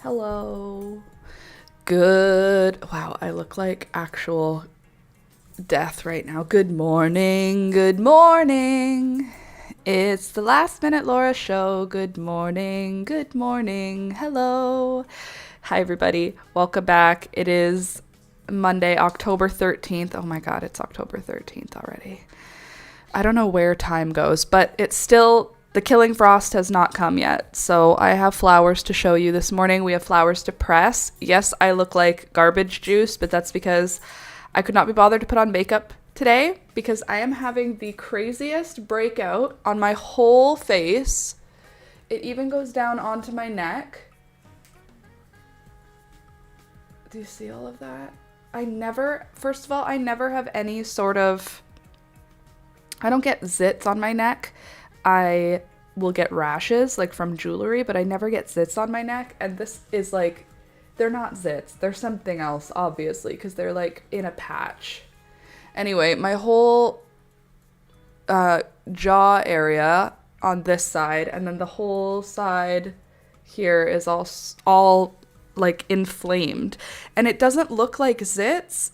Hello. Good. Wow, I look like actual death right now. Good morning. Good morning. It's the Last Minute Laura show. Good morning. Good morning. Hello. Hi, everybody. Welcome back. It is Monday, October 13th. Oh my God, it's October 13th already. I don't know where time goes, but it's still, the killing frost has not come yet. So I have flowers to show you this morning. We have flowers to press. Yes, I look like garbage juice, but that's because I could not be bothered to put on makeup today because I am having the craziest breakout on my whole face. It even goes down onto my neck. Do you see all of that? First of all, I never have any sort of, I don't get zits on my neck. I will get rashes like from jewelry, but I never get zits on my neck. And this is like, they're not zits. They're something else, obviously, because they're like in a patch. Anyway, my whole jaw area on this side, and then the whole side here is all like inflamed. And it doesn't look like zits.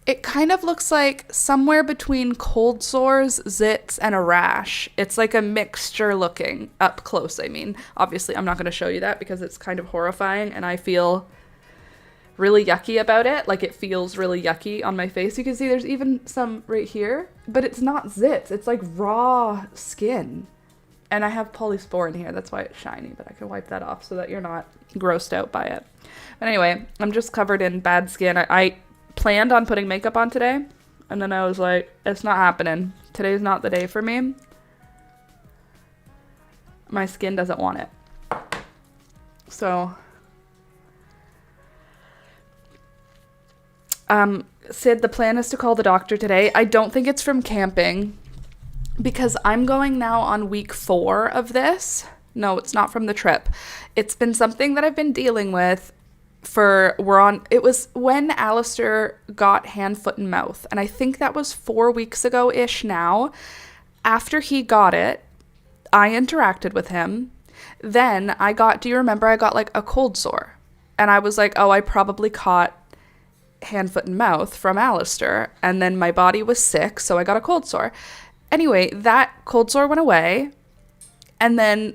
It kind of looks like somewhere between cold sores, zits, and a rash. It's like a mixture looking, up close, I mean. Obviously, I'm not going to show you that because it's kind of horrifying, and I feel really yucky about it. Like, it feels really yucky on my face. You can see there's even some right here, but it's not zits. It's like raw skin. And I have polysporin here. That's why it's shiny, but I can wipe that off so that you're not grossed out by it. But anyway, I'm just covered in bad skin. I planned on putting makeup on today, and then I was like, it's not happening. Today's not the day for me. My skin doesn't want it. So, Sid, the plan is to call the doctor today. I don't think it's from camping because I'm going now on week 4 of this. No, it's not from the trip. It's been something that I've been dealing with it was when Alistair got hand, foot, and mouth. And I think that was 4 weeks ago-ish now. After he got it, I interacted with him. Then do you remember I got like a cold sore? And I was like, oh, I probably caught hand, foot, and mouth from Alistair. And then my body was sick, so I got a cold sore. Anyway, that cold sore went away. And then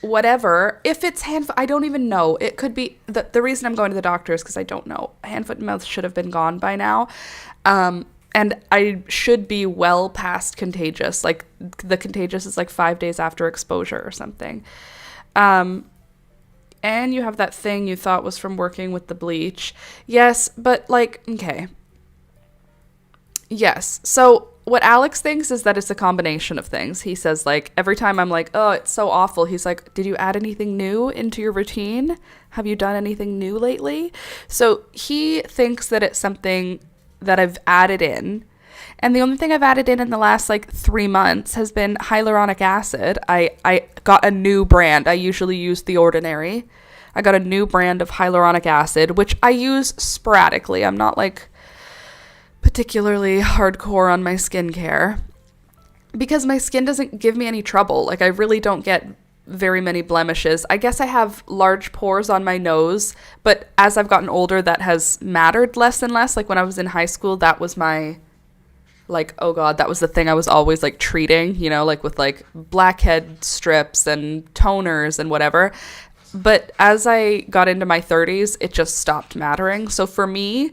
if it's I don't even know. It could be, the reason I'm going to the doctor is because I don't know. Hand, foot, and mouth should have been gone by now. And I should be well past contagious. Like, the contagious is like 5 days after exposure or something. And you have that thing you thought was from working with the bleach. Yes, but like, okay. Yes, so what Alex thinks is that it's a combination of things. He says, like, every time I'm like, oh, it's so awful, he's like, did you add anything new into your routine? Have you done anything new lately? So he thinks that it's something that I've added in. And the only thing I've added in the last, like, 3 months has been hyaluronic acid. I got a new brand. I usually use The Ordinary. I got a new brand of hyaluronic acid, which I use sporadically. I'm not, like, particularly hardcore on my skincare because my skin doesn't give me any trouble. Like, I really don't get very many blemishes. I guess I have large pores on my nose, but as I've gotten older, that has mattered less and less. Like, when I was in high school, that was my, like, oh God, that was the thing I was always, like, treating, you know, like, with, like, blackhead strips and toners and whatever. But as I got into my 30s, it just stopped mattering. So for me,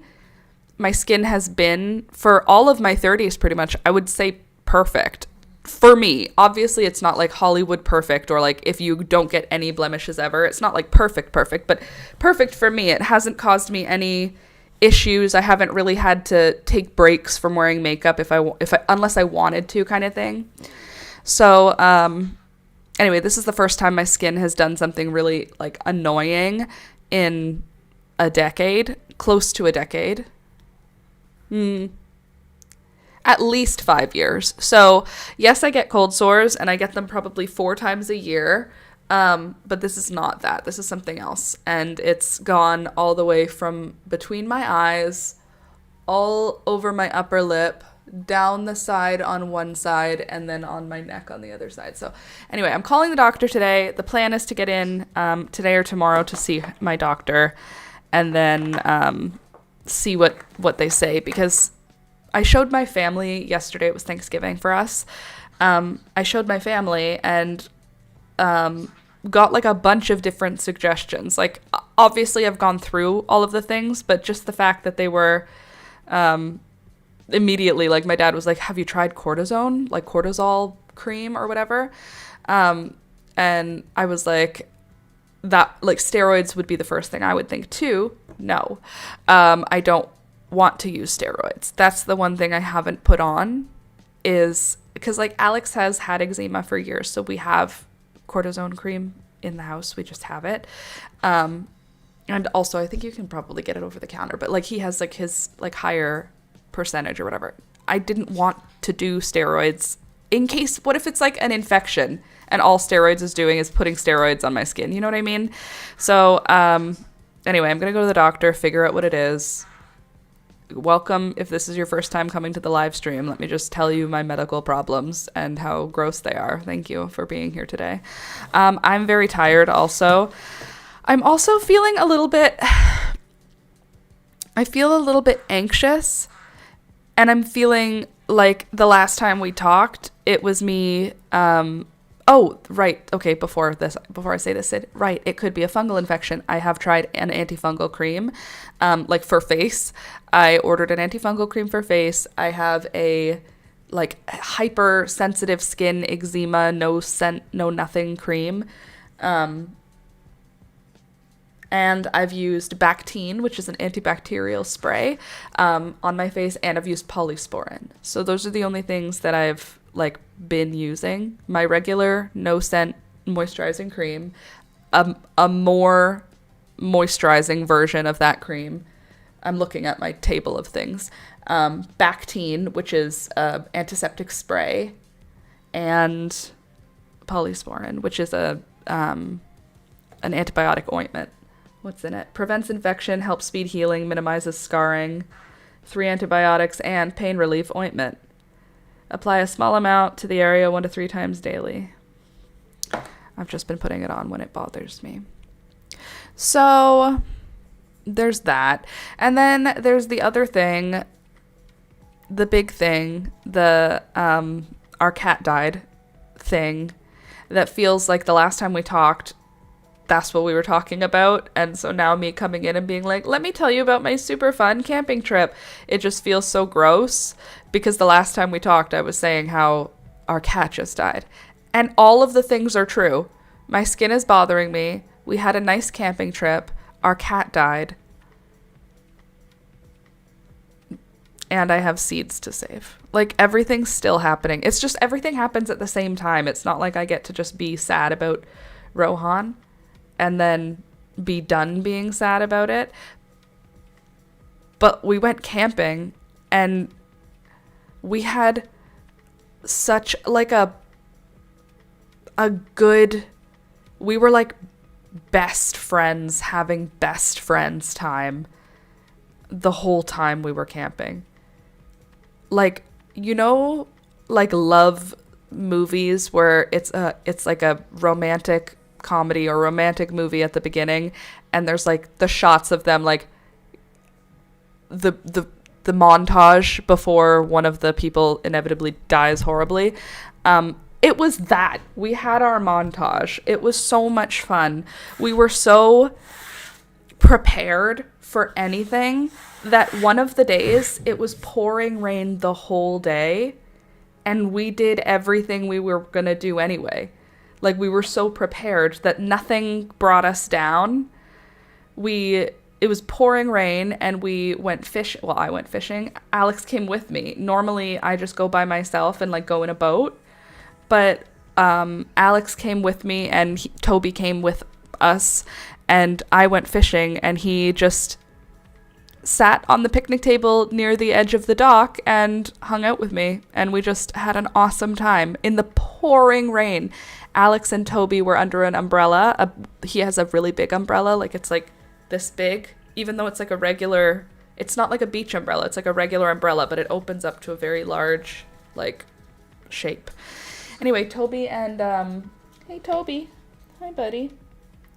my skin has been, for all of my 30s pretty much, I would say perfect. For me, obviously it's not like Hollywood perfect or like if you don't get any blemishes ever. It's not like perfect, but perfect for me. It hasn't caused me any issues. I haven't really had to take breaks from wearing makeup unless I wanted to, kind of thing. So, anyway, this is the first time my skin has done something really like annoying in a decade, close to a decade. At least 5 years. So yes, I get cold sores and I get them probably 4 times a year. But this is not that. This is something else. And it's gone all the way from between my eyes, all over my upper lip, down the side on one side, and then on my neck on the other side. So anyway, I'm calling the doctor today. The plan is to get in today or tomorrow to see my doctor, and then see what they say, because I showed my family yesterday. It was Thanksgiving for us. I showed my family and got like a bunch of different suggestions. Like, obviously I've gone through all of the things, but just the fact that they were immediately, like, my dad was like, have you tried cortisone, like cortisol cream or whatever? And I was like, that, like, steroids would be the first thing I would think too. No, I don't want to use steroids. That's the one thing I haven't put on, is because, like, Alex has had eczema for years, so we have cortisone cream in the house. We just have it. And also I think you can probably get it over the counter, but like, he has like his like higher percentage or whatever. I didn't want to do steroids in case, what if it's like an infection and all steroids is doing is putting steroids on my skin, you know what I mean? So anyway, I'm gonna go to the doctor, figure out what it is. Welcome, if this is your first time coming to the live stream, let me just tell you my medical problems and how gross they are. Thank you for being here today. I'm very tired also. I'm also feeling a little bit, I feel a little bit anxious, and I'm feeling like the last time we talked, it was me, oh, right. Okay, before I say this, right, it could be a fungal infection. I have tried an antifungal cream, like for face. I ordered an antifungal cream for face. I have a like hypersensitive skin eczema, no scent, no nothing cream. And I've used Bactine, which is an antibacterial spray, on my face, and I've used polysporin. So those are the only things that I've like been using. My regular no scent moisturizing cream, a more moisturizing version of that cream. I'm looking at my table of things. Bactine, which is antiseptic spray, and polysporin, which is an antibiotic ointment. What's in it? Prevents infection, helps speed healing, minimizes scarring. 3 antibiotics and pain relief ointment. Apply a small amount to the area 1 to 3 times daily. I've just been putting it on when it bothers me. So there's that. And then there's the other thing, the big thing, the our cat died thing, that feels like the last time we talked, that's what we were talking about. And so now me coming in and being like, let me tell you about my super fun camping trip, it just feels so gross, because the last time we talked I was saying how our cat just died, and all of the things are true. My skin is bothering me, we had a nice camping trip, our cat died, and I have seeds to save. Like, everything's still happening. It's just everything happens at the same time. It's not like I get to just be sad about Rohan and then be done being sad about it. But we went camping and we had such like a good, we were like best friends having best friends time the whole time we were camping. Like, you know, like love movies where it's like a romantic comedy or romantic movie at the beginning, and there's like the shots of them, like the montage before one of the people inevitably dies horribly. It was that. We had our montage. It was so much fun. We were so prepared for anything that one of the days it was pouring rain the whole day, and we did everything we were gonna do anyway. Like, we were so prepared that nothing brought us down. It was pouring rain and we went fishing. Well, I went fishing. Alex came with me. Normally I just go by myself and like go in a boat, but Alex came with me, and Toby came with us, and I went fishing, and he just sat on the picnic table near the edge of the dock and hung out with me, and we just had an awesome time in the pouring rain. Alex and Toby were under an umbrella. He has a really big umbrella, like it's like this big, even though it's like a regular It's not like a beach umbrella. It's like a regular umbrella, but it opens up to a very large, like, shape. Anyway, Toby and, hey, Toby. Hi, buddy.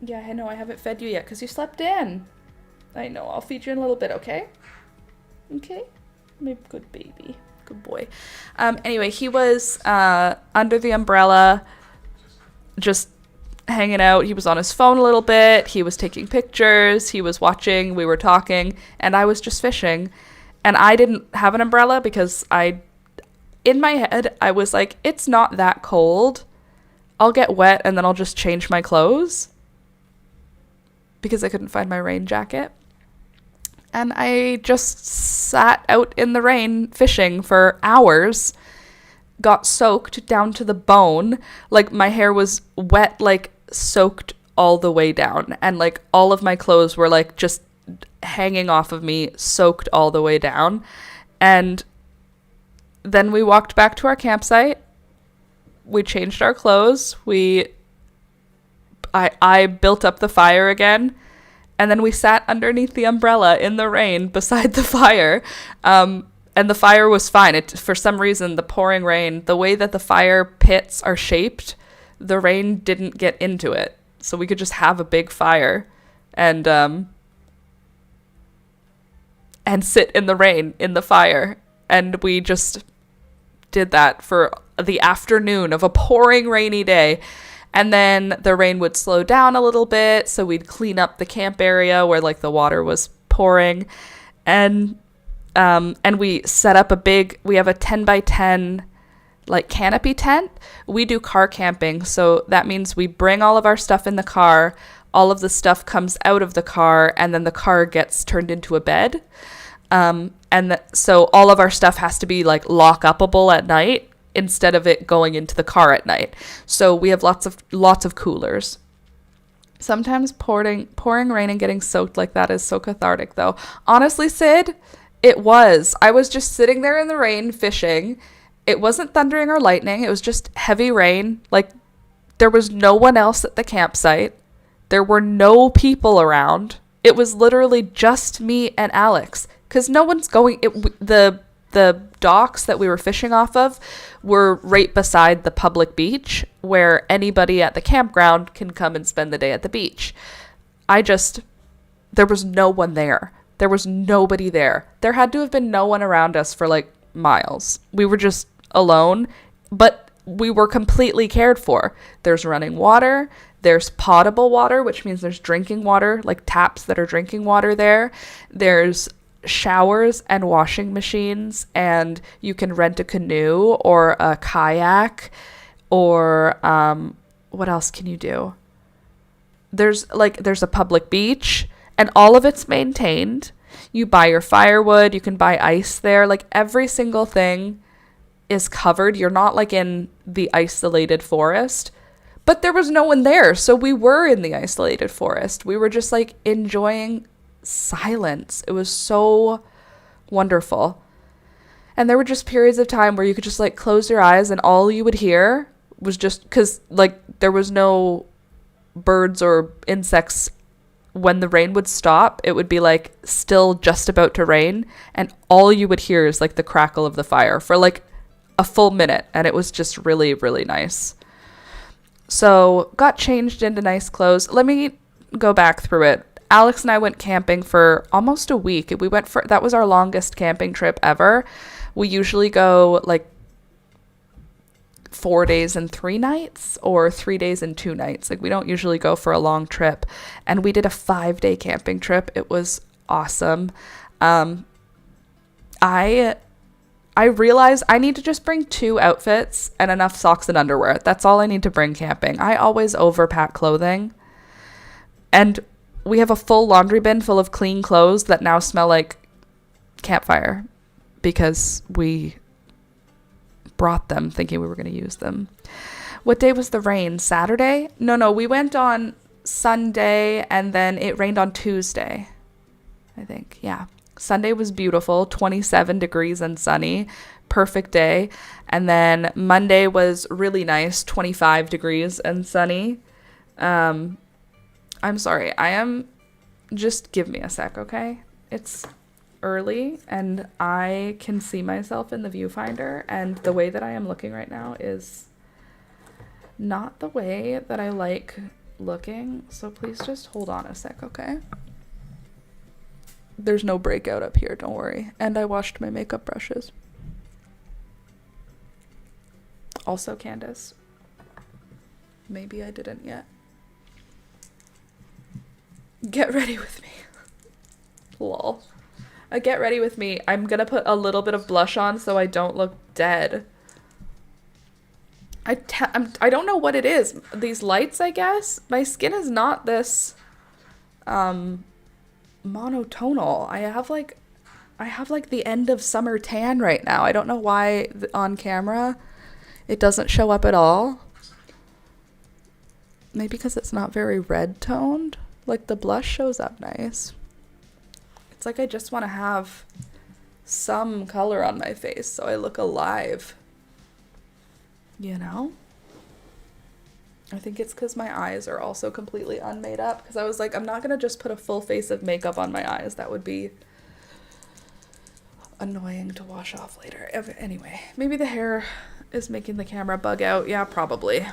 Yeah, I know I haven't fed you yet because you slept in. I know. I'll feed you in a little bit, okay? Okay? My good baby. Good boy. Anyway, he was under the umbrella, just hanging out. He was on his phone a little bit. He was taking pictures. He was watching. We were talking. And I was just fishing. And I didn't have an umbrella because in my head, I was like, it's not that cold. I'll get wet and then I'll just change my clothes. Because I couldn't find my rain jacket. And I just sat out in the rain fishing for hours. Got soaked down to the bone. Like, my hair was wet, like, soaked all the way down. And, like, all of my clothes were, like, just hanging off of me, soaked all the way down. And then we walked back to our campsite. We changed our clothes. I built up the fire again. And then we sat underneath the umbrella in the rain beside the fire. And the fire was fine. For some reason, the pouring rain, the way that the fire pits are shaped, the rain didn't get into it. So we could just have a big fire and sit in the rain in the fire. And we just did that for the afternoon of a pouring rainy day. And then the rain would slow down a little bit, so we'd clean up the camp area where, like, the water was pouring. And we set up we have a 10 by 10, like, canopy tent. We do car camping, so that means we bring all of our stuff in the car, stuff comes out of the car, and then the car gets turned into a bed. So all of our stuff has to be, like, lock-upable at night, instead of it going into the car at night. So we have lots of coolers. Sometimes pouring rain and getting soaked like that is so cathartic, though. Honestly, Sid, it was. I was just sitting there in the rain fishing. It wasn't thundering or lightning. It was just heavy rain. Like, there was no one else at the campsite. There were no people around. It was literally just me and Alex. Because no one's going... The docks that we were fishing off of were right beside the public beach where anybody at the campground can come and spend the day at the beach. There was no one there. There was nobody there. There had to have been no one around us for, like, miles. We were just alone, but we were completely cared for. There's running water. There's potable water, which means there's drinking water, like taps that are drinking water there. There's showers and washing machines, and you can rent a canoe or a kayak, or what else can you do? There's a public beach, and all of it's maintained. You buy your firewood, you can buy ice there. Like, every single thing is covered. You're not, like, in the isolated forest, but there was no one there, so we were in the isolated forest. We were just, like, enjoying silence. It was so wonderful. And there were just periods of time where you could just, like, close your eyes and all you would hear was just, because, like, there was no birds or insects. When the rain would stop, it would be, like, still just about to rain, and all you would hear is, like, the crackle of the fire for, like, a full minute, and it was just really, really nice. So got changed into nice clothes. Let me go back through it. Alex and I went camping for almost a week. That was our longest camping trip ever. We usually go, like, 4 days and 3 nights or 3 days and 2 nights. Like, we don't usually go for a long trip. And we did a 5-day camping trip. It was awesome. I realized I need to just bring 2 outfits and enough socks and underwear. That's all I need to bring camping. I always overpack clothing. And we have a full laundry bin full of clean clothes that now smell like campfire because we brought them thinking we were going to use them. What day was the rain? Saturday? No, we went on Sunday and then it rained on Tuesday, I think. Yeah. Sunday was beautiful, 27 degrees and sunny, perfect day. And then Monday was really nice, 25 degrees and sunny. I'm sorry. Just give me a sec, okay? early and I can see myself in the viewfinder, and the way that I am looking right now is not the way that I like looking, so please just hold on a sec, okay? There's no breakout up here, don't worry. And I washed my makeup brushes. Also, Candace, maybe I didn't yet. Get ready with me. Lol. Get ready with me. I'm gonna put a little bit of blush on so I don't look dead. I don't know what it is. These lights, I guess. My skin is not this monotonal. I have like the end of summer tan right now. I don't know why on camera it doesn't show up at all. Maybe because it's not very red toned. Like the blush shows up nice. It's like I just want to have some color on my face so I look alive. You know? I think it's because my eyes are also completely unmade up. Because I was like, I'm not going to just put a full face of makeup on my eyes. That would be annoying to wash off later. Anyway, maybe the hair is making the camera bug out. Yeah, probably.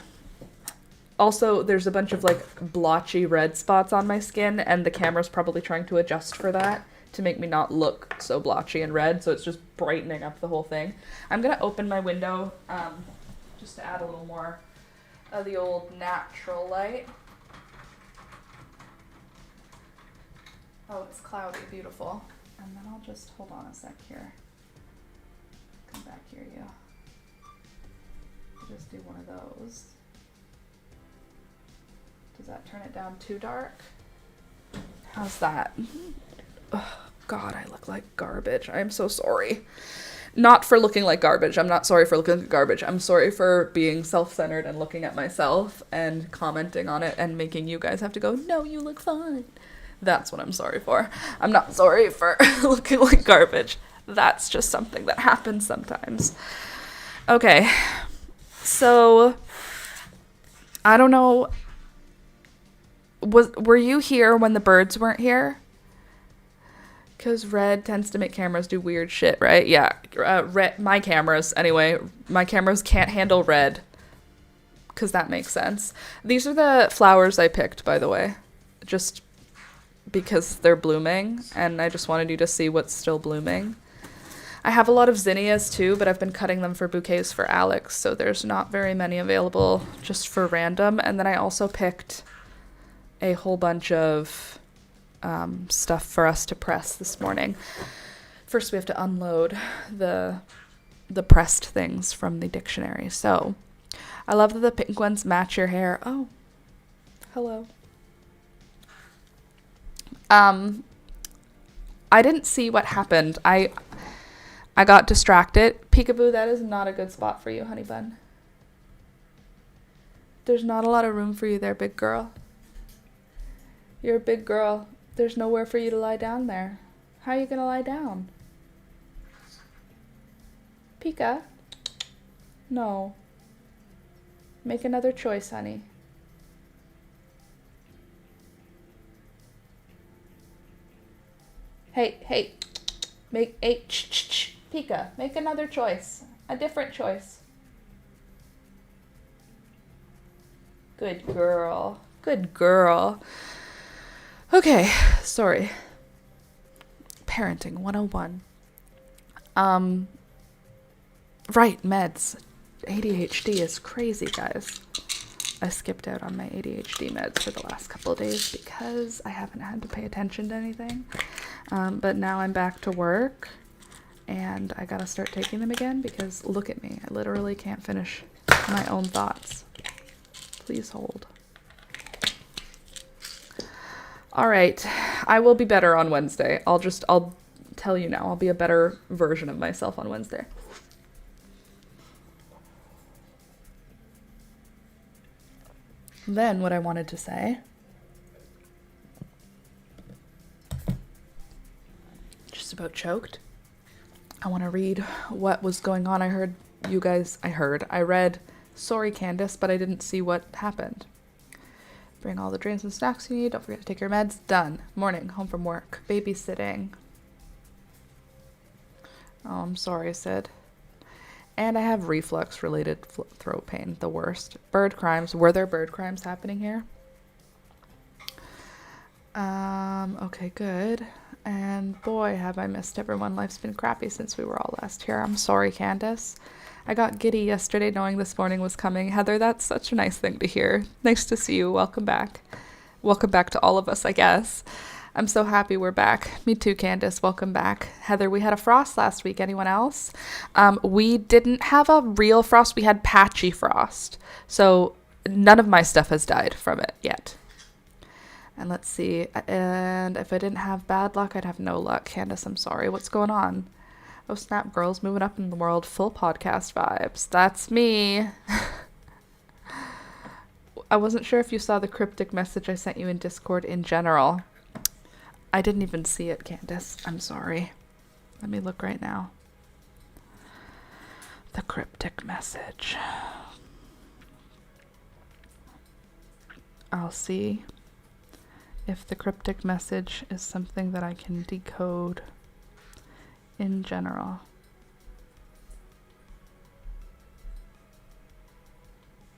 Also, there's a bunch of like blotchy red spots on my skin, and the camera's probably trying to adjust for that to make me not look so blotchy and red, so it's just brightening up the whole thing. I'm gonna open my window just to add a little more of the old natural light. Oh, it's cloudy, beautiful. And then I'll just, hold on a sec here. Come back here, you. I'll just do one of those. Does that turn it down too dark? How's that? Oh, God, I look like garbage. I'm so sorry. Not for looking like garbage. I'm not sorry for looking like garbage. I'm sorry for being self-centered and looking at myself and commenting on it and making you guys have to go, no, you look fine. That's what I'm sorry for. I'm not sorry for looking like garbage. That's just something that happens sometimes. Okay. So, I don't know. Were you here when the birds weren't here? Because red tends to make cameras do weird shit, right? Yeah, my cameras, anyway. My cameras can't handle red. Because that makes sense. These are the flowers I picked, by the way. Just because they're blooming, and I just wanted you to see what's still blooming. I have a lot of zinnias, too, but I've been cutting them for bouquets for Alex, so there's not very many available just for random. And then I also picked a whole bunch of stuff for us to press this morning. First, we have to unload the pressed things from the dictionary. So, I love that the pink ones match your hair. Oh, hello. I didn't see what happened. I got distracted. Peekaboo, that is not a good spot for you, honey bun. There's not a lot of room for you there, big girl. You're a big girl. There's nowhere for you to lie down there. How are you gonna lie down? Pika? No. Make another choice, honey. Hey. Pika, make another choice. A different choice. Good girl. Good girl. Okay, sorry. Parenting 101. Right, meds. ADHD is crazy, guys. I skipped out on my ADHD meds for the last couple of days because I haven't had to pay attention to anything. But now I'm back to work and I gotta start taking them again because look at me. I literally can't finish my own thoughts. Please hold. All right, I will be better on Wednesday. I'll tell you now, I'll be a better version of myself on Wednesday. Then what I wanted to say, just about choked. I want to read what was going on. I read, sorry Candace, but I didn't see what happened. Bring all the drinks and snacks you need. Don't forget to take your meds. Done. Morning, home from work. Babysitting. Oh, I'm sorry, Sid. And I have reflux-related throat pain, the worst. Bird crimes. Were there bird crimes happening here? Okay, good. And boy, have I missed everyone. Life's been crappy since we were all last here. I'm sorry, Candace. I got giddy yesterday knowing this morning was coming. Heather, that's such a nice thing to hear. Nice to see you. Welcome back. Welcome back to all of us, I guess. I'm so happy we're back. Me too, Candace. Welcome back. Heather, we had a frost last week. Anyone else? We didn't have a real frost. We had patchy frost. So none of my stuff has died from it yet. And let's see. And if I didn't have bad luck, I'd have no luck. Candace, I'm sorry. What's going on? Oh, snap, girls moving up in the world. Full podcast vibes. That's me. I wasn't sure if you saw the cryptic message I sent you in Discord in general. I didn't even see it, Candace. I'm sorry. Let me look right now. The cryptic message. I'll see if the cryptic message is something that I can decode in general.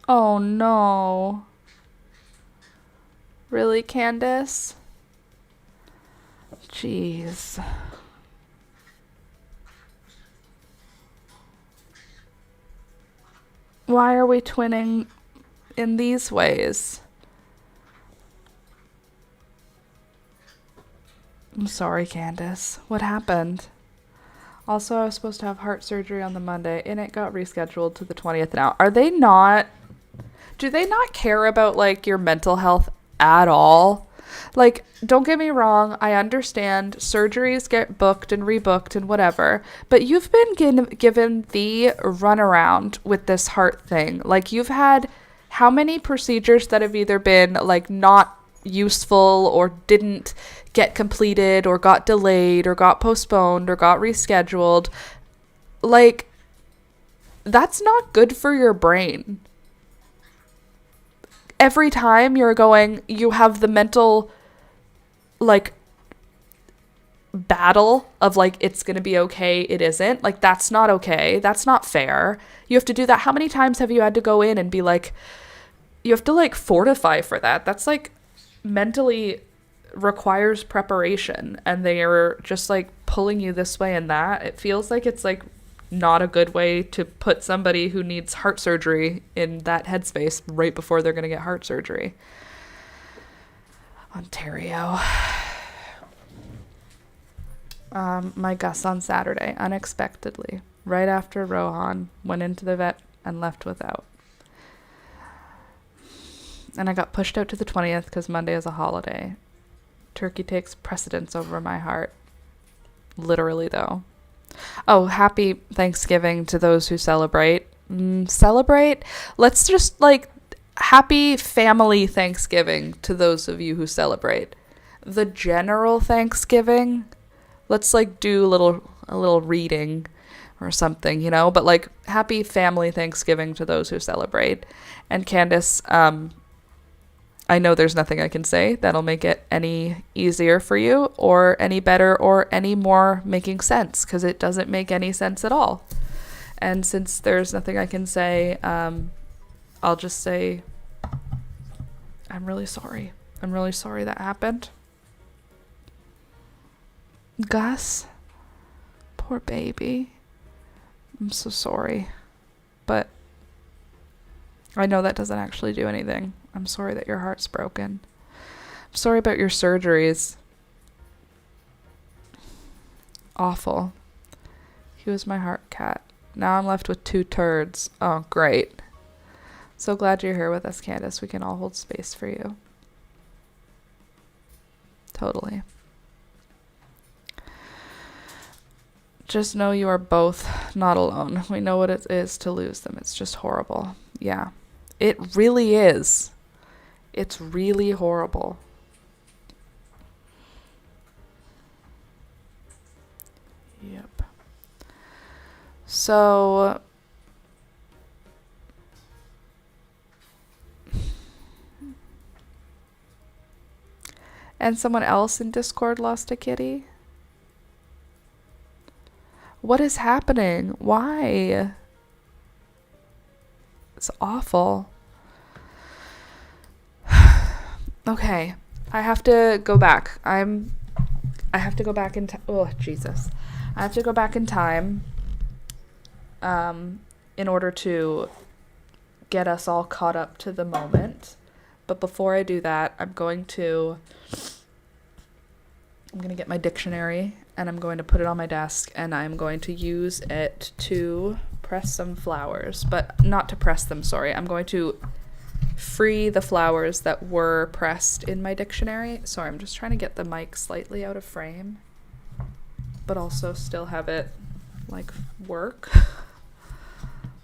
Oh no. Really, Candace? Jeez. Why are we twinning in these ways? I'm sorry, Candace. What happened? Also, I was supposed to have heart surgery on the Monday, and it got rescheduled to the 20th now. Do they not care about, like, your mental health at all? Like, don't get me wrong, I understand surgeries get booked and rebooked and whatever, but you've been given the runaround with this heart thing. Like, you've had how many procedures that have either been, like, not useful or didn't get completed or got delayed or got postponed or got rescheduled? Like, that's not good for your brain. Every time you have the mental, like, battle of, like, it's gonna be okay, it isn't. Like, that's not okay. That's not fair. You have to do that. How many times have you had to go in and be like, you have to, like, fortify for that? That's, like, mentally requires preparation, and they are just, like, pulling you this way and that. It feels like it's, like, not a good way to put somebody who needs heart surgery in that headspace right before they're going to get heart surgery. Ontario. My Gus on Saturday, unexpectedly, right after Rohan went into the vet and left without. And I got pushed out to the 20th because Monday is a holiday. Turkey takes precedence over my heart. Literally, though. Oh, happy Thanksgiving to those who celebrate. Celebrate? Let's just, like, happy family Thanksgiving to those of you who celebrate. The general Thanksgiving, let's, like, do a little reading or something, you know? But, like, happy family Thanksgiving to those who celebrate. And Candace, I know there's nothing I can say that'll make it any easier for you or any better or any more making sense, because it doesn't make any sense at all. And since there's nothing I can say, I'll just say I'm really sorry. I'm really sorry that happened. Gus, poor baby. I'm so sorry. But I know that doesn't actually do anything. I'm sorry that your heart's broken. I'm sorry about your surgeries. Awful. He was my heart cat. Now I'm left with 2 turds. Oh, great. So glad you're here with us, Candace. We can all hold space for you. Totally. Just know you are both not alone. We know what it is to lose them. It's just horrible. Yeah. It really is. It's really horrible. Yep. So and someone else in Discord lost a kitty. What is happening? Why? It's awful. Okay. I have to go back. I have to go back in time. Oh, Jesus. I have to go back in time in order to get us all caught up to the moment. But before I do that, I'm going to get my dictionary and I'm going to put it on my desk and I'm going to use it to press some flowers, but not to press them, sorry. I'm going to free the flowers that were pressed in my dictionary. Sorry, I'm just trying to get the mic slightly out of frame, but also still have it like work.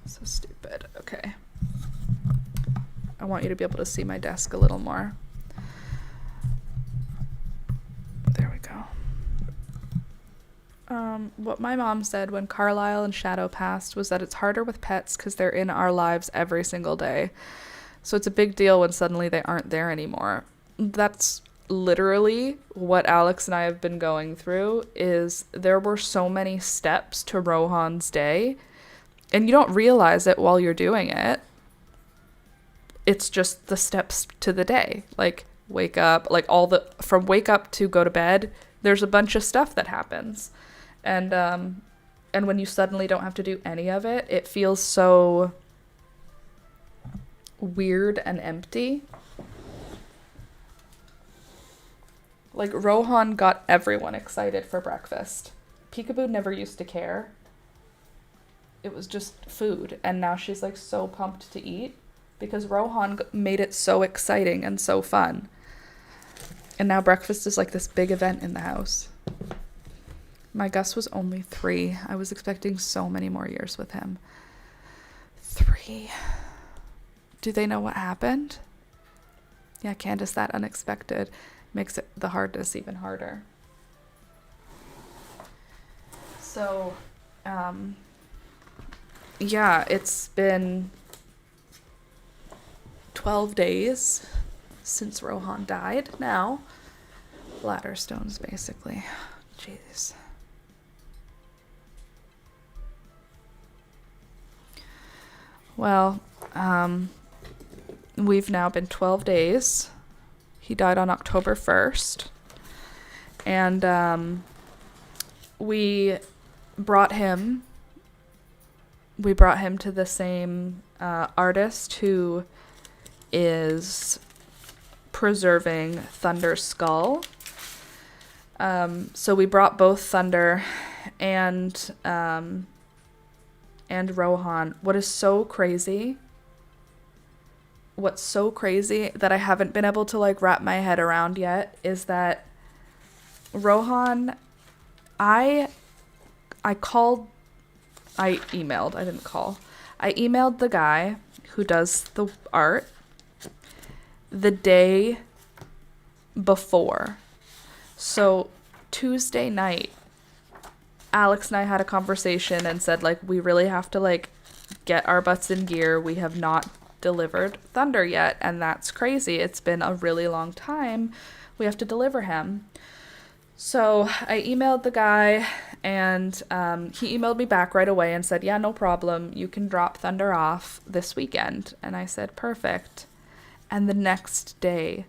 So stupid. Okay. I want you to be able to see my desk a little more. There we go. What my mom said when Carlisle and Shadow passed was that it's harder with pets because they're in our lives every single day. So it's a big deal when suddenly they aren't there anymore. That's literally what Alex and I have been going through. Is there were so many steps to Rohan's day, and you don't realize it while you're doing it. It's just the steps to the day. Like wake up, like from wake up to go to bed, there's a bunch of stuff that happens. And when you suddenly don't have to do any of it, it feels so weird and empty. Like Rohan got everyone excited for breakfast. Peekaboo never used to care. It was just food, and now she's like so pumped to eat because Rohan made it so exciting and so fun. And now breakfast is like this big event in the house. My Gus was only 3. I was expecting so many more years with him. 3. Do they know what happened? Yeah, Candace, that unexpected makes it the hardness even harder. So, yeah, it's been 12 days since Rohan died now. Bladder stones, basically. Jeez. Well, we've now been 12 days. He died on October 1st. And we brought him to the same artist who is preserving Thunder's skull. So we brought both Thunder and Rohan. What's so crazy that I haven't been able to like wrap my head around yet is that Rohan, I emailed the guy who does the art the day before. So Tuesday night, Alex and I had a conversation and said, like, we really have to, like, get our butts in gear. We have not delivered Thunder yet, and that's crazy. It's been a really long time. We have to deliver him. So I emailed the guy, and he emailed me back right away and said, yeah, no problem. You can drop Thunder off this weekend. And I said, perfect. And the next day,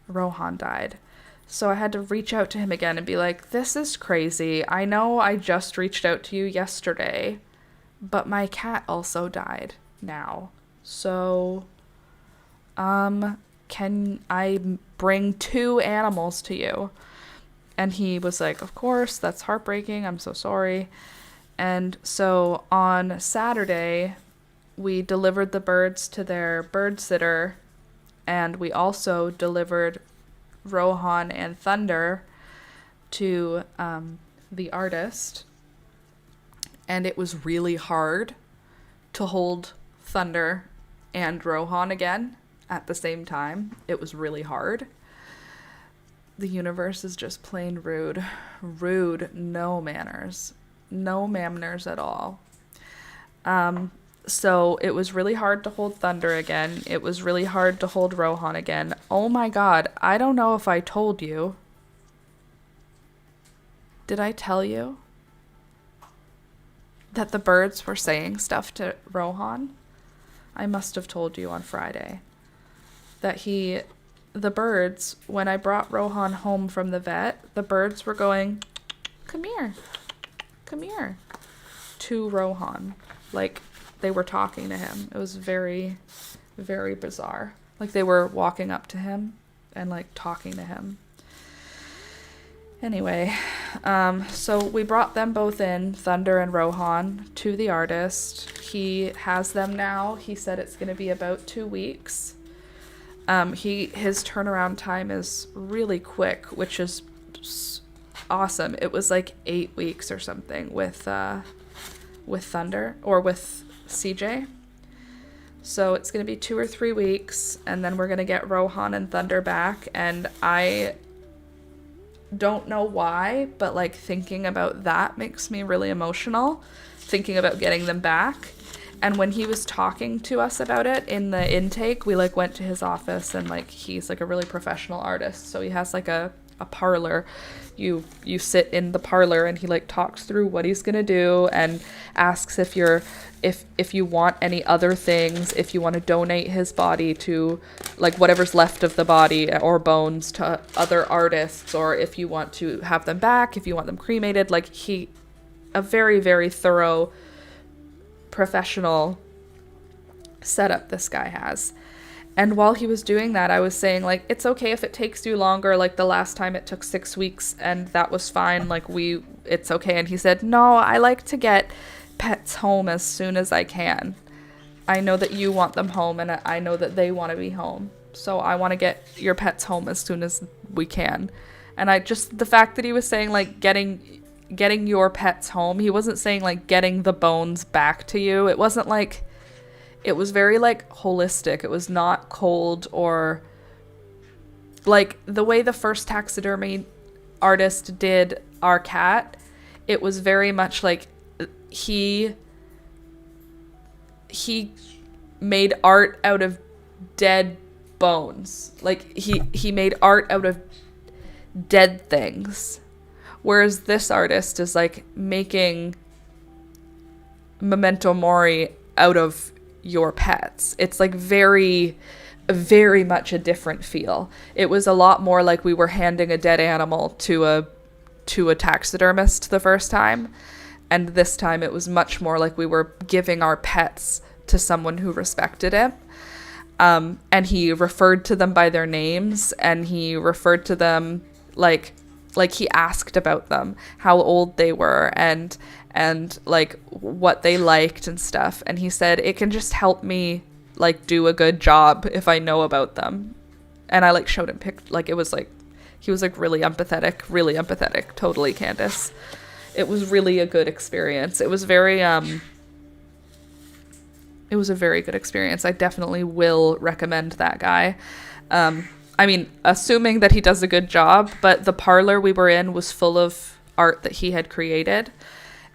Rohan died. So I had to reach out to him again and be like, this is crazy. I know I just reached out to you yesterday, but my cat also died now. So, can I bring 2 animals to you? And he was like, of course, that's heartbreaking. I'm so sorry. And so on Saturday, we delivered the birds to their bird sitter, and we also delivered Rohan and Thunder to the artist. And it was really hard to hold Thunder and Rohan again at the same time. It was really hard. The universe is just plain rude. Rude, no manners. No manners at all. So it was really hard to hold Thunder again. It was really hard to hold Rohan again. Oh my god, I don't know if I told you. Did I tell you? that the birds were saying stuff to Rohan. I must have told you on Friday that the birds, when I brought Rohan home from the vet, the birds were going, come here, to Rohan. Like, they were talking to him. It was very, very bizarre. Like, they were walking up to him and, like, talking to him. Anyway, so we brought them both in, Thunder and Rohan, to the artist. He has them now. He said it's going to be about 2 weeks. His turnaround time is really quick, which is awesome. It was like 8 weeks or something with Thunder, or with CJ. So it's going to be 2 or 3 weeks, and then we're going to get Rohan and Thunder back, and I don't know why, but like thinking about that makes me really emotional, thinking about getting them back. And when he was talking to us about it in the intake, we like went to his office, and like he's like a really professional artist, so he has like a parlor. You sit in the parlor, and he like talks through what he's gonna do and asks if you want any other things, if you want to donate his body to like whatever's left of the body or bones to other artists, or if you want to have them back, if you want them cremated. Like, a very, very thorough professional setup this guy has. And while he was doing that, I was saying, like, it's okay if it takes you longer. Like, the last time it took 6 weeks, and that was fine. Like, it's okay. And he said, no, I like to get pets home as soon as I can. I know that you want them home, and I know that they want to be home. So I want to get your pets home as soon as we can. And the fact that he was saying, like, getting your pets home, he wasn't saying, like, getting the bones back to you. It wasn't like... It was very, like, holistic. It was not cold, or, like, the way the first taxidermy artist did our cat, it was very much like he made art out of dead bones. Like, he made art out of dead things. Whereas this artist is, like, making memento mori out of your pets. It's like very, very much a different feel. It was a lot more like we were handing a dead animal to a taxidermist the first time, and this time it was much more like we were giving our pets to someone who respected it. And he referred to them by their names, and he referred to them like he asked about them, how old they were, and like what they liked and stuff. And he said, it can just help me like do a good job if I know about them. And I like showed him like, it was like, he was like really empathetic. Totally, Candace. It was really a good experience. It was a very good experience. I definitely will recommend that guy. I mean, assuming that he does a good job, but the parlor we were in was full of art that he had created.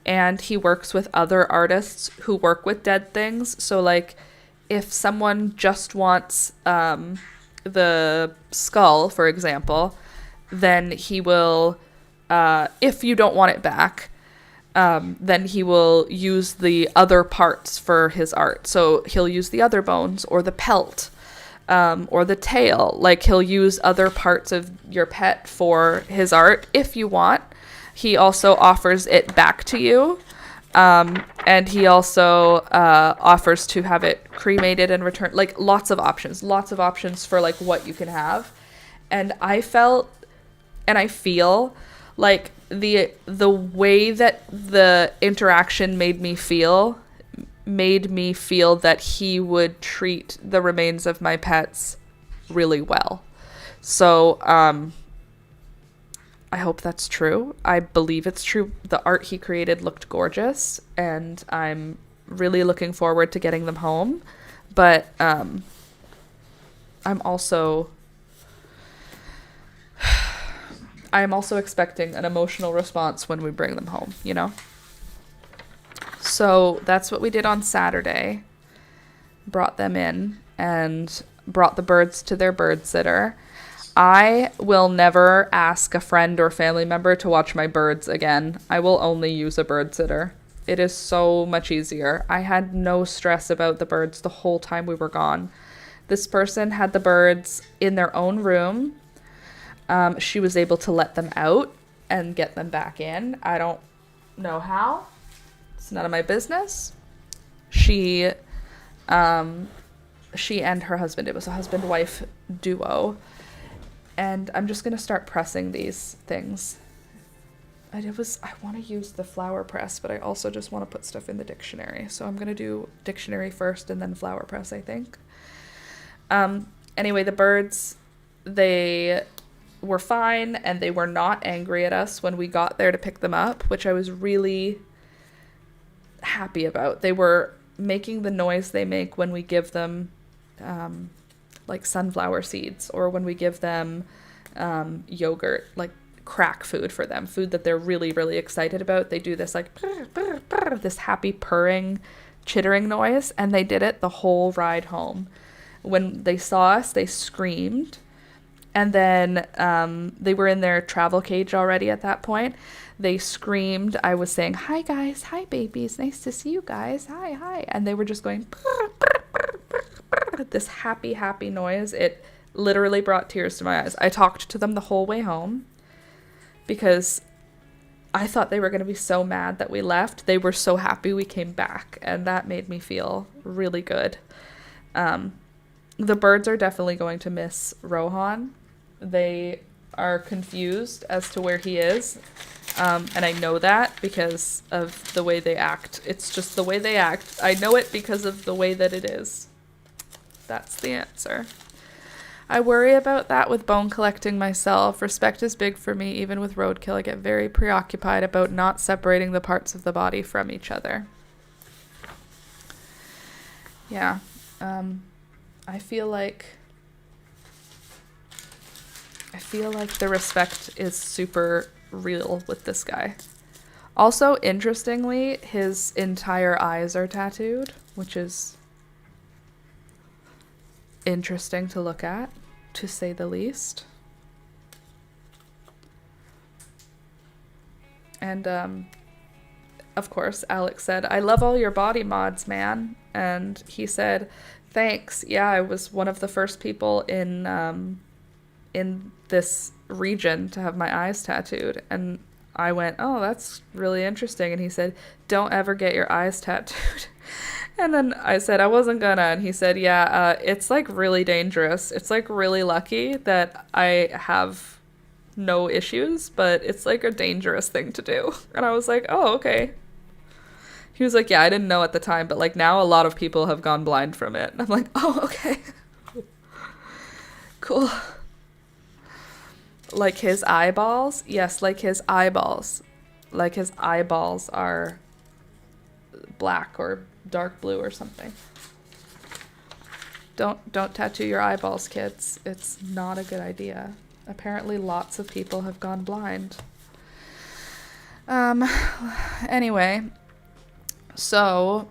And he works with other artists who work with dead things. So, like, if someone just wants the skull, for example, then he will, if you don't want it back, then he will use the other parts for his art. So he'll use the other bones, or the pelt, or the tail. Like, he'll use other parts of your pet for his art if you want. He also offers it back to you, and he also offers to have it cremated and returned. Like, lots of options for like what you can have. And I felt, and I feel like the way that the interaction made me feel that he would treat the remains of my pets really well. So, I hope that's true. I believe it's true. The art he created looked gorgeous, and I'm really looking forward to getting them home. But I'm also expecting an emotional response when we bring them home, you know? So that's what we did on Saturday. Brought them in and brought the birds to their bird sitter. I will never ask a friend or family member to watch my birds again. I will only use a bird sitter. It is so much easier. I had no stress about the birds the whole time we were gone. This person had the birds in their own room. She was able to let them out and get them back in. I don't know how. It's none of my business. She and her husband, it was a husband-wife duo. And I'm just going to start pressing these things. I want to use the flower press, but I also just want to put stuff in the dictionary. So I'm going to do dictionary first and then flower press, I think. Anyway, the birds, they were fine and they were not angry at us when we got there to pick them up, which I was really happy about. They were making the noise they make when we give them like sunflower seeds, or when we give them yogurt, like crack food for them, food that they're really, really excited about. They do this like purr, purr, purr, this happy purring, chittering noise, and they did it the whole ride home. When they saw us, they screamed, and then they were in their travel cage already at that point. They screamed. I was saying, "Hi guys, hi babies, nice to see you guys, hi," and they were just going purr, purr, purr, purr, purr, this happy noise. It literally brought tears to my eyes. I talked to them the whole way home, because I thought they were going to be so mad that we left. They were so happy we came back, and that made me feel really good. The birds are definitely going to miss Rohan. They are confused as to where he is, and I know that because of the way they act. It's just the way they act. I know it because of the way that it is. That's the answer. I worry about that with bone collecting myself. Respect is big for me. Even with roadkill, I get very preoccupied about not separating the parts of the body from each other. Yeah. I feel like the respect is super real with this guy. Also, interestingly, his entire eyes are tattooed, which is interesting to look at, to say the least. And of course, Alex said, "I love all your body mods, man." And he said, "Thanks. Yeah, I was one of the first people in this region to have my eyes tattooed." And I went, "Oh, that's really interesting." And he said, "Don't ever get your eyes tattooed." And then I said I wasn't gonna, and he said, "Yeah, it's like really dangerous. It's like really lucky that I have no issues, but it's like a dangerous thing to do." And I was like, "Oh, okay." He was like, "Yeah, I didn't know at the time, but like now a lot of people have gone blind from it." And I'm like, "Oh, okay." Cool. Like his eyeballs? Yes, like his eyeballs. Like his eyeballs are black or dark blue or something. Don't tattoo your eyeballs, kids. It's not a good idea. Apparently lots of people have gone blind. Anyway, so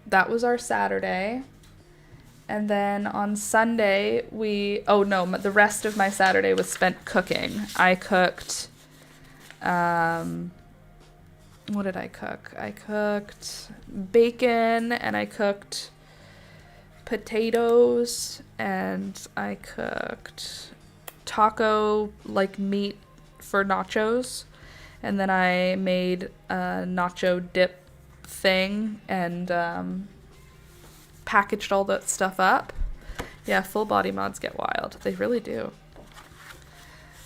that was our Saturday. And then on Sunday, the rest of my Saturday was spent cooking. I cooked, what did I cook? I cooked bacon, and I cooked potatoes, and I cooked taco, like meat for nachos. And then I made a nacho dip thing and packaged all that stuff up. Yeah, full body mods get wild. They really do.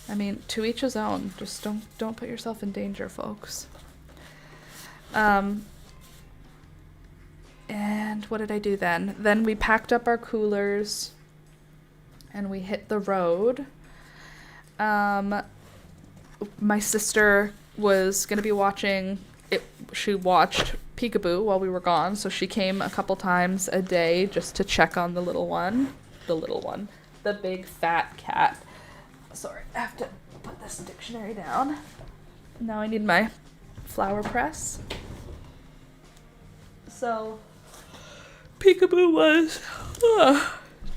I mean, to each his own. Just don't put yourself in danger, folks. And what did I do then? Then we packed up our coolers and we hit the road. My sister was going to be watching it. She watched Peekaboo while we were gone, so she came a couple times a day just to check on the little one. The big fat cat. Sorry, I have to put this dictionary down. Now I need my flower press. So Peekaboo was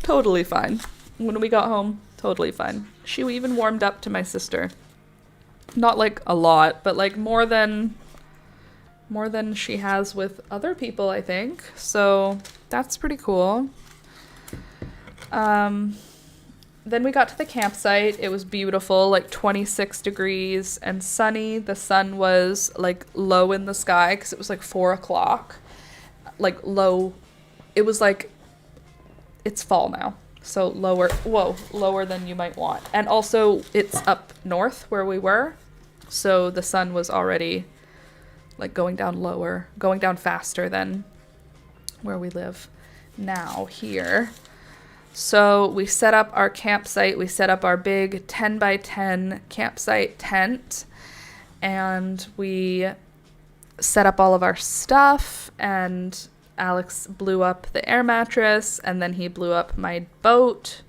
totally fine. When we got home, totally fine. She even warmed up to my sister. Not like a lot, but like more than more than she has with other people, I think. So that's pretty cool. Then we got to the campsite. It was beautiful, like 26 degrees and sunny. The sun was like low in the sky because it was like 4 o'clock. Like low. It was like, it's fall now. So lower than you might want. And also it's up north where we were. So the sun was already like going down faster than where we live now here. So we set up our campsite. We set up our big 10 by 10 campsite tent, and we set up all of our stuff, and Alex blew up the air mattress, and then he blew up my boat,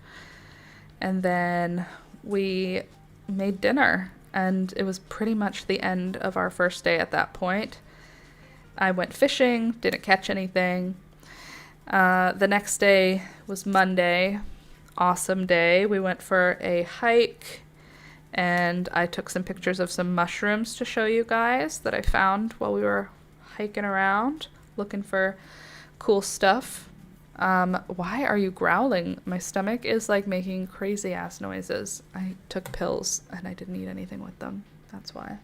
and then we made dinner, and it was pretty much the end of our first day at that point. I went fishing, didn't catch anything. The next day was Monday. Awesome day. We went for a hike, and I took some pictures of some mushrooms to show you guys that I found while we were hiking around, looking for cool stuff. Why are you growling? My stomach is like making crazy ass noises. I took pills and I didn't eat anything with them. That's why.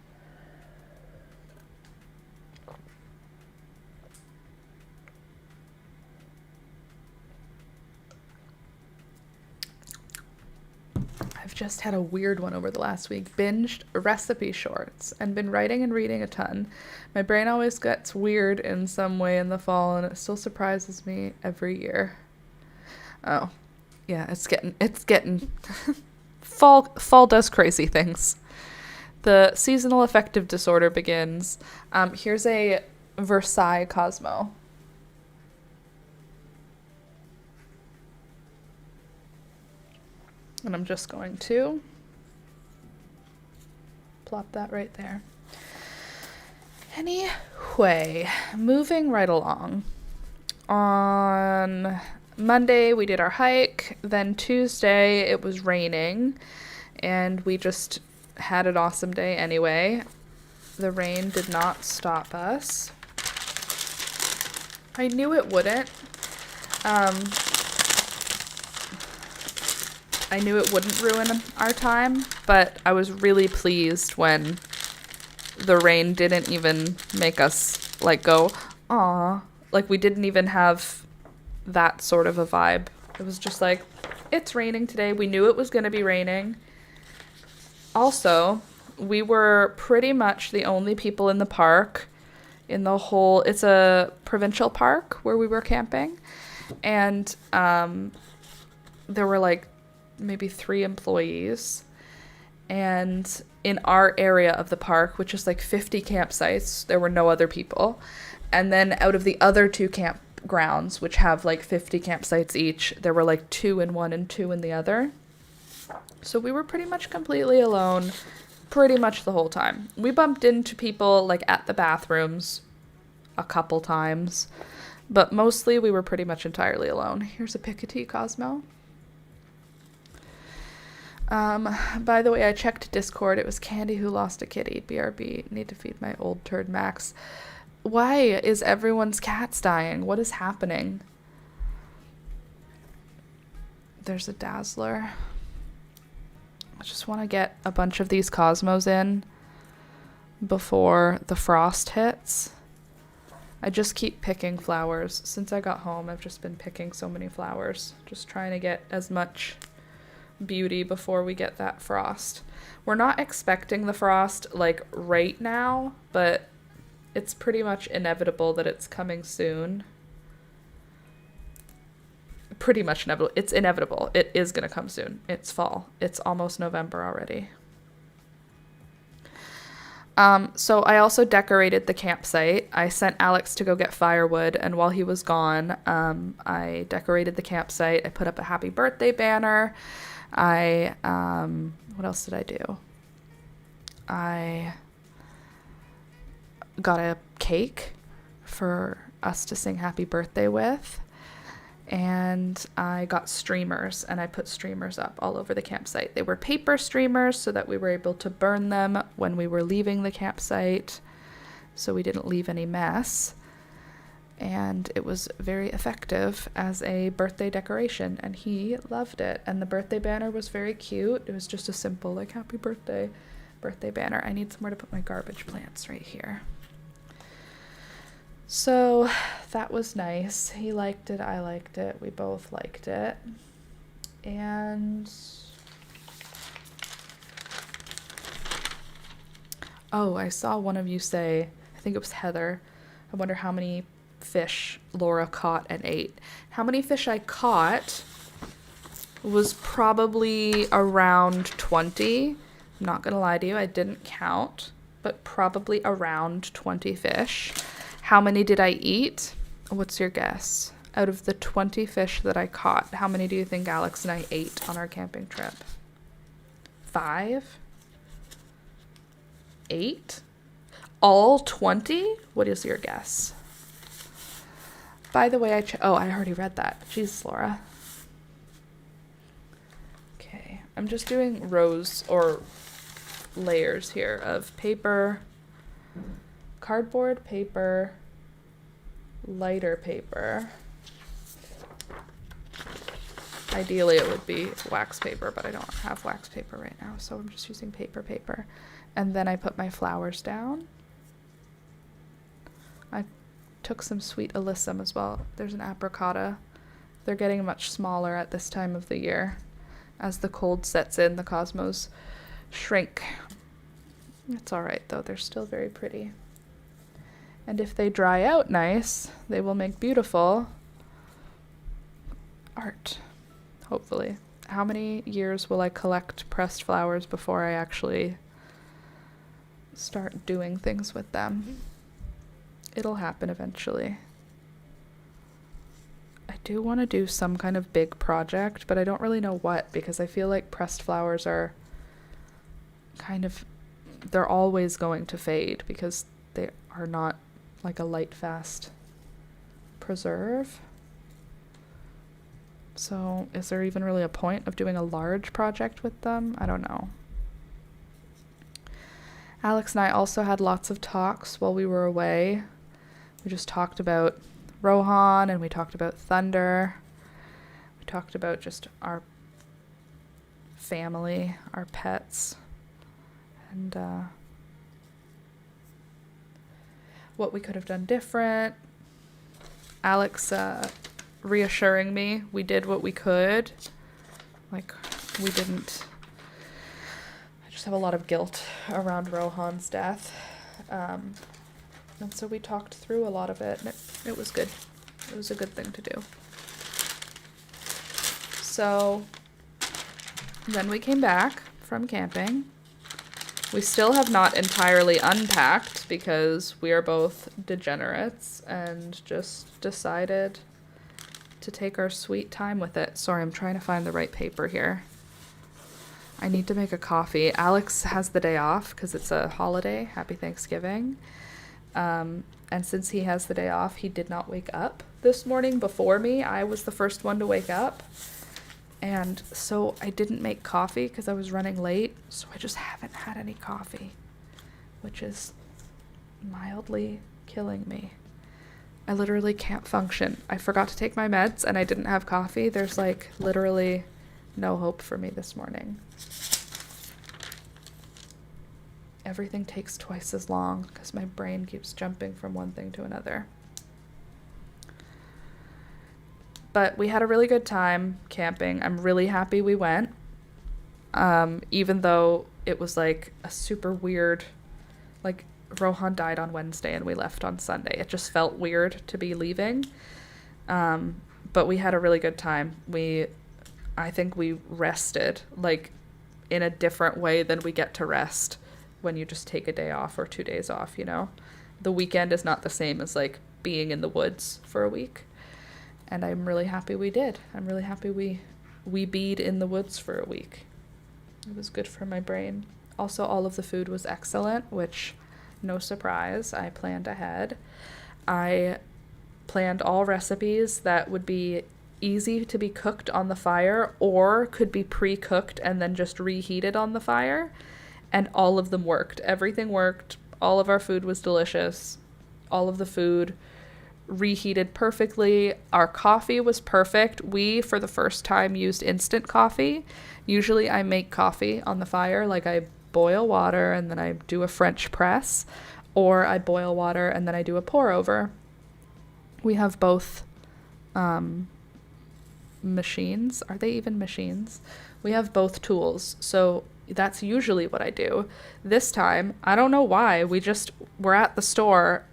I've just had a weird one over the last week. Binged recipe shorts and been writing and reading a ton. My brain always gets weird in some way in the fall, and it still surprises me every year. Oh, yeah, it's getting fall does crazy things. The seasonal affective disorder begins. Here's a Versailles Cosmo. And I'm just going to plop that right there. Anyway, moving right along. On Monday, we did our hike. Then Tuesday, it was raining. And we just had an awesome day anyway. The rain did not stop us. I knew it wouldn't. I knew it wouldn't ruin our time, but I was really pleased when the rain didn't even make us like go, aw. Like we didn't even have that sort of a vibe. It was just like, it's raining today. We knew it was going to be raining. Also, we were pretty much the only people in the park in the whole, it's a provincial park where we were camping. And there were like maybe 3 employees, and in our area of the park, which is like 50 campsites, there were no other people. And then out of the other 2 campgrounds, which have like 50 campsites each, there were like 2 in one and 2 in the other. So we were pretty much completely alone pretty much the whole time. We bumped into people like at the bathrooms a couple times, but mostly we were pretty much entirely alone. Here's a Piketty Cosmo. By the way, I checked Discord. It was Candy who lost a kitty. BRB. Need to feed my old turd Max. Why is everyone's cats dying? What is happening? There's a Dazzler. I just want to get a bunch of these Cosmos in before the frost hits. I just keep picking flowers. Since I got home, I've just been picking so many flowers. Just trying to get as much beauty before we get that frost. We're not expecting the frost like right now, but it's pretty much inevitable that it's coming soon. Pretty much inevitable. It's inevitable. It is going to come soon. It's fall. It's almost November already. So I also decorated the campsite. I sent Alex to go get firewood, and while he was gone, I decorated the campsite. I put up a happy birthday banner. What else did I do? I got a cake for us to sing happy birthday with. And I got streamers, and I put streamers up all over the campsite. They were paper streamers so that we were able to burn them when we were leaving the campsite. so we didn't leave any mess. And it was very effective as a birthday decoration, and he loved it. And the birthday banner was very cute. It was just a simple, like, happy birthday banner. I need somewhere to put my garbage plants right here. So that was nice. He liked it, I liked it, we both liked it. And oh, I saw one of you say, I think it was Heather, I wonder how many fish Laura caught and ate. How many fish I caught was probably around 20. I'm not gonna lie to you, I didn't count, but probably around 20 fish. How many did I eat? What's your guess? Out of the 20 fish that I caught, how many do you think Alex and I ate on our camping trip? 5? 8? All 20? What is your guess? By the way, I already read that. Jesus, Laura. Okay, I'm just doing rows or layers here of paper, cardboard paper, lighter paper. Ideally it would be wax paper, but I don't have wax paper right now, so I'm just using paper. And then I put my flowers down. I took some sweet alyssum as well. There's an apricotta. They're getting much smaller at this time of the year. As the cold sets in, the cosmos shrink. It's alright though, they're still very pretty. And if they dry out nice, they will make beautiful art, hopefully. How many years will I collect pressed flowers before I actually start doing things with them? It'll happen eventually. I do want to do some kind of big project, but I don't really know what, because I feel like pressed flowers are they're always going to fade because they are not like a light, fast preserve. So is there even really a point of doing a large project with them? I don't know. Alex and I also had lots of talks while we were away. We just talked about Rohan, and we talked about Thunder. We talked about just our family, our pets, and what we could have done different. Alex reassuring me we did what we could. Like, we didn't. I just have a lot of guilt around Rohan's death. And so we talked through a lot of it, and it was good. It was a good thing to do. So then we came back from camping. We still have not entirely unpacked because we are both degenerates and just decided to take our sweet time with it. Sorry, I'm trying to find the right paper here. I need to make a coffee. Alex has the day off because it's a holiday. Happy Thanksgiving. And since he has the day off, he did not wake up this morning before me. I was the first one to wake up. And so I didn't make coffee because I was running late. So I just haven't had any coffee, which is mildly killing me. I literally can't function. I forgot to take my meds and I didn't have coffee. There's like literally no hope for me this morning. Everything takes twice as long because my brain keeps jumping from one thing to another. But we had a really good time camping. I'm really happy we went. Even though it was like a super weird, like Rohan died on Wednesday and we left on Sunday. It just felt weird to be leaving. But we had a really good time. I think we rested like in a different way than we get to rest when you just take a day off or 2 days off, you know? The weekend is not the same as like being in the woods for a week. And I'm really happy we did. I'm really happy we beed in the woods for a week. It was good for my brain. Also, all of the food was excellent, which, no surprise, I planned ahead. I planned all recipes that would be easy to be cooked on the fire or could be pre-cooked and then just reheated on the fire. And all of them worked. Everything worked. All of our food was delicious. All of the food reheated perfectly. Our coffee was perfect. We, for the first time, used instant coffee. Usually I make coffee on the fire, like I boil water and then I do a French press, or I boil water and then I do a pour over. We have both machines. Are they even machines? We have both tools, so that's usually what I do. This time, I don't know why, we're at the store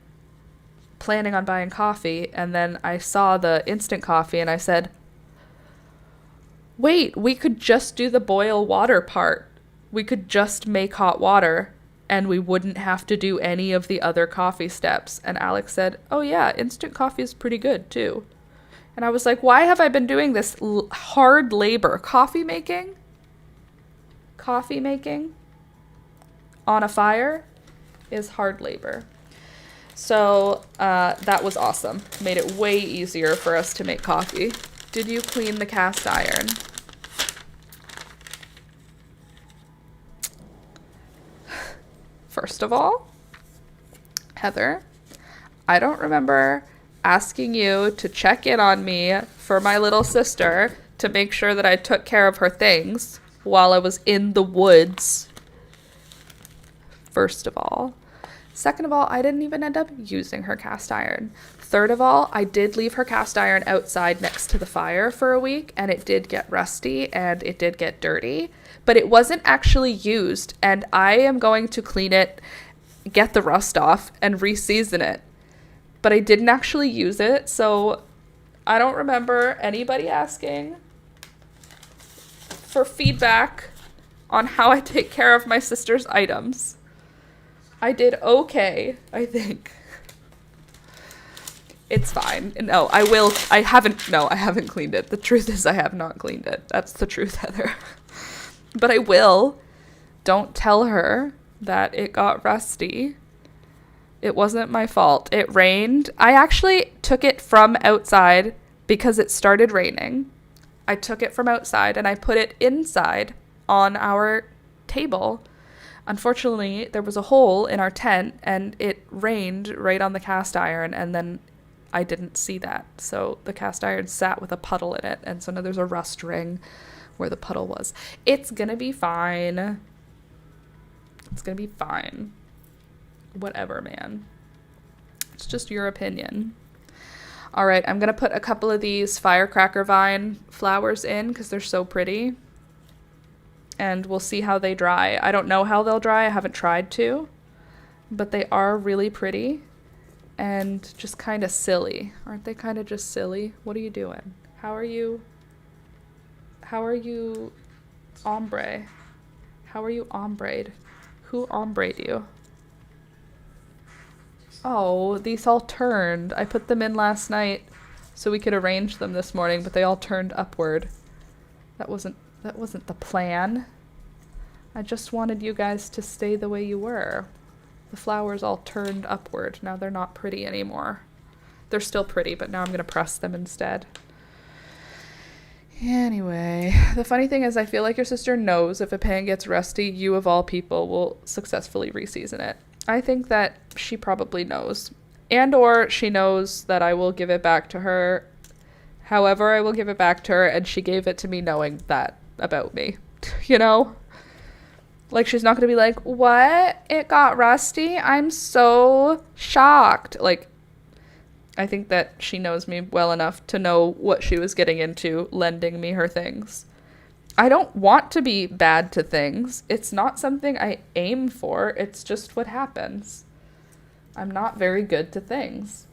planning on buying coffee, and then I saw the instant coffee and I said, wait, we could just do the boil water part. We could just make hot water and we wouldn't have to do any of the other coffee steps. And Alex said, oh yeah, instant coffee is pretty good too. And I was like, why have I been doing this hard labor? Coffee making on a fire is hard labor. So that was awesome. Made it way easier for us to make coffee. Did you clean the cast iron? First of all, Heather, I don't remember asking you to check in on me for my little sister to make sure that I took care of her things while I was in the woods. First of all. Second of all, I didn't even end up using her cast iron. Third of all, I did leave her cast iron outside next to the fire for a week, and it did get rusty and it did get dirty, but it wasn't actually used, and I am going to clean it, get the rust off, and re-season it. But I didn't actually use it, so I don't remember anybody asking for feedback on how I take care of my sister's items. I did okay, I think. It's fine. No, I haven't cleaned it. The truth is I have not cleaned it. That's the truth, Heather. But I will. Don't tell her that it got rusty. It wasn't my fault. It rained. I actually took it from outside because it started raining. I took it from outside and I put it inside on our table. Unfortunately, there was a hole in our tent and it rained right on the cast iron, and then I didn't see that. So the cast iron sat with a puddle in it, and so now there's a rust ring where the puddle was. It's gonna be fine. It's gonna be fine. Whatever, man. It's just your opinion. All right, I'm gonna put a couple of these firecracker vine flowers in because they're so pretty. And we'll see how they dry. I don't know how they'll dry. I haven't tried to. But they are really pretty. And just kind of silly. Aren't they kind of just silly? What are you doing? How are you ombre? How are you ombre'd? Who ombre'd you? Oh, these all turned. I put them in last night so we could arrange them this morning, but they all turned upward. That wasn't the plan. I just wanted you guys to stay the way you were. The flowers all turned upward. Now they're not pretty anymore. They're still pretty, but now I'm going to press them instead. Anyway, the funny thing is I feel like your sister knows if a pan gets rusty, you of all people will successfully reseason it. I think that she probably knows. And or she knows that I will give it back to her. However, I will give it back to her, and she gave it to me knowing that about me. You know? Like, she's not going to be like, what? It got rusty? I'm so shocked. Like, I think that she knows me well enough to know what she was getting into lending me her things. I don't want to be bad to things. It's not something I aim for. It's just what happens. I'm not very good to things.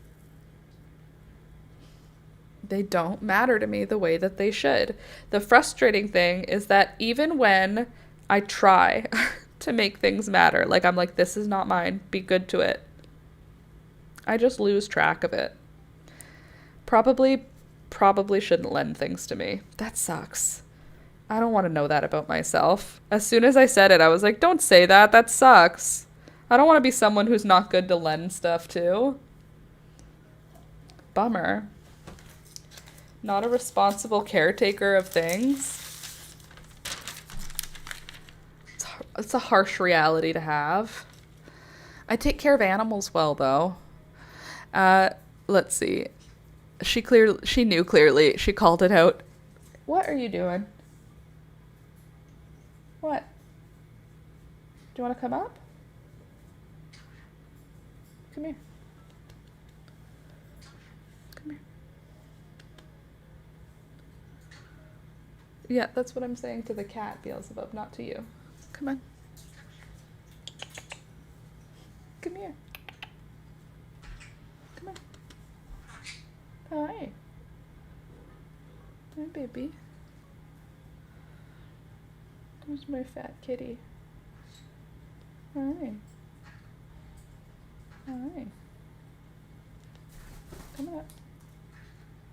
They don't matter to me the way that they should. The frustrating thing is that even when I try to make things matter, like I'm like, this is not mine, be good to it, I just lose track of it. Probably shouldn't lend things to me. That sucks. I don't want to know that about myself. As soon as I said it, I was like, don't say that. That sucks. I don't want to be someone who's not good to lend stuff to. Bummer. Not a responsible caretaker of things. It's a harsh reality to have. I take care of animals well, though. Let's see. She knew clearly. She called it out. What are you doing? What? Do you want to come up? Come here. Come here. Yeah, that's what I'm saying to the cat, Beelzebub, not to you. Come on. Come here. Come on. Hi. Hi, baby. Where's my fat kitty? Hi. Hi. Come on.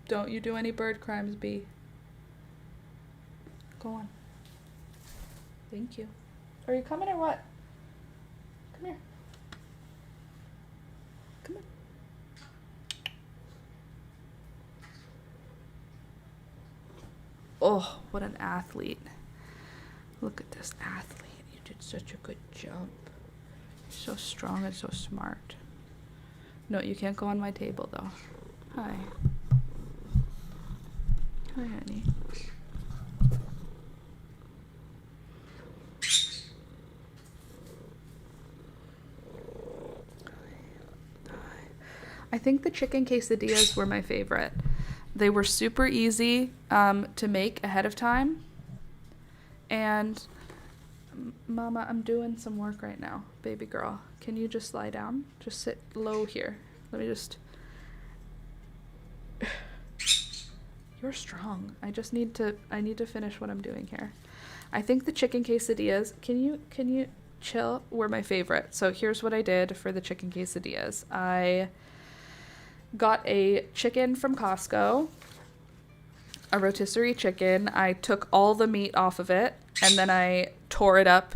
Don't you do any bird crimes, Bee. Go on. Thank you. Are you coming or what? Come here. Come on. Oh, what an athlete. Look at this athlete. You did such a good jump. You're so strong and so smart. No, you can't go on my table, though. Hi. Hi, honey. I think the chicken quesadillas were my favorite. They were super easy to make ahead of time. And, Mama, I'm doing some work right now, baby girl. Can you just lie down? Just sit low here. Let me just... You're strong. I need to finish what I'm doing here. I think the chicken quesadillas, can you chill, were my favorite. So here's what I did for the chicken quesadillas. I got a chicken from Costco, a rotisserie chicken. I took all the meat off of it, and then I tore it up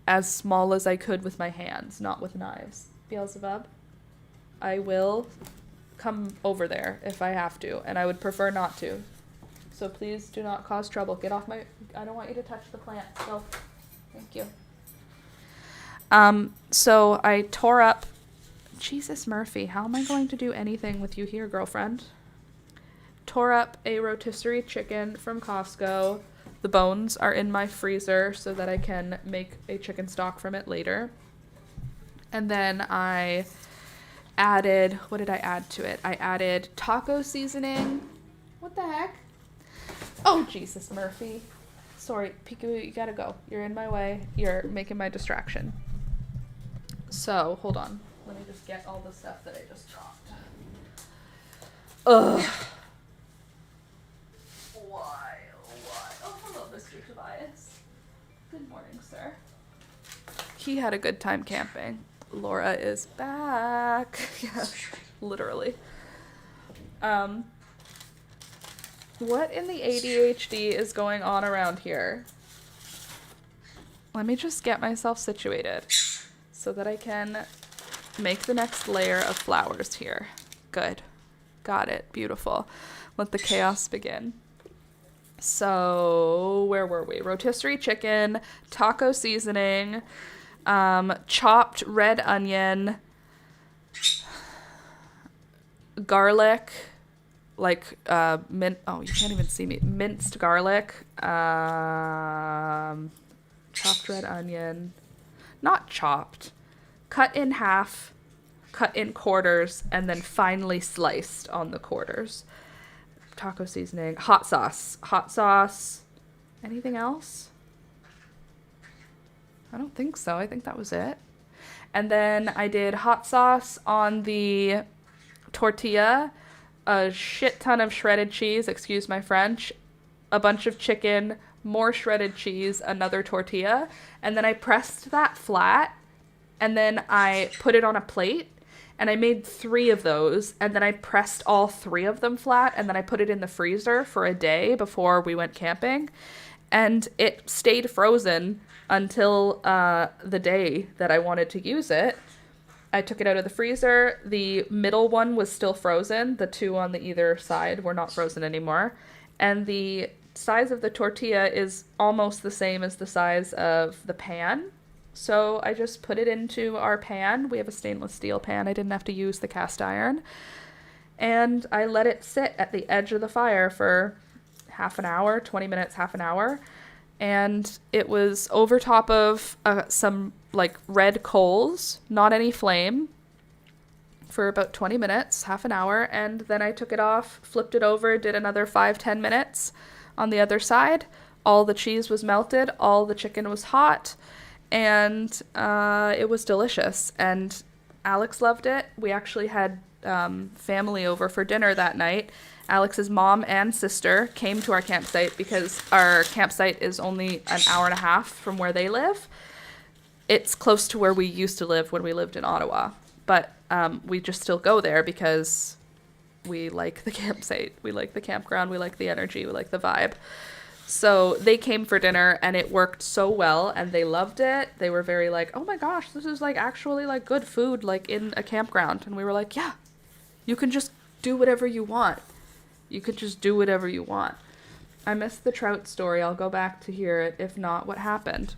as small as I could with my hands, not with knives. Beelzebub, I will come over there if I have to, and I would prefer not to. So please do not cause trouble. Get off my... I don't want you to touch the plant. So, thank you. So I tore up... Jesus, Murphy, how am I going to do anything with you here, girlfriend? Tore up a rotisserie chicken from Costco. The bones are in my freezer so that I can make a chicken stock from it later. And then I added... What did I add to it? I added taco seasoning. What the heck? Oh, Jesus, Murphy. Sorry, Peekaboo, you gotta go. You're in my way. You're making my distraction. So, hold on. Let me just get all the stuff that I just dropped. Ugh. Why? Oh, hello, Mr. Tobias. Good morning, sir. He had a good time camping. Laura is back. Yeah, literally. What in the ADHD is going on around here? Let me just get myself situated so that I can make the next layer of flowers here. Good. Got it. Beautiful. Let the chaos begin. So, where were we? Rotisserie chicken, taco seasoning, chopped red onion, garlic, like mint. Oh, you can't even see me. Minced garlic, chopped red onion, not chopped, cut in half, cut in quarters, and then finely sliced on the quarters. Taco seasoning, hot sauce. Anything else? I don't think so. I think that was it. And then I did hot sauce on the tortilla, a shit ton of shredded cheese, excuse my French, a bunch of chicken, more shredded cheese, another tortilla, and then I pressed that flat, and then I put it on a plate, and I made 3 of those, and then I pressed all 3 of them flat, and then I put it in the freezer for a day before we went camping, and it stayed frozen until the day that I wanted to use it. I took it out of the freezer. The middle one was still frozen. The 2 on the either side were not frozen anymore. And the size of the tortilla is almost the same as the size of the pan. So I just put it into our pan. We have a stainless steel pan. I didn't have to use the cast iron. And I let it sit at the edge of the fire for half an hour, 20 minutes, half an hour. And it was over top of some like red coals, not any flame, for about 20 minutes, half an hour. And then I took it off, flipped it over, did another 5-10 minutes on the other side. All the cheese was melted, all the chicken was hot, and it was delicious. And Alex loved it. We actually had family over for dinner that night. Alex's mom and sister came to our campsite because our campsite is only an hour and a half from where they live. It's close to where we used to live when we lived in Ottawa, but we just still go there because we like the campsite. We like the campground. We like the energy. We like the vibe. So they came for dinner and it worked so well and they loved it. They were very like, oh my gosh, this is like actually like good food like in a campground. And we were like, yeah, you can just do whatever you want. You could just do whatever you want. I missed the trout story. I'll go back to hear it. If not, what happened?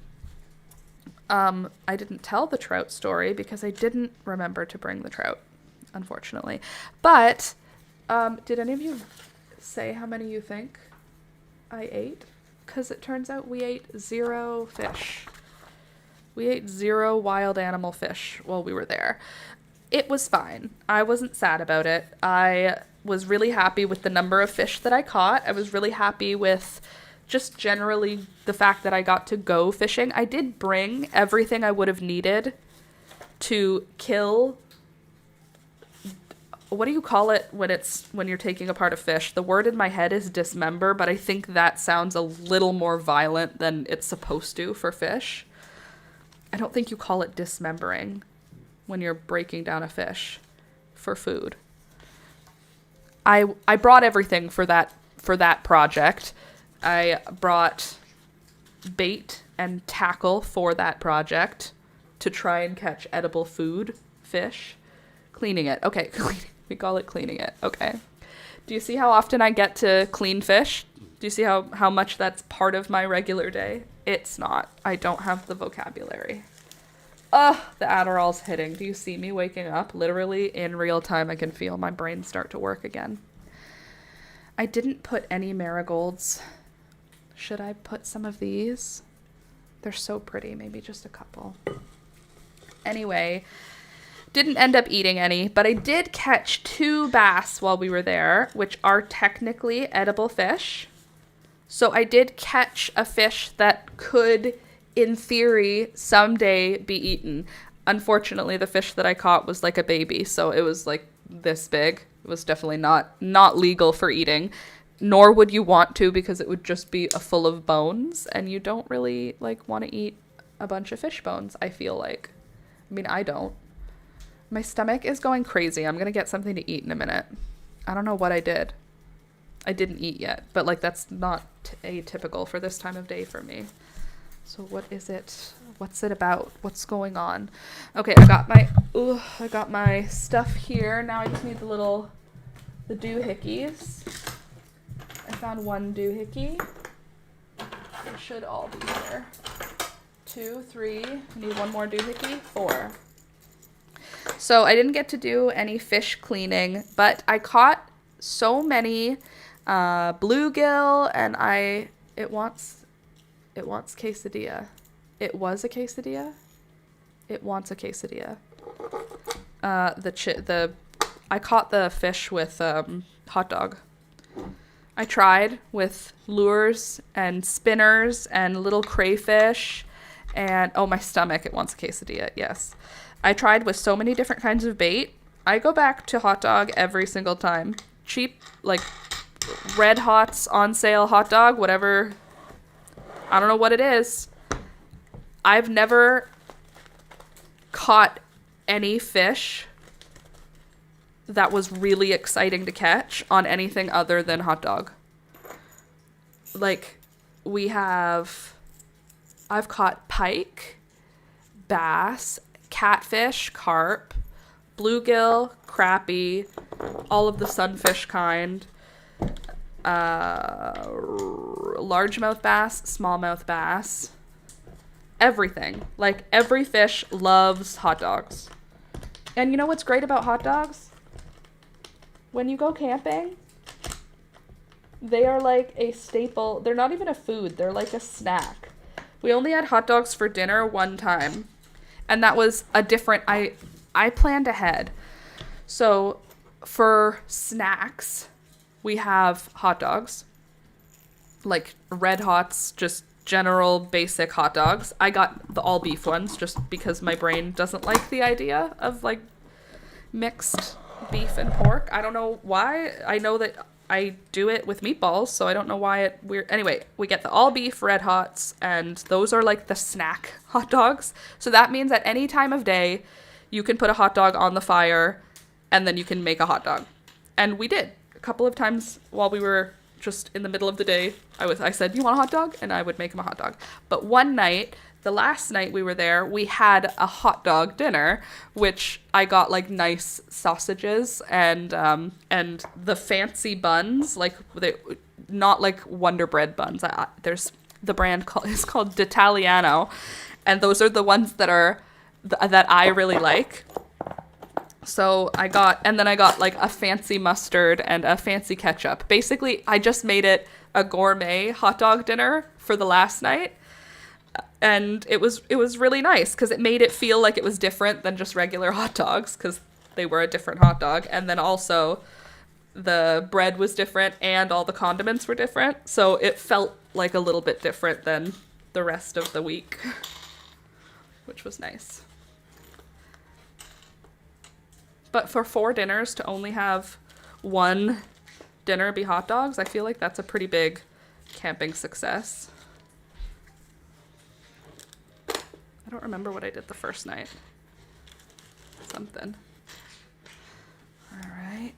I didn't tell the trout story because I didn't remember to bring the trout, unfortunately. But did any of you say how many you think I ate? Because it turns out we ate 0 fish. We ate 0 wild animal fish while we were there. It was fine. I wasn't sad about it. I was really happy with the number of fish that I caught. I was really happy with just generally the fact that I got to go fishing. I did bring everything I would have needed to kill. What do you call it when you're taking apart a fish? The word in my head is dismember, but I think that sounds a little more violent than it's supposed to for fish. I don't think you call it dismembering when you're breaking down a fish for food. I brought everything for that project. I brought bait and tackle for that project to try and catch edible fish. Cleaning it. Okay, we call it cleaning it. Okay. Do you see how often I get to clean fish? Do you see how much that's part of my regular day? It's not. I don't have the vocabulary. Ugh, the Adderall's hitting. Do you see me waking up? Literally in real time, I can feel my brain start to work again. I didn't put any marigolds. Should I put some of these? They're so pretty. Maybe just a couple. Anyway, didn't end up eating any, but I did catch 2 bass while we were there, which are technically edible fish. So I did catch a fish that could, in theory, someday be eaten. Unfortunately, the fish that I caught was like a baby, so it was like this big. It was definitely not legal for eating, nor would you want to because it would just be full of bones, and you don't really like want to eat a bunch of fish bones, I feel like. I mean, I don't. My stomach is going crazy. I'm going to get something to eat in a minute. I don't know what I did. I didn't eat yet, but like that's not atypical for this time of day for me. So what is it? What's it about? What's going on? Okay, I got my stuff here. Now I just need the doohickeys. I found 1 doohickey. They should all be here. 2, 3. Need 1 more doohickey. 4. So I didn't get to do any fish cleaning, but I caught so many bluegill, and it wants quesadilla. It was a quesadilla. It wants a quesadilla. I caught the fish with hot dog. I tried with lures and spinners and little crayfish, and my stomach, it wants a quesadilla. Yes. I tried with so many different kinds of bait. I go back to hot dog every single time. Cheap, like Red Hot's on sale hot dog, whatever. I don't know what it is. I've never caught any fish that was really exciting to catch on anything other than hot dog. Like, I've caught pike, bass, catfish, carp, bluegill, crappie, all of the sunfish kind, largemouth bass, smallmouth bass. everything. Like, every fish loves hot dogs. And you know what's great about hot dogs? When you go camping, they are like a staple. They're not even a food. They're like a snack. We only had hot dogs for dinner one time. And that was a different... I planned ahead. So for snacks, we have hot dogs. Like Red Hots, just general basic hot dogs. I got the all beef ones just because my brain doesn't like the idea of like mixed beef and pork. I don't know why. I know that I do it with meatballs, so I don't know why it weird. Anyway, we get the all beef Red Hots, and those are like the snack hot dogs. So that means at any time of day, you can put a hot dog on the fire and then you can make a hot dog. And we did a couple of times while we were just in the middle of the day. I said, "You want a hot dog?" And I would make him a hot dog. But one night, the last night we were there, we had a hot dog dinner, which I got like nice sausages and the fancy buns, like not like Wonder Bread buns. There's the brand is called D'Italiano, and those are the ones that I really like. So I got like a fancy mustard and a fancy ketchup. Basically, I just made it a gourmet hot dog dinner for the last night. And it was really nice because it made it feel like it was different than just regular hot dogs because they were a different hot dog. And then also the bread was different and all the condiments were different. So it felt like a little bit different than the rest of the week, which was nice. But for 4 dinners to only have one dinner be hot dogs, I feel like that's a pretty big camping success. I don't remember what I did the first night. Something. All right.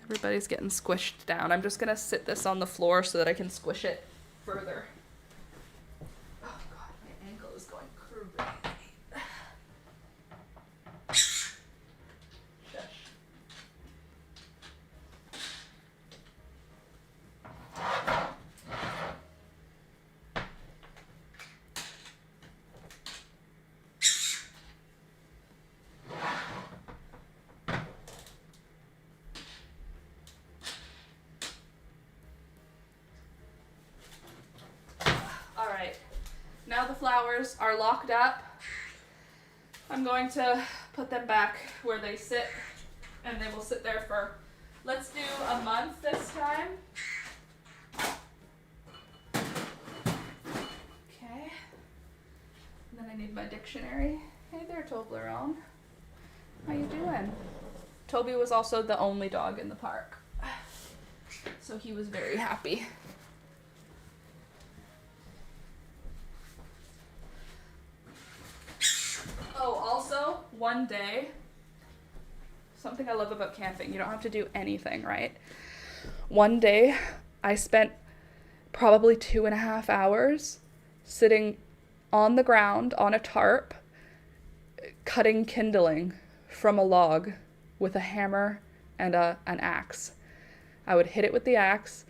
Everybody's getting squished down. I'm just gonna sit this on the floor so that I can squish it further. Oh God, my ankle is going crazy. Now the flowers are locked up. I'm going to put them back where they sit, and they will sit there for, let's do a month this time. Okay. And then I need my dictionary. Hey there, Toblerone. How you doing? Toby was also the only dog in the park, so he was very happy. Oh, also, one day, something I love about camping, you don't have to do anything, right? One day, I spent probably 2.5 hours sitting on the ground on a tarp, cutting kindling from a log with a hammer and an axe. I would hit it with the axe,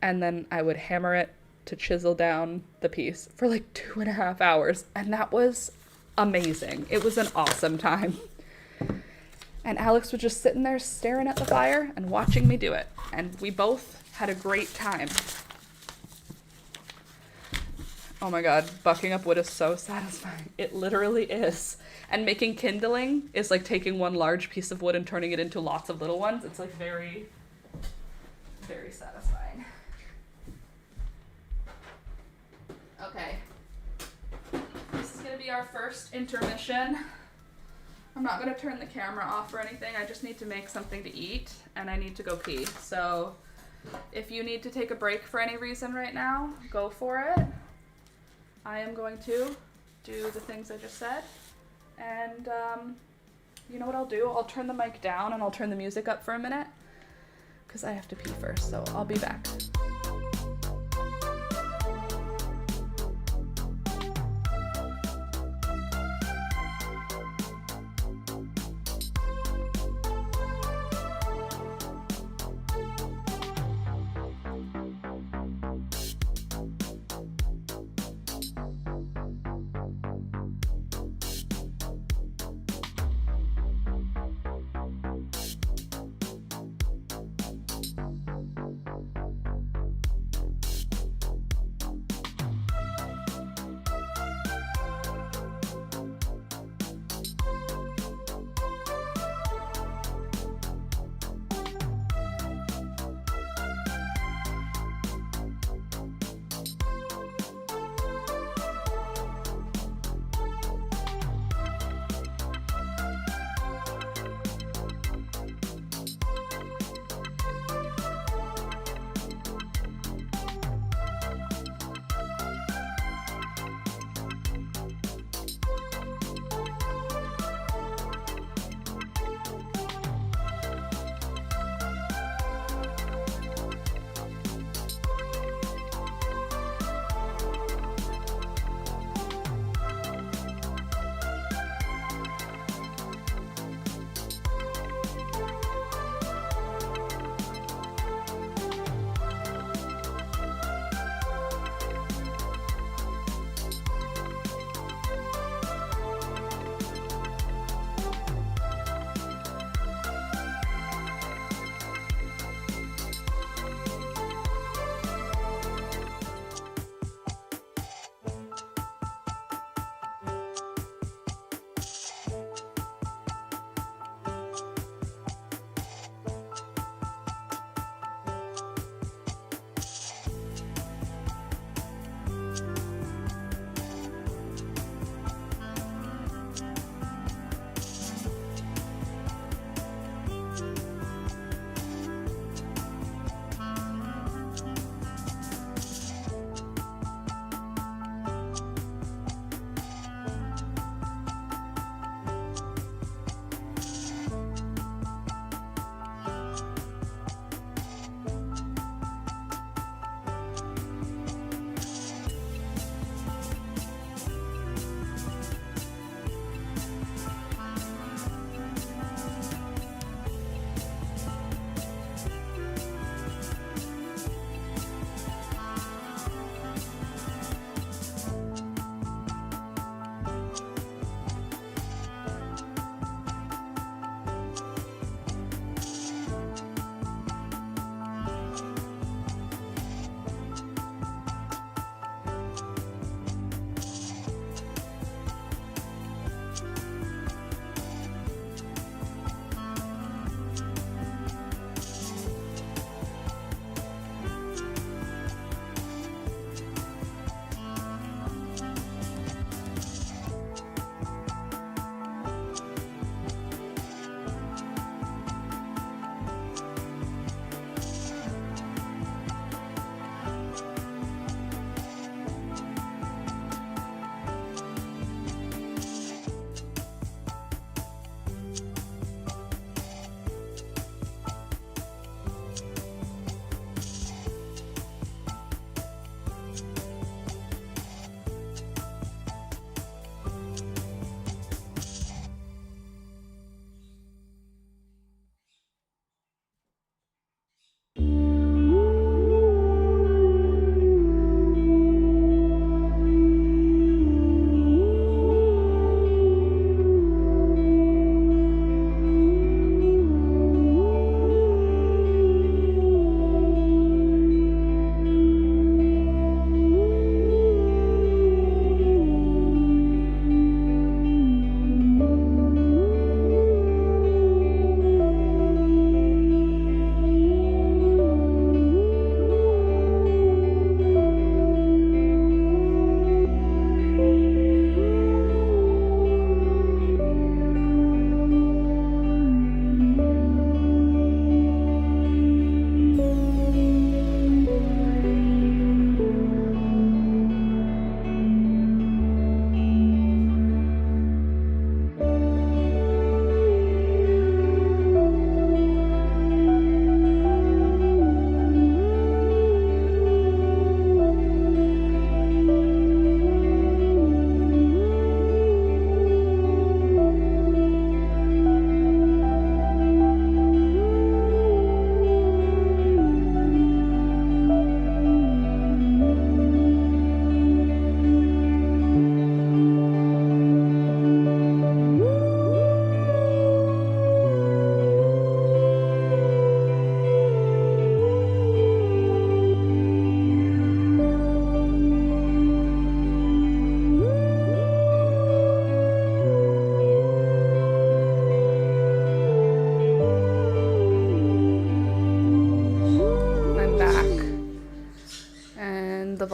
and then I would hammer it to chisel down the piece for like 2.5 hours, and that was amazing. It was an awesome time. And Alex was just sitting there staring at the fire and watching me do it. And we both had a great time. Oh my God, bucking up wood is so satisfying. It literally is. And making kindling is like taking one large piece of wood and turning it into lots of little ones. It's like very, very satisfying. Okay. This is going to be our first intermission. I'm not going to turn the camera off or anything. I just need to make something to eat, and I need to go pee. So if you need to take a break for any reason right now, go for it. I am going to do the things I just said. And you know what I'll do? I'll turn the mic down and I'll turn the music up for a minute because I have to pee first. So I'll be back.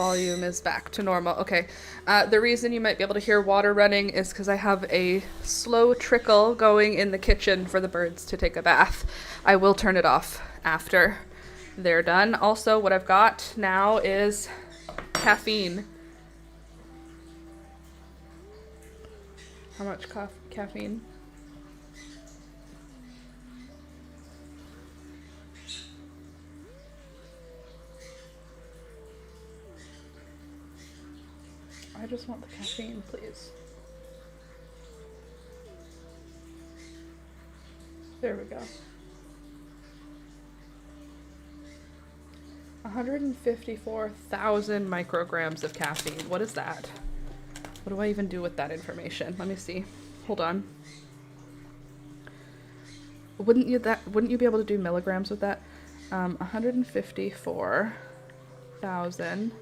volume is back to normal. Okay. The reason you might be able to hear water running is because I have a slow trickle going in the kitchen for the birds to take a bath. I will turn it off after they're done. Also, what I've got now is caffeine. How much caffeine? I just want the caffeine, please. There we go. 154,000 micrograms of caffeine. What is that? What do I even do with that information? Let me see. Hold on. Wouldn't you be able to do milligrams with that? 154,000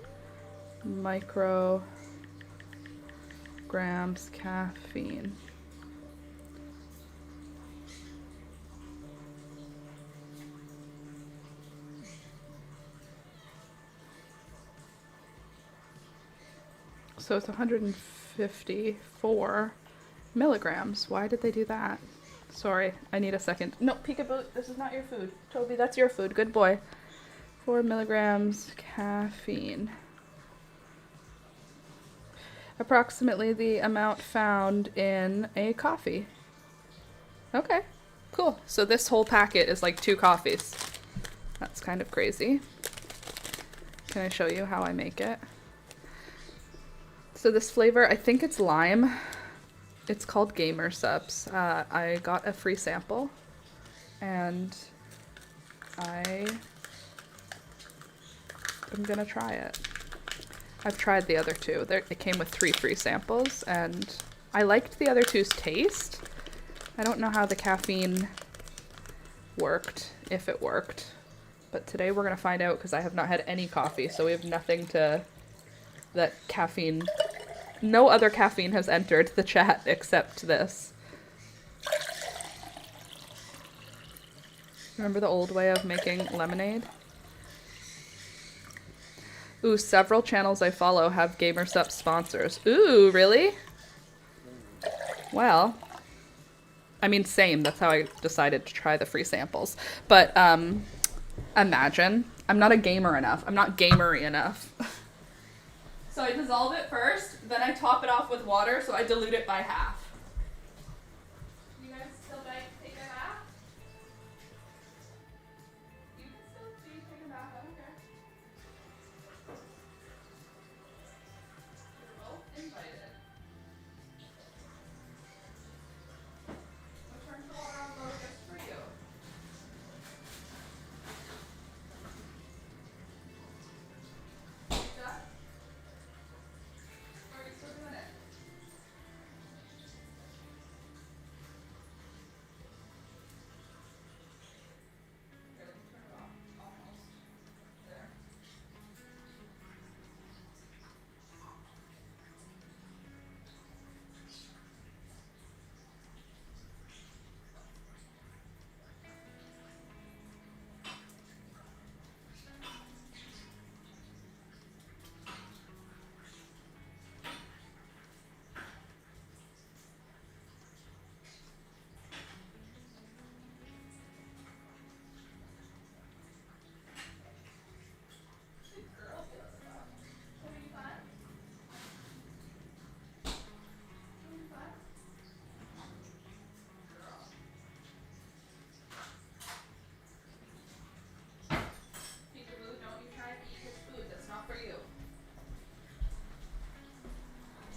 micrograms caffeine. So it's 154 milligrams. Why did they do that? Sorry, I need a second. No, peekaboo, this is not your food. Toby, that's your food. Good boy. 4 milligrams caffeine. Approximately the amount found in a coffee. Okay, cool. So this whole packet is like 2 coffees. That's kind of crazy. Can I show you how I make it? So this flavor, I think it's lime. It's called Gamer Subs. I got a free sample and I'm gonna try it. I've tried the other 2. It came with 3 free samples and I liked the other 2's taste. I don't know how the caffeine worked, if it worked, but today we're gonna find out because I have not had any coffee, so we have nothing that caffeine. No other caffeine has entered the chat except this. Remember the old way of making lemonade? Ooh, several channels I follow have GamerSup sponsors. Ooh, really? Well, I mean, same. That's how I decided to try the free samples. But imagine. I'm not a gamer enough. I'm not gamery enough. So I dissolve it first, then I top it off with water, so I dilute it by half. You guys still take a bath? You can still take a bath, I don't care. You're both invited. I'll turn the water on low just for you.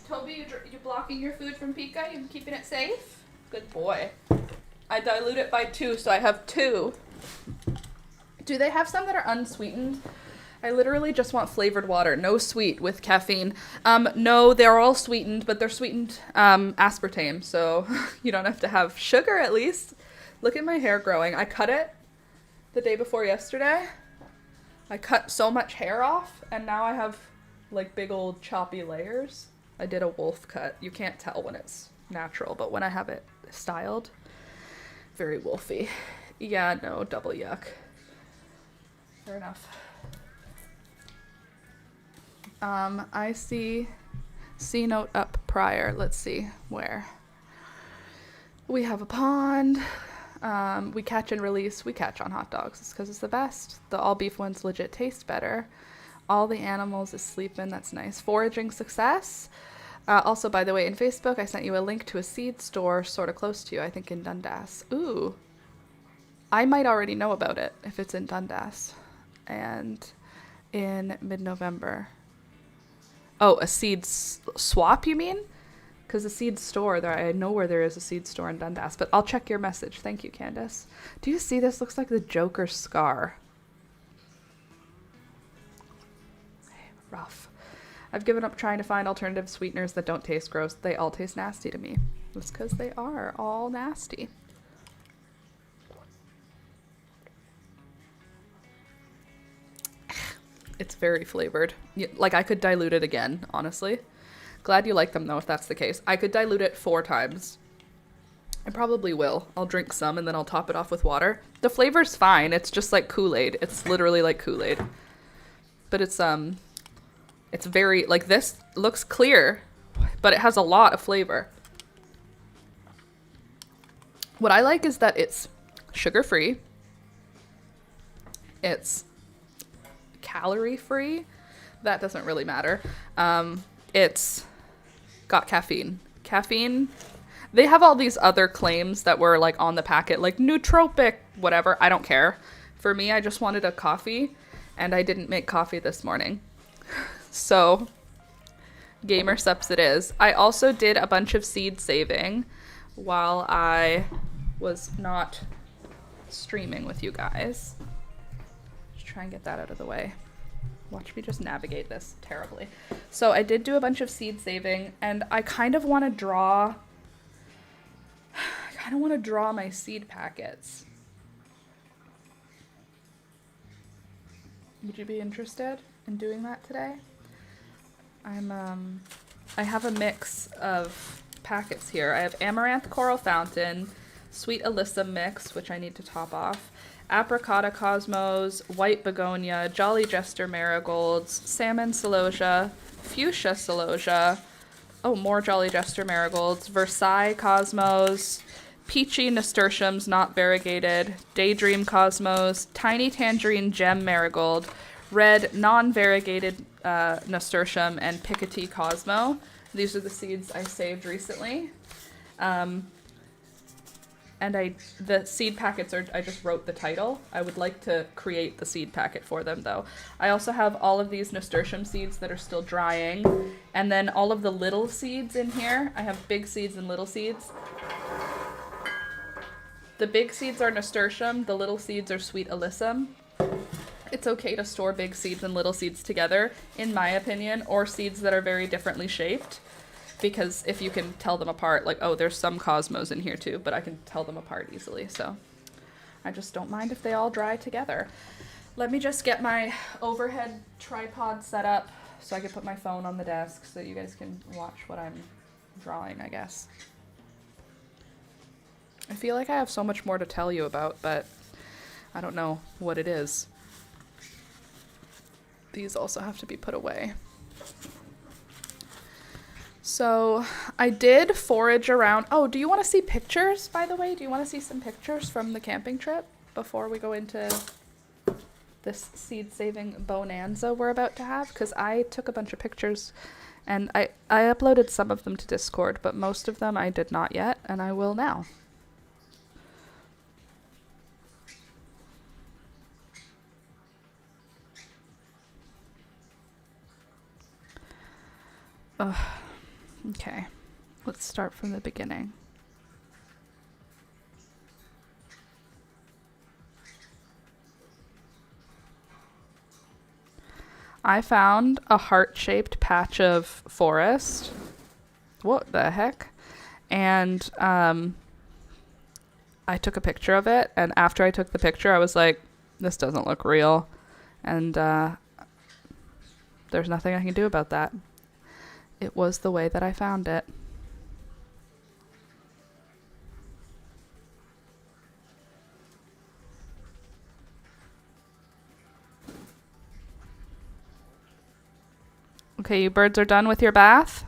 Toby, you blocking your food from Pika? You keeping it safe? Good boy. I dilute it by 2, so I have 2. Do they have some that are unsweetened? I literally just want flavored water, no sweet with caffeine. No, they're all sweetened, but they're sweetened aspartame, so you don't have to have sugar at least. Look at my hair growing. I cut it the day before yesterday. I cut so much hair off, and now I have like big old choppy layers. I did a wolf cut. You can't tell when it's natural, but when I have it styled, very wolfy. Yeah, no, double yuck. Fair enough. I see C note up prior. Let's see where. We have a pond. We catch and release. We catch on hot dogs. It's because it's the best. The all beef ones legit taste better. All the animals is sleeping. That's nice. Foraging success. Also, by the way, in Facebook, I sent you a link to a seed store sort of close to you, I think in Dundas. Ooh. I might already know about it if it's in Dundas. And in mid-November. Oh, a seed swap, you mean? Because a seed store, there, I know where there is a seed store in Dundas, but I'll check your message. Thank you, Candace. Do you see this? Looks like the Joker's scar. Rough. I've given up trying to find alternative sweeteners that don't taste gross. They all taste nasty to me. That's because they are all nasty. It's very flavored. Like, I could dilute it again, honestly. Glad you like them, though, if that's the case. I could dilute it 4 times. I probably will. I'll drink some, and then I'll top it off with water. The flavor's fine. It's just like Kool-Aid. It's literally like Kool-Aid. But it's very, like, this looks clear, but it has a lot of flavor. What I like is that it's sugar-free. It's calorie-free. That doesn't really matter. It's got caffeine. Caffeine, they have all these other claims that were like on the packet, like nootropic, whatever. I don't care. For me, I just wanted a coffee, and I didn't make coffee this morning. So, Gamer Subs it is. I also did a bunch of seed saving while I was not streaming with you guys. Just try and get that out of the way. Watch me just navigate this terribly. So I did do a bunch of seed saving, and I kind of want to draw my seed packets. Would you be interested in doing that today? I have a mix of packets here. I have Amaranth Coral Fountain, Sweet Alyssa Mix, which I need to top off, Apricotta Cosmos, White Begonia, Jolly Jester Marigolds, Salmon Celosia, Fuchsia Celosia, oh, more Jolly Jester Marigolds, Versailles Cosmos, Peachy Nasturtiums Not Variegated, Daydream Cosmos, Tiny Tangerine Gem Marigold, Red Non-Variegated Nasturtium, and Picotee Cosmo. These are the seeds I saved recently. And the seed packets I just wrote the title. I would like to create the seed packet for them, though. I also have all of these nasturtium seeds that are still drying, and then all of the little seeds in here. I have big seeds and little seeds. The big seeds are nasturtium, the little seeds are sweet alyssum. It's okay to store big seeds and little seeds together, in my opinion, or seeds that are very differently shaped. Because if you can tell them apart, like, oh, there's some cosmos in here too, but I can tell them apart easily, so I just don't mind if they all dry together. Let me just get my overhead tripod set up so I can put my phone on the desk so you guys can watch what I'm drawing, I guess. I feel like I have so much more to tell you about, but I don't know what it is. These also have to be put away. So I did forage around. Oh, do you want to see pictures, by the way? Do you want to see some pictures from the camping trip before we go into this seed saving bonanza we're about to have? Because I took a bunch of pictures and I uploaded some of them to Discord, but most of them I did not yet, and I will now. Ugh. Okay, let's start from the beginning. I found a heart-shaped patch of forest. What the heck? And I took a picture of it, and after I took the picture, I was like, this doesn't look real. And there's nothing I can do about that. It was the way that I found it. Okay, you birds are done with your bath?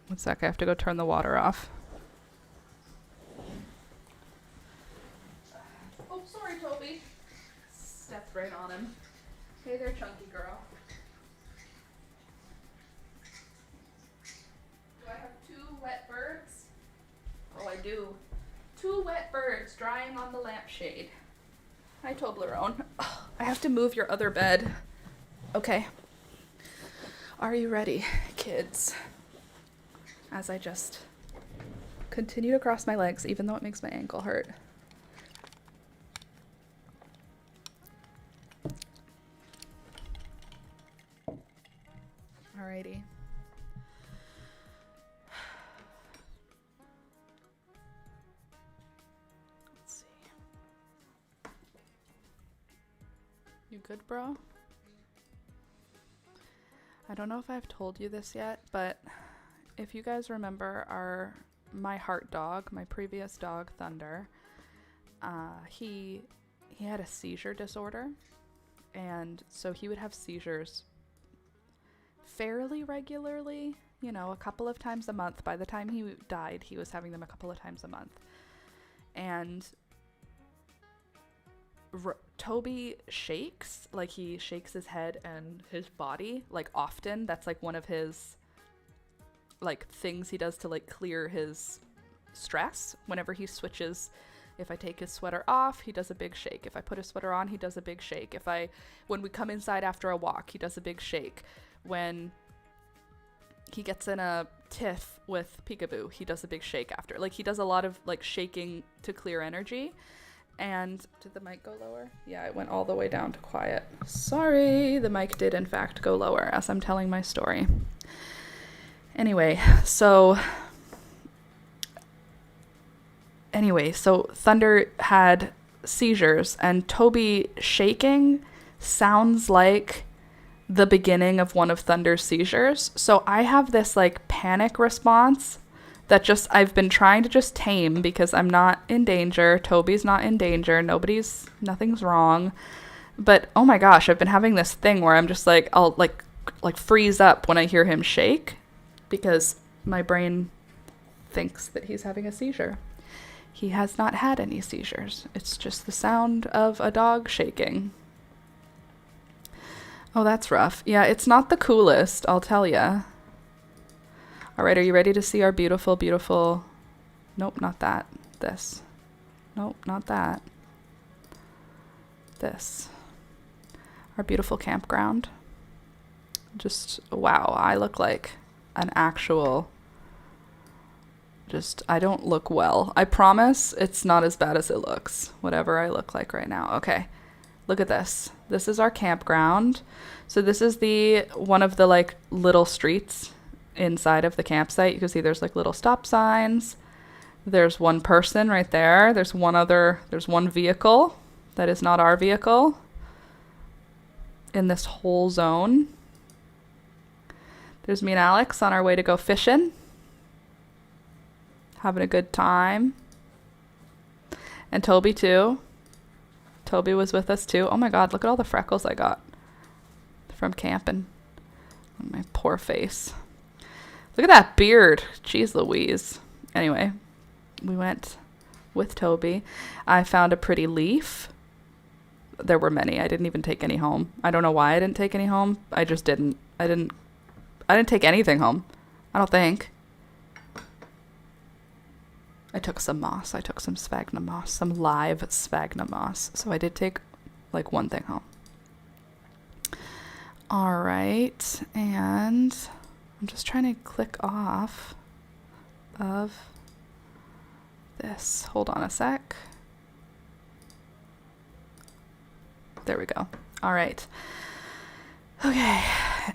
One sec, I have to go turn the water off. Oh, sorry, Toby. Stepped right on him. Hey there, chunky girl. Do I have 2 wet birds? Oh, I do. 2 wet birds drying on the lampshade. Hi, Toblerone. Oh, I have to move your other bed. Okay. Are you ready, kids? As I just continue to cross my legs, even though it makes my ankle hurt. Alrighty. Let's see. You good, bro? I don't know if I've told you this yet, but if you guys remember my heart dog, my previous dog, Thunder, he had a seizure disorder, and so he would have seizures fairly regularly, you know, a couple of times a month. By the time he died, he was having them a couple of times a month. And Toby shakes, like he shakes his head and his body, like often. That's like one of his like things he does to like clear his stress. Whenever he switches, if I take his sweater off, he does a big shake. If I put his sweater on, he does a big shake. When we come inside after a walk, he does a big shake. When he gets in a tiff with Peekaboo, he does a big shake after. Like he does a lot of like shaking to clear energy. And did the mic go lower? Yeah, it went all the way down to quiet. Sorry, the mic did in fact go lower as I'm telling my story. Anyway, so Thunder had seizures, and Toby shaking sounds like the beginning of one of Thunder's seizures. So I have this like panic response that I've been trying to just tame, because I'm not in danger. Toby's not in danger. Nothing's wrong. But oh my gosh, I've been having this thing where I'm just like, I'll like freeze up when I hear him shake, because my brain thinks that he's having a seizure. He has not had any seizures. It's just the sound of a dog shaking. Oh, that's rough. Yeah, it's not the coolest, I'll tell ya. All right, are you ready to see our beautiful, beautiful... Nope, not that. This. Nope, not that. This. Our beautiful campground. Just, wow, I look like an actual... I don't look well. I promise it's not as bad as it looks, whatever I look like right now. Okay, look at this. This is our campground. So this is one of the like little streets inside of the campsite. You can see there's like little stop signs. There's one person right there. There's one vehicle that is not our vehicle in this whole zone. There's me and Alex on our way to go fishing. Having a good time. And Toby too. Toby was with us too. Oh my god, look at all the freckles I got from camping on my poor face. Look at that beard. Jeez Louise. Anyway, we went with Toby. I found a pretty leaf. There were many. I didn't even take any home. I don't know why I didn't take any home. I just didn't. I didn't take anything home. I don't think. I took some moss. I took some sphagnum moss, some live sphagnum moss. So I did take like one thing home. All right. And I'm just trying to click off of this. Hold on a sec. There we go. All right. Okay.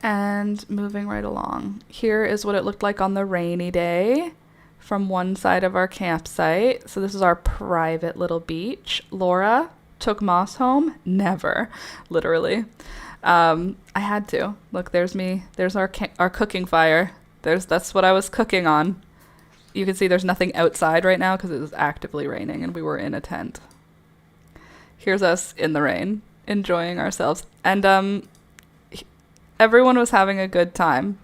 And moving right along. Here is what it looked like on the rainy day from one side of our campsite. So this is our private little beach. Laura took Moss home? Never, literally. I had to. Look, there's me. There's our cooking fire. That's what I was cooking on. You can see there's nothing outside right now because it was actively raining and we were in a tent. Here's us in the rain, enjoying ourselves. And everyone was having a good time.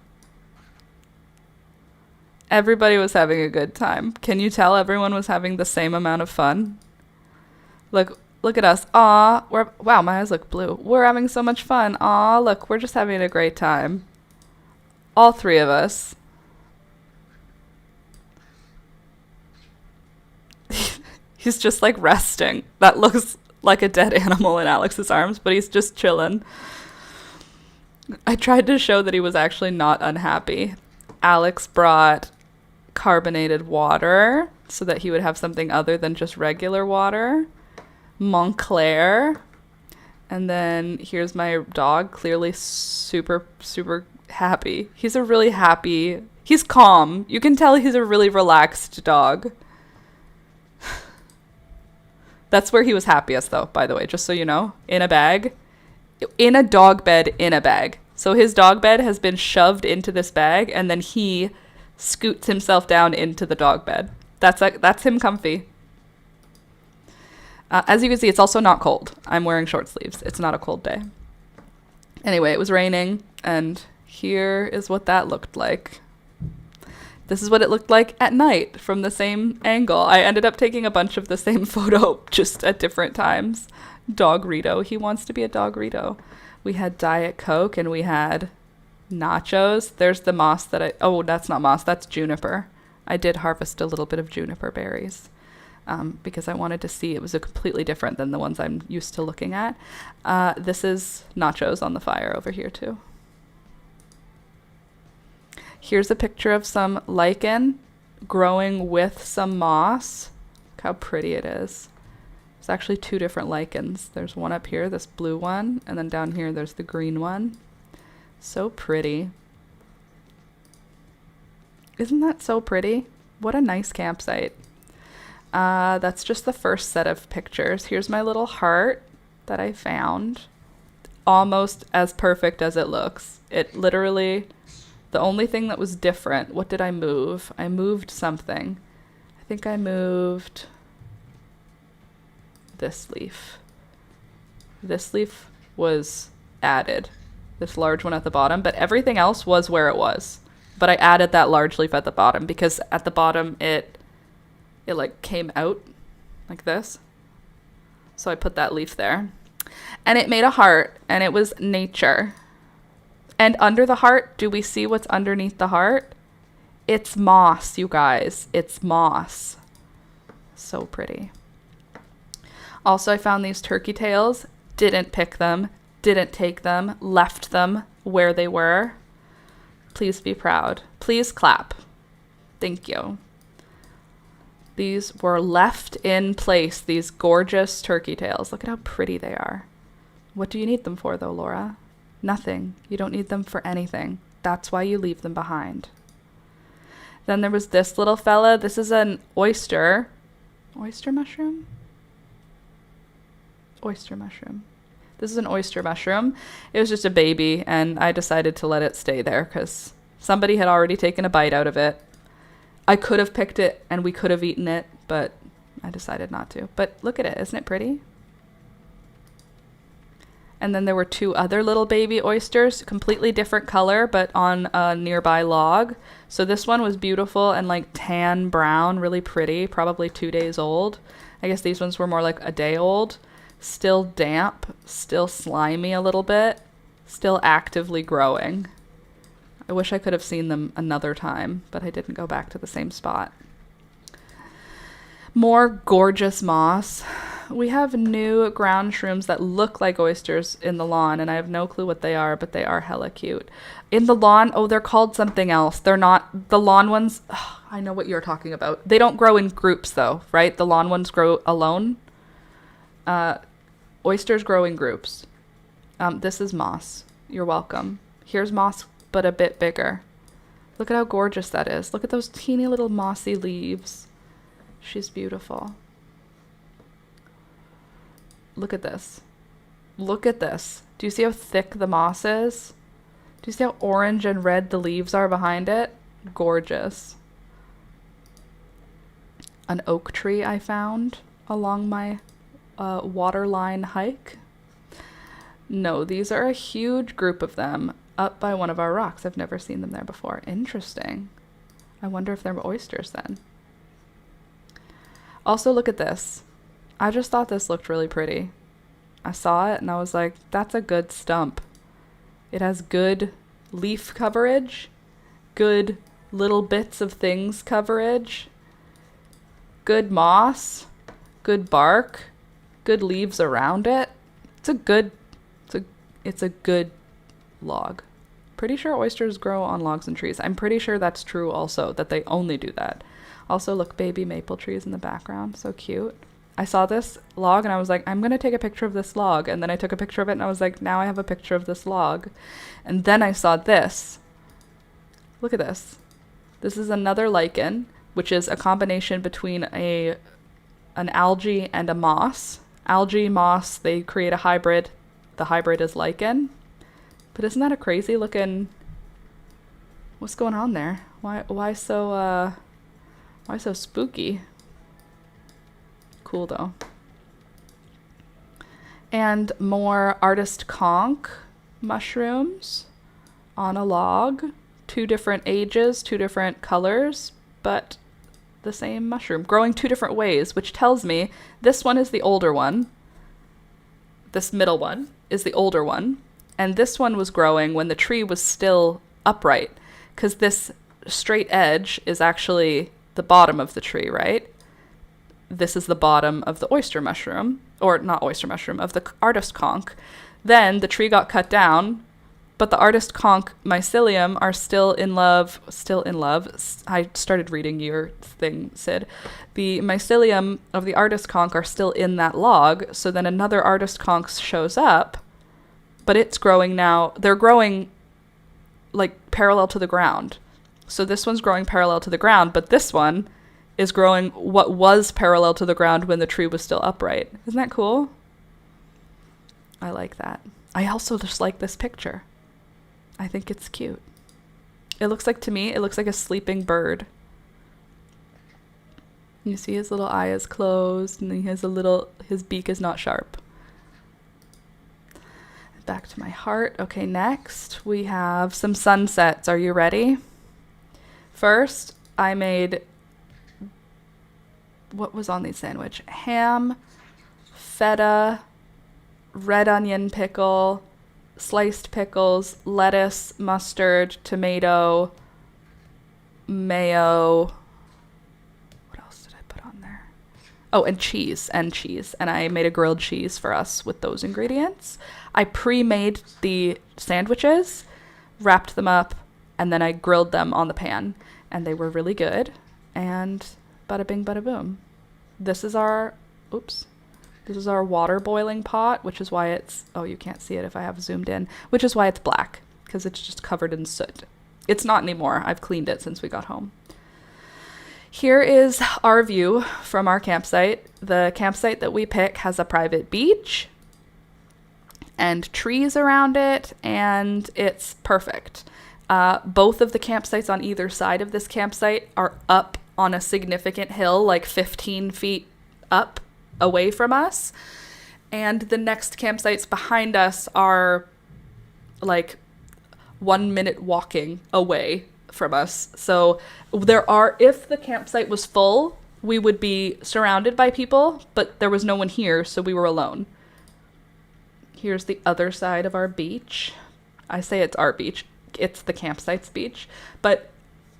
Everybody was having a good time. Can you tell everyone was having the same amount of fun? Look at us. Aw, wow, my eyes look blue. We're having so much fun. Aw, look, we're just having a great time. All three of us. He's just like resting. That looks like a dead animal in Alex's arms, but he's just chilling. I tried to show that he was actually not unhappy. Alex brought carbonated water so that he would have something other than just regular water. Montclair. And then here's my dog, clearly super, super happy. He's a really happy, he's calm. You can tell he's a really relaxed dog. That's where he was happiest, though, by the way, just so you know. In a bag. In a dog bed, in a bag. So his dog bed has been shoved into this bag, and then he scoots himself down into the dog bed. That's him comfy. As you can see, it's also not cold. I'm wearing short sleeves. It's not a cold day. Anyway, it was raining, and here is what that looked like. This is what it looked like at night from the same angle. I ended up taking a bunch of the same photo just at different times. Dog-rito. He wants to be a dog-rito. We had Diet Coke and we had nachos. There's the moss that oh, that's not moss. That's juniper. I did harvest a little bit of juniper berries because I wanted to see. It was a completely different than the ones I'm used to looking at. This is nachos on the fire over here too. Here's a picture of some lichen growing with some moss. Look how pretty it is. There's actually two different lichens. There's one up here, this blue one, and then down here there's the green one. So pretty. Isn't that so pretty? What a nice campsite. That's just the first set of pictures. Here's my little heart that I found. Almost as perfect as it looks. It literally... The only thing that was different, what did I move? I moved something. I think I moved this leaf. This leaf was added, this large one at the bottom, but everything else was where it was. But I added that large leaf at the bottom because at the bottom it like came out like this. So I put that leaf there. And it made a heart, and it was nature. And under the heart, do we see what's underneath the heart? It's moss, you guys. It's moss. So pretty. Also, I found these turkey tails. Didn't pick them. Didn't take them. Left them where they were. Please be proud. Please clap. Thank you. These were left in place. These gorgeous turkey tails. Look at how pretty they are. What do you need them for, though, Laura? Nothing. You don't need them for anything. That's why you leave them behind. Then there was this little fella. This is an oyster. Oyster mushroom? Oyster mushroom. This is an oyster mushroom. It was just a baby, and I decided to let it stay there because somebody had already taken a bite out of it. I could have picked it, and we could have eaten it, but I decided not to. But look at it. Isn't it pretty? And then there were two other little baby oysters, completely different color, but on a nearby log. So this one was beautiful and like tan brown, really pretty, probably 2 days old. I guess these ones were more like a day old. Still damp, still slimy a little bit, still actively growing. I wish I could have seen them another time, but I didn't go back to the same spot. More gorgeous moss. We have new ground shrooms that look like oysters in the lawn, and I have no clue what they are, but they are hella cute. In the lawn, oh, they're called something else. They're not, the lawn ones, I know what you're talking about. They don't grow in groups, though, right? The lawn ones grow alone. Oysters grow in groups. This is moss. You're welcome. Here's moss, but a bit bigger. Look at how gorgeous that is. Look at those teeny little mossy leaves. She's beautiful. Look at this. Look at this. Do you see how thick the moss is? Do you see how orange and red the leaves are behind it? Gorgeous. An oak tree I found along my waterline hike. No, these are a huge group of them up by one of our rocks. I've never seen them there before. Interesting. I wonder if they're oysters then. Also, look at this. I just thought this looked really pretty. I saw it and I was like, that's a good stump. It has good leaf coverage, good little bits of things coverage, good moss, good bark, good leaves around it. It's a good log. Pretty sure oysters grow on logs and trees. I'm pretty sure that's true also, that they only do that. Also, look, baby maple trees in the background. So cute. I saw this log and I was like, I'm going to take a picture of this log. And then I took a picture of it and I was like, now I have a picture of this log. And then I saw this. Look at this. This is another lichen, which is a combination between an algae and a moss. Algae, moss, they create a hybrid. The hybrid is lichen. But isn't that a crazy looking... What's going on there? Why so spooky? Cool though. And more artist conch mushrooms on a log. 2 different ages, 2 different colors, but the same mushroom. Growing 2 different ways, which tells me this one is the older one. This middle one is the older one. And this one was growing when the tree was still upright. Because this straight edge is actually the bottom of the tree, right? This is the bottom of the oyster mushroom, or not oyster mushroom, of the artist conch. Then the tree got cut down, but the artist conch mycelium are still in love. I started reading your thing, Sid. The mycelium of the artist conch are still in that log, so then another artist conch shows up, but it's growing now. They're growing like parallel to the ground. So this one's growing parallel to the ground, but this one is growing what was parallel to the ground when the tree was still upright. Isn't that cool? I like that. I also just like this picture. I think it's cute. It looks like, to me, it looks like a sleeping bird. You see his little eye is closed and he has his beak is not sharp. Back to my heart. Okay, next we have some sunsets. Are you ready? First, I made... What was on the sandwich? Ham, feta, red onion pickle, sliced pickles, lettuce, mustard, tomato, mayo. What else did I put on there? Oh, and cheese. And I made a grilled cheese for us with those ingredients. I pre-made the sandwiches, wrapped them up, and then I grilled them on the pan. And they were really good. And... bada bing, bada boom. This is our water boiling pot, which is why it's, oh, you can't see it if I have zoomed in, which is why it's black, because it's just covered in soot. It's not anymore. I've cleaned it since we got home. Here is our view from our campsite. The campsite that we pick has a private beach and trees around it, and it's perfect. Both of the campsites on either side of this campsite are up on a significant hill, like 15 feet up away from us. And the next campsites behind us are like 1 minute walking away from us. So if the campsite was full, we would be surrounded by people, but there was no one here, so we were alone. Here's the other side of our beach. I say it's our beach. It's the campsite's beach, but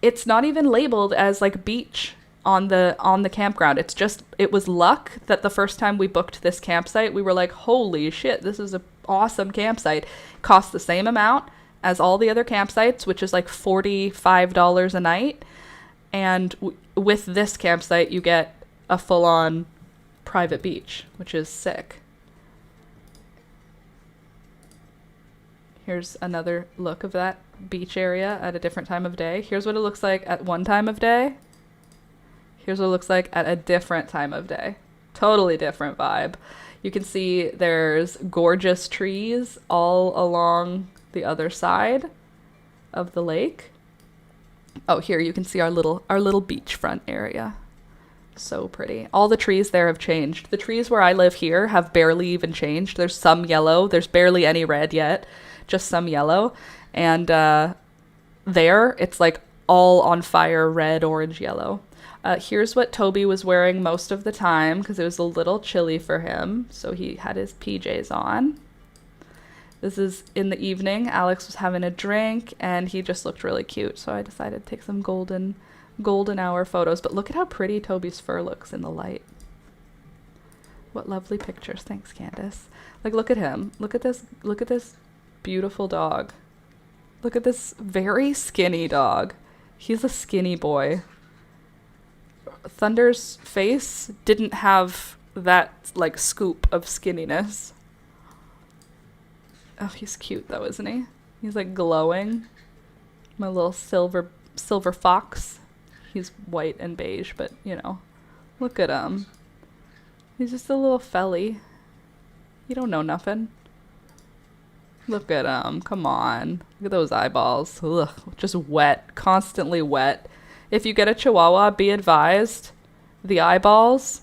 it's not even labeled as like beach on the campground. It was luck that the first time we booked this campsite, we were like, holy shit, this is an awesome campsite. It costs the same amount as all the other campsites, which is like $45 a night. And with this campsite, you get a full-on private beach, which is sick. Here's another look of that beach area at a different time of day. Here's what it looks like at one time of day. Here's what it looks like at a different time of day. Totally different vibe. You can see there's gorgeous trees all along the other side of the lake. Oh, here you can see our little beachfront area. So pretty. All the trees there have changed. The trees where I live here have barely even changed. There's some yellow. There's barely any red yet. Just some yellow. And there, it's like all on fire, red, orange, yellow. Here's what Toby was wearing most of the time because it was a little chilly for him. So he had his PJs on. This is in the evening. Alex was having a drink and he just looked really cute. So I decided to take some golden hour photos. But look at how pretty Toby's fur looks in the light. What lovely pictures. Thanks, Candace. Like, look at him. Look at this beautiful dog. Look at this very skinny dog. He's a skinny boy. Thunder's face didn't have that, like, scoop of skinniness. Oh, he's cute, though, isn't he? He's, like, glowing. My little silver fox. He's white and beige, but, you know. Look at him. He's just a little felly. He don't know nothing. Look at him. Come on. Look at those eyeballs. Ugh, just wet. Constantly wet. If you get a Chihuahua, be advised, the eyeballs,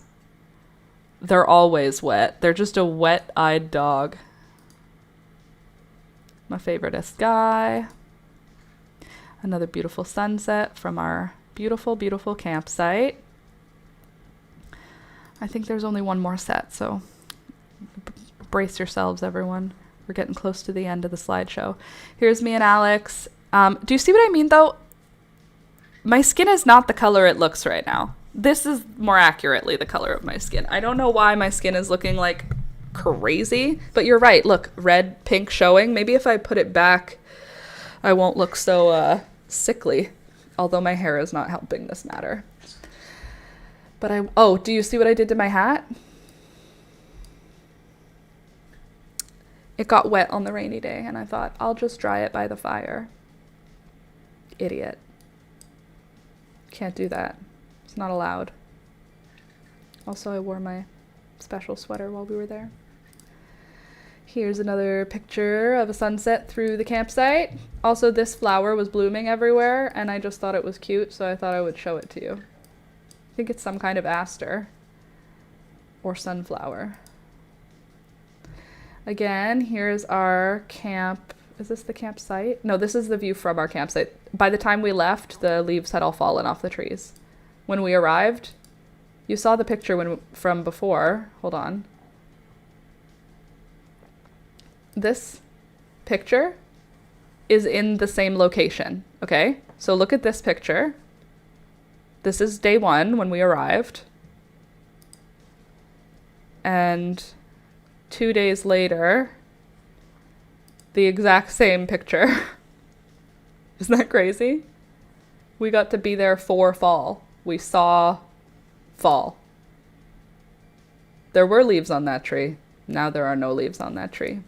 they're always wet. They're just a wet-eyed dog. My favoriteest guy. Another beautiful sunset from our beautiful, beautiful campsite. I think there's only one more set, so brace yourselves, everyone. We're getting close to the end of the slideshow. Here's me and Alex. Do you see what I mean, though? My skin is not the color it looks right now. This is more accurately the color of my skin. I don't know why my skin is looking like crazy, but you're right. Look, red, pink showing. Maybe if I put it back, I won't look so sickly, although my hair is not helping this matter. But oh, do you see what I did to my hat? It got wet on the rainy day, and I thought, I'll just dry it by the fire. Idiot. Can't do that. It's not allowed. Also, I wore my special sweater while we were there. Here's another picture of a sunset through the campsite. Also, this flower was blooming everywhere, and I just thought it was cute, so I thought I would show it to you. I think it's some kind of aster or sunflower. Again, here's our camp. Is this the campsite? No, this is the view from our campsite. By the time we left, the leaves had all fallen off the trees. When we arrived, you saw the picture from before. Hold on. This picture is in the same location, okay? So look at this picture. This is day 1 when we arrived. And 2 days later, the exact same picture. Isn't that crazy? We got to be there for fall. We saw fall. There were leaves on that tree. Now there are no leaves on that tree.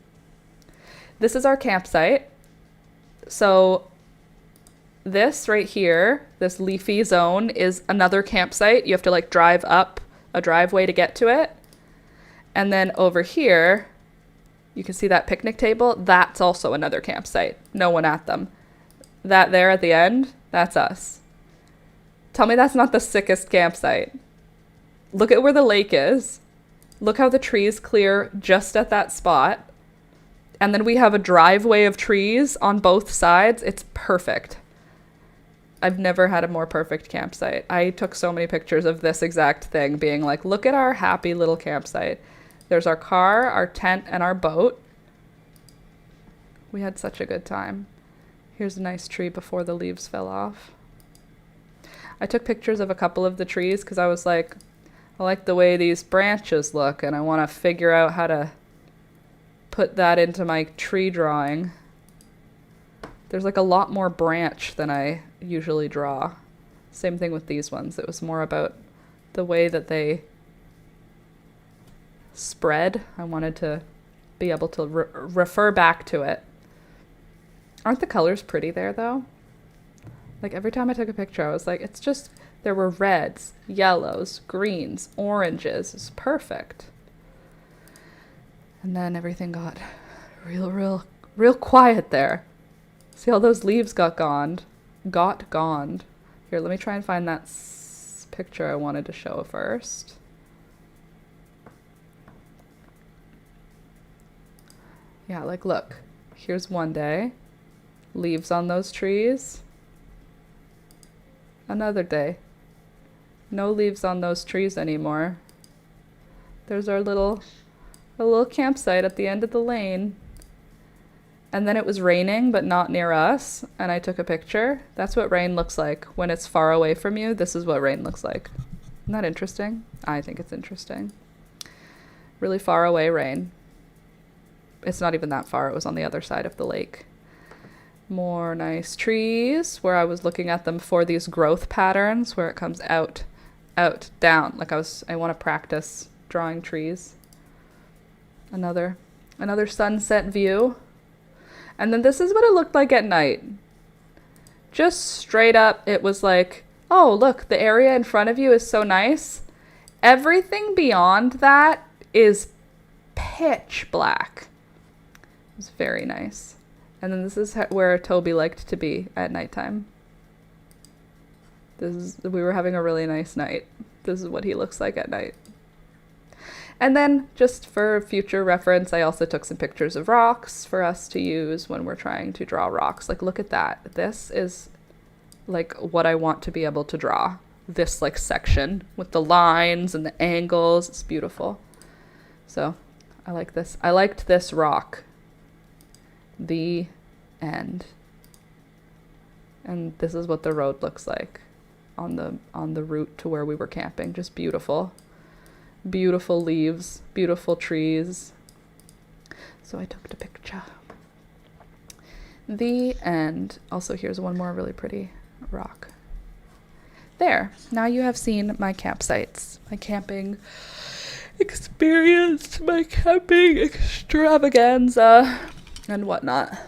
This is our campsite. So this right here, this leafy zone, is another campsite. You have to like drive up a driveway to get to it. And then over here, you can see that picnic table. That's also another campsite. No one at them. That there at the end, that's us. Tell me that's not the sickest campsite. Look at where the lake is. Look how the trees clear just at that spot. And then we have a driveway of trees on both sides. It's perfect. I've never had a more perfect campsite. I took so many pictures of this exact thing, being like, look at our happy little campsite. There's our car, our tent, and our boat. We had such a good time. Here's a nice tree before the leaves fell off. I took pictures of a couple of the trees because I was like, I like the way these branches look, and I want to figure out how to put that into my tree drawing. There's like a lot more branch than I usually draw. Same thing with these ones. It was more about the way that they spread. I wanted to be able to refer back to it. Aren't the colors pretty there though? Like every time I took a picture, I was like, it's just, there were reds, yellows, greens, oranges. It's perfect. And then everything got real quiet there. See all those leaves got gone. Here, let me try and find that picture I wanted to show first. Yeah, like look, here's one day, leaves on those trees. Another day, no leaves on those trees anymore. There's our little campsite at the end of the lane. And then it was raining, but not near us, and I took a picture. That's what rain looks like. When it's far away from you, this is what rain looks like. Isn't that interesting? I think it's interesting. Really far away rain. It's not even that far. It was on the other side of the lake. More nice trees, where I was looking at them for these growth patterns, where it comes out, down. Like I want to practice drawing trees. Another sunset view. And then this is what it looked like at night. Just straight up, it was like, oh, look, the area in front of you is so nice. Everything beyond that is pitch black. It was very nice. And then this is where Toby liked to be at nighttime. We were having a really nice night. This is what he looks like at night. And then, just for future reference, I also took some pictures of rocks for us to use when we're trying to draw rocks. Like, look at that. This is, like, what I want to be able to draw. This, like, section with the lines and the angles. It's beautiful. So, I like this. I liked this rock. The end. And this is what the road looks like on the route to where we were camping. Just beautiful. Beautiful leaves, beautiful trees. So I took the picture. The end. Also, here's one more really pretty rock. There. Now you have seen my campsites, my camping experience, my camping extravaganza, and whatnot.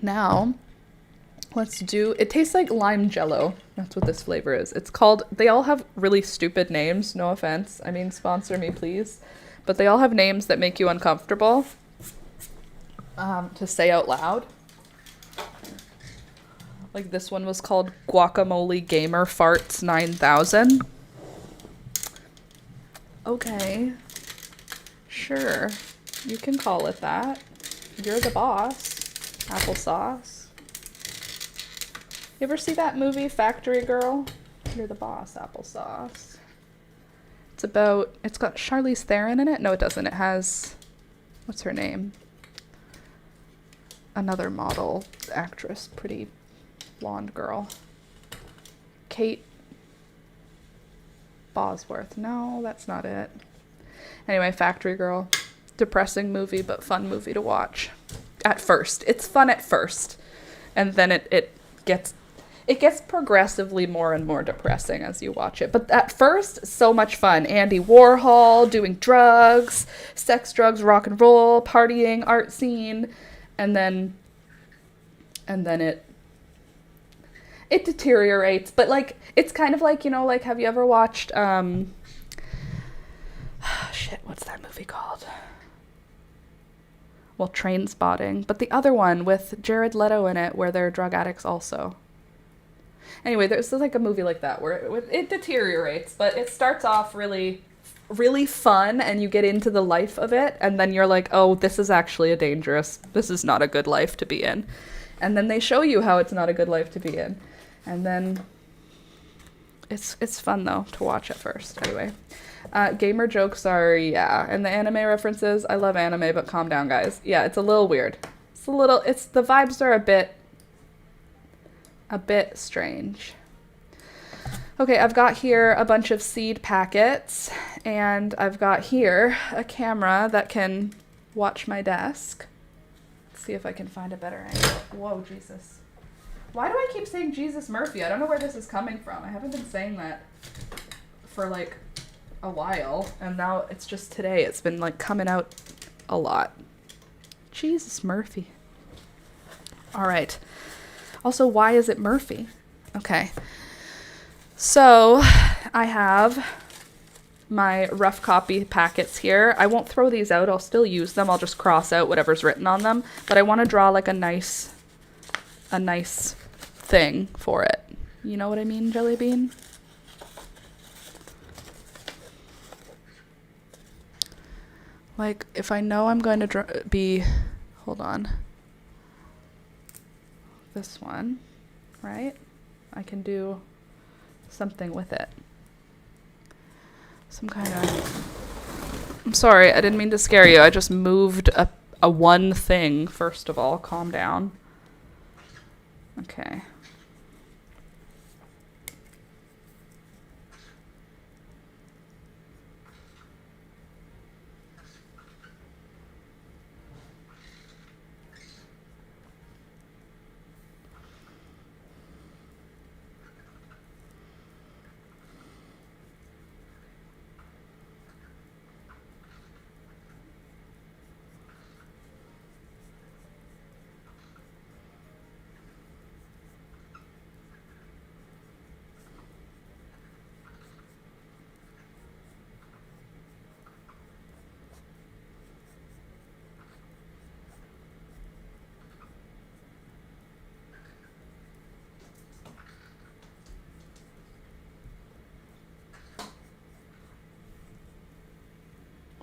Now, let's do, it tastes like lime jello. That's what this flavor is. It's called, they all have really stupid names, no offense. I mean, sponsor me, please. But they all have names that make you uncomfortable to say out loud. Like this one was called Guacamole Gamer Farts 9000. Okay. Sure. You can call it that. You're the boss. Applesauce. You ever see that movie, Factory Girl? You're the boss, applesauce. It's got Charlize Theron in it? No, it doesn't. It has, what's her name? Another model, actress, pretty blonde girl. Kate Bosworth. No, that's not it. Anyway, Factory Girl. Depressing movie, but fun movie to watch. At first. It's fun at first. And then it gets progressively more and more depressing as you watch it. But at first, so much fun. Andy Warhol doing drugs, sex, drugs, rock and roll, partying, art scene. And then it deteriorates. But, like, it's kind of like, you know, like, have you ever watched, shit, what's that movie called? Well, Trainspotting. But the other one with Jared Leto in it where they're drug addicts also. Anyway, there's like a movie like that where it deteriorates, but it starts off really, really fun and you get into the life of it. And then you're like, oh, this is actually this is not a good life to be in. And then they show you how it's not a good life to be in. And then it's fun though to watch at first. Anyway, gamer jokes are, yeah. And the anime references, I love anime, but calm down guys. Yeah, it's a little weird. The vibes are a bit strange. Okay, I've got here a bunch of seed packets, and I've got here a camera that can watch my desk. Let's see if I can find a better angle. Whoa, Jesus. Why do I keep saying Jesus Murphy? I don't know where this is coming from. I haven't been saying that for like a while, and now it's just today. It's been like coming out a lot. Jesus Murphy. All right. Also, why is it Murphy? Okay. So, I have my rough copy packets here. I won't throw these out. I'll still use them. I'll just cross out whatever's written on them. But I want to draw like a nice thing for it. You know what I mean, Jelly Bean? Like, if I know I'm going to be, hold on, this one, right? I can do something with it. Some kind of, I'm sorry, I didn't mean to scare you. I just moved a one thing, first of all. Calm down. Okay.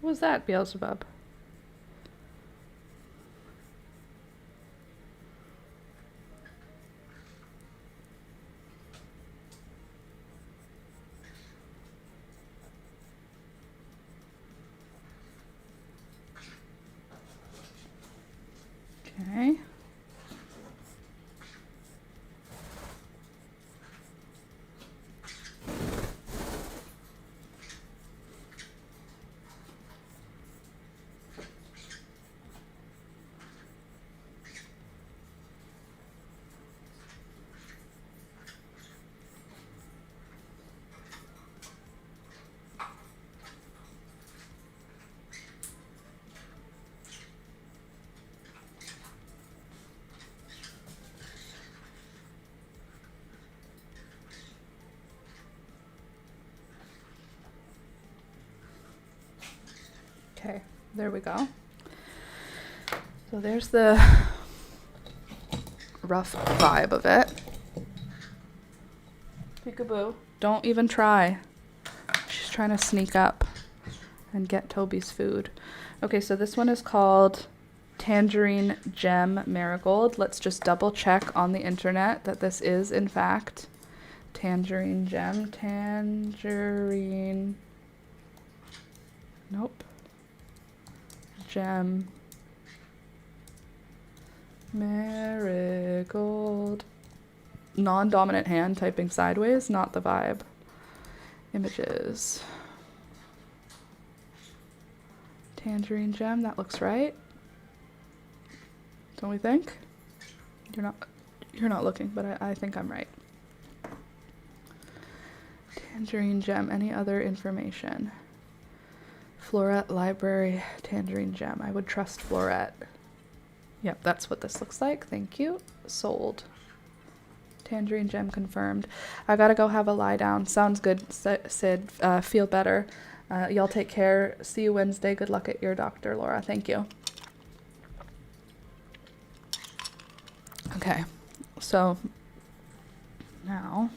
What was that, Beelzebub? Okay. Okay, there we go. So there's the rough vibe of it. Peekaboo. Don't even try. She's trying to sneak up and get Toby's food. Okay, so this one is called Tangerine Gem Marigold. Let's just double check on the internet that this is, in fact, Tangerine Gem. Tangerine. Nope. Gem Marigold. Non-dominant hand typing sideways, not the vibe. Images. Tangerine Gem, that looks right. Don't we think? You're not looking, but I think I'm right. Tangerine Gem, any other information? Florette Library, Tangerine Gem. I would trust Florette. Yep, that's what this looks like. Thank you. Sold. Tangerine Gem confirmed. I gotta go have a lie down. Sounds good, Sid. Feel better. Y'all take care. See you Wednesday. Good luck at your doctor, Laura. Thank you. Okay, so now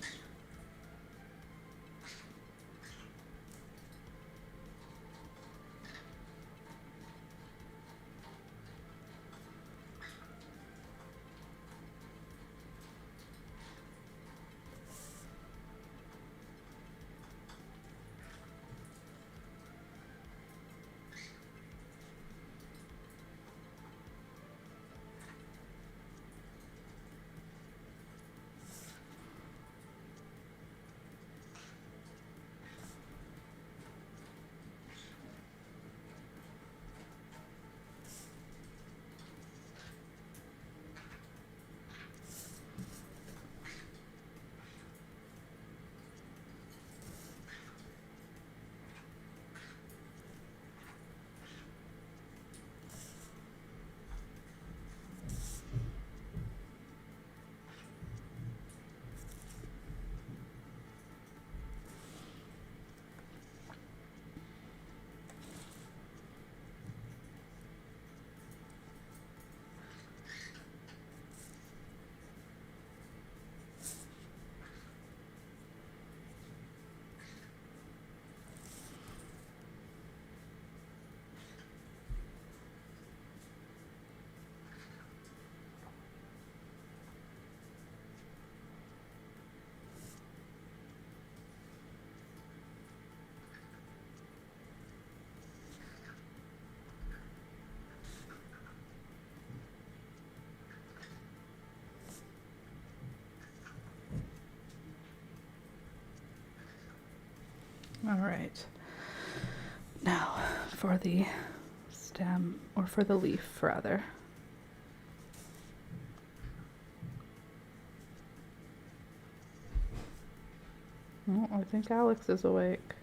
All right. Now for the stem, or for the leaf rather. Oh, I think Alex is awake.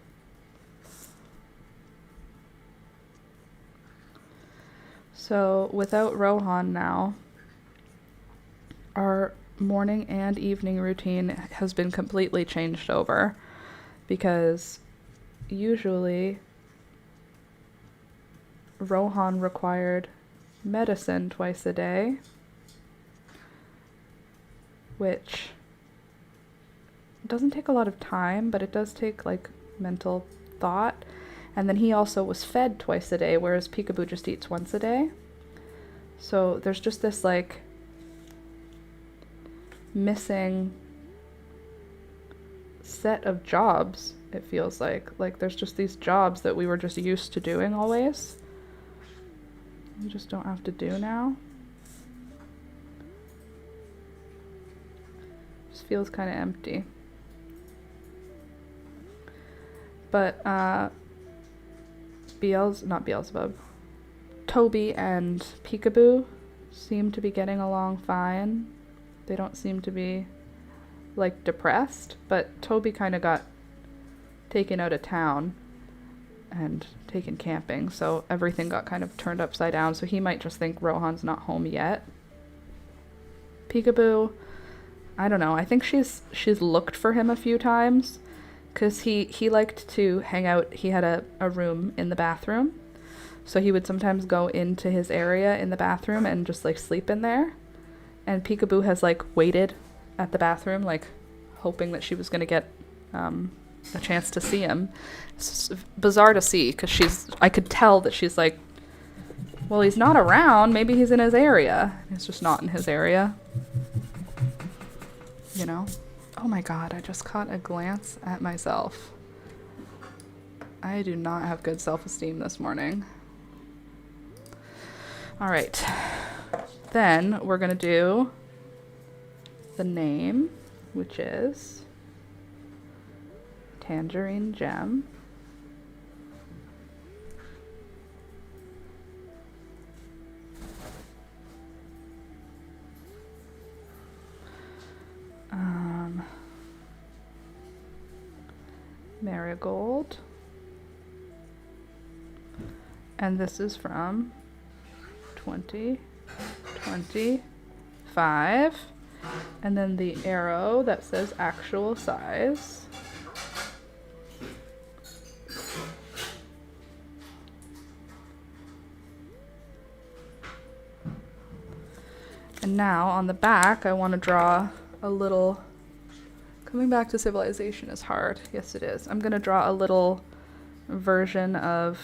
So without Rohan now, our morning and evening routine has been completely changed over, because usually Rohan required medicine twice a day, which doesn't take a lot of time, but it does take like mental thought. And then he also was fed twice a day, whereas Peekaboo just eats once a day. So there's just this like missing set of jobs, it feels like. Like there's just these jobs that we were just used to doing always. We just don't have to do now. Just feels kind of empty. But not Beelzebub, Toby and Peekaboo seem to be getting along fine. They don't seem to be like depressed, but Toby kind of got taken out of town and taken camping, so everything got kind of turned upside down, so he might just think Rohan's not home yet. Peekaboo, I don't know, I think she's looked for him a few times, because he liked to hang out. He had a room in the bathroom, so he would sometimes go into his area in the bathroom and just like sleep in there. And Peekaboo has like waited at the bathroom, like hoping that she was going to get a chance to see him. It's bizarre to see, because I could tell that she's like, well, he's not around, maybe he's in his area. He's just not in his area, you know. Oh my god, I just caught a glance at myself. I do not have good self-esteem this morning. Alright. Then we're going to do the name, which is Tangerine Gem. Marigold. And this is from 2025. And then the arrow that says actual size. And now on the back, I want to draw a little. Coming back to civilization is hard. Yes, it is. I'm going to draw a little version of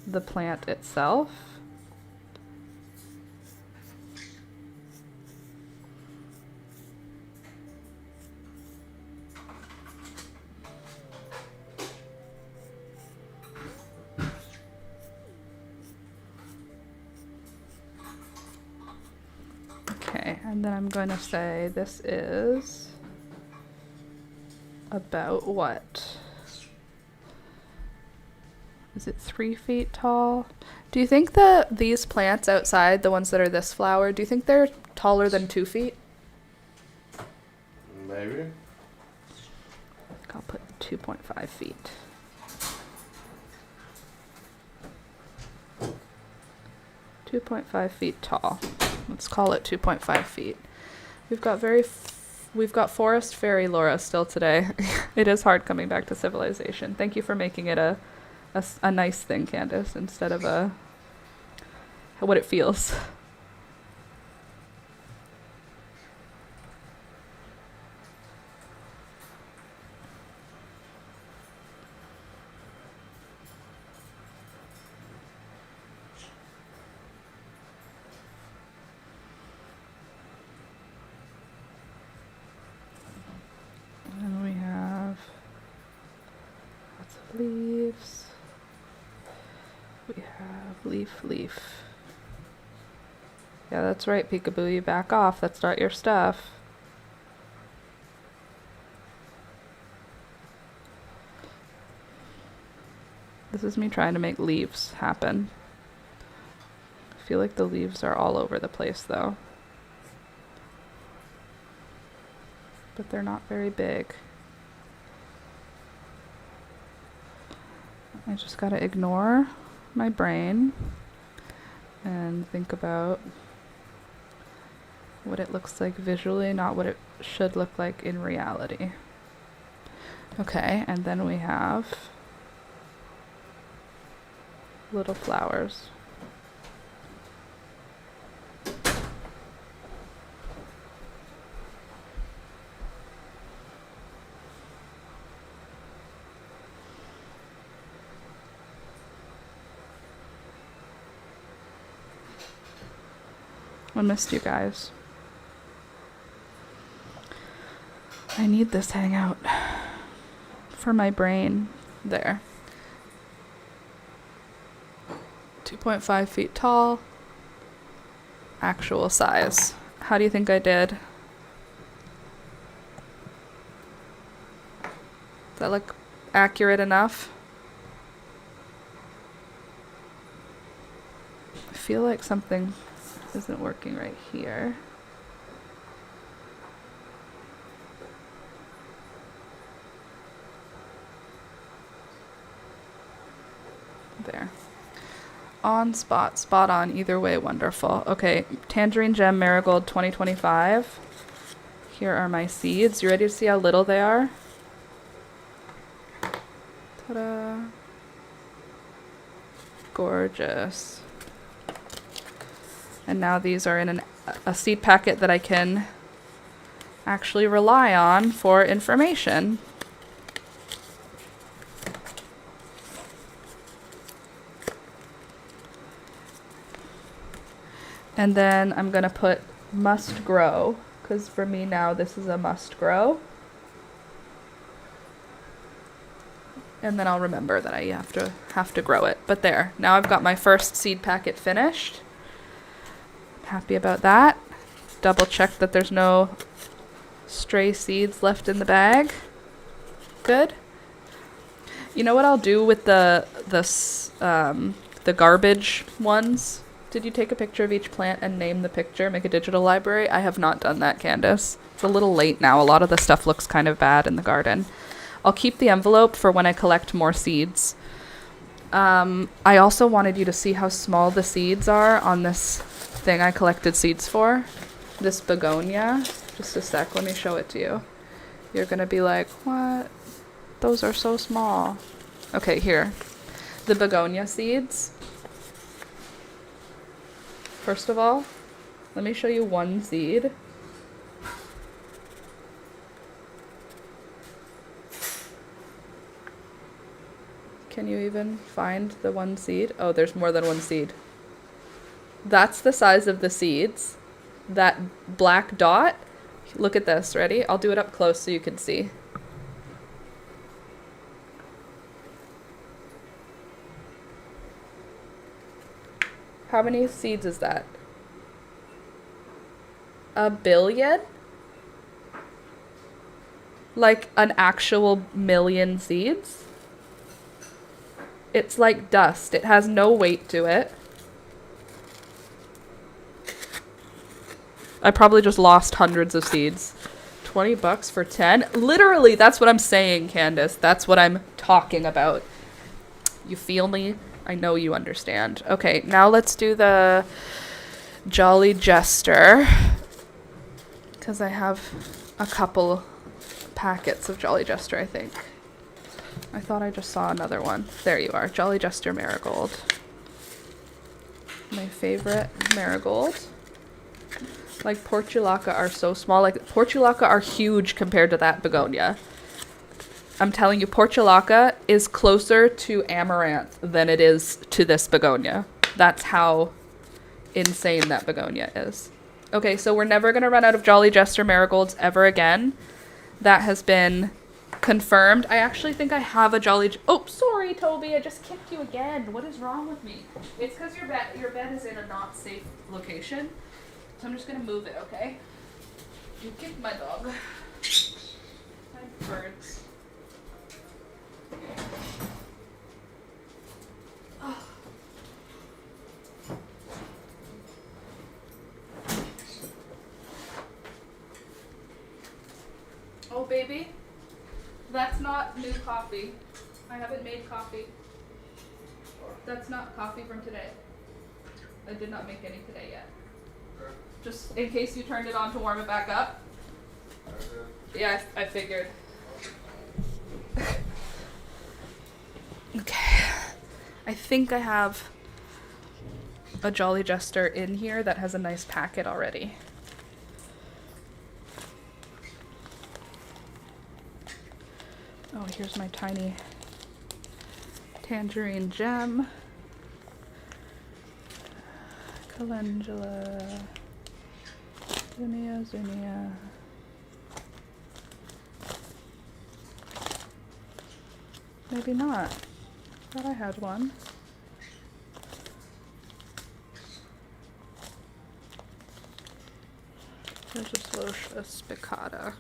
the plant itself. Okay, and then I'm going to say this is about what? Is it 3 feet tall? Do you think that these plants outside, the ones that are this flower, do you think they're taller than 2 feet? Maybe. I'll put 2.5 feet. .5 feet tall. Let's call it 2.5 feet. We've got Forest Fairy Laura still today. It is hard coming back to civilization. Thank you for making it a nice thing, Candace, instead of what it feels. And we have lots of leaves. We have leaf. Yeah, that's right, Peekaboo, you back off. That's not your stuff. This is me trying to make leaves happen. I feel like the leaves are all over the place though. But they're not very big. I just gotta ignore my brain and think about what it looks like visually, not what it should look like in reality. Okay, and then we have little flowers. I missed you guys. I need this Hangout for my brain. There. 2.5 feet tall. Actual size. How do you think I did? Does that look accurate enough? I feel like something isn't working right here. There. On spot. Spot on. Either way, wonderful. Okay, Tangerine Gem Marigold 2025. Here are my seeds. You ready to see how little they are? Ta-da. Gorgeous. And now these are in a seed packet that I can actually rely on for information. And then I'm going to put must grow, because for me now this is a must grow. And then I'll remember that I have to grow it. But there, now I've got my first seed packet finished. Happy about that. Double check that there's no stray seeds left in the bag. Good. You know what I'll do with the garbage ones? Did you take a picture of each plant and name the picture, make a digital library? I have not done that, Candace. It's a little late now. A lot of the stuff looks kind of bad in the garden. I'll keep the envelope for when I collect more seeds. I also wanted you to see how small the seeds are on this thing I collected seeds for. This begonia. Just a sec, let me show it to you. You're gonna be like, what? Those are so small. Okay, here. The begonia seeds. First of all, let me show you one seed. Can you even find the one seed? Oh, there's more than one seed. That's the size of the seeds. That black dot, look at this, ready? I'll do it up close so you can see. How many seeds is that? 1 billion? Like an actual million seeds? It's like dust. It has no weight to it. I probably just lost hundreds of seeds. $20 for 10? Literally, that's what I'm saying, Candace. That's what I'm talking about. You feel me? I know you understand. Okay, now let's do the Jolly Jester. Because I have a couple packets of Jolly Jester, I think. I thought I just saw another one. There you are. Jolly Jester Marigold. My favorite marigold. Like, Portulaca are so small. Like, Portulaca are huge compared to that begonia. I'm telling you, Portulaca is closer to amaranth than it is to this begonia. That's how insane that begonia is. Okay, so we're never going to run out of Jolly Jester marigolds ever again. That has been confirmed. I actually think I have a Jolly... Oh, sorry, Toby. I just kicked you again. What is wrong with me? It's because your bed is in a not safe location. So I'm just going to move it, okay? You kicked my dog. My birds. baby. That's not new coffee. I haven't made coffee. That's not coffee from today. I did not make any today yet. Okay. Just in case you turned it on to warm it back up. Yeah, I figured. Okay. I think I have a Jolly Jester in here that has a nice packet already. Oh, here's my tiny tangerine gem. Calendula. Zinnia. Maybe not. Thought I had one. There's a Slocia spicata.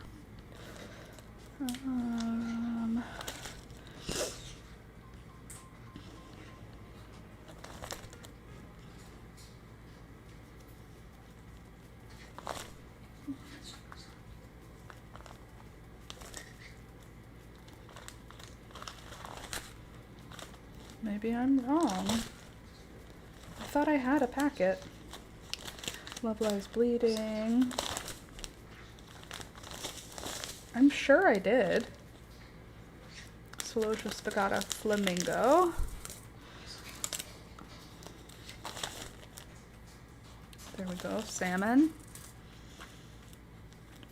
Maybe I'm wrong. I thought I had a packet. Love Lies Bleeding. I'm sure I did. Slocia spicata flamingo. There we go. Salmon.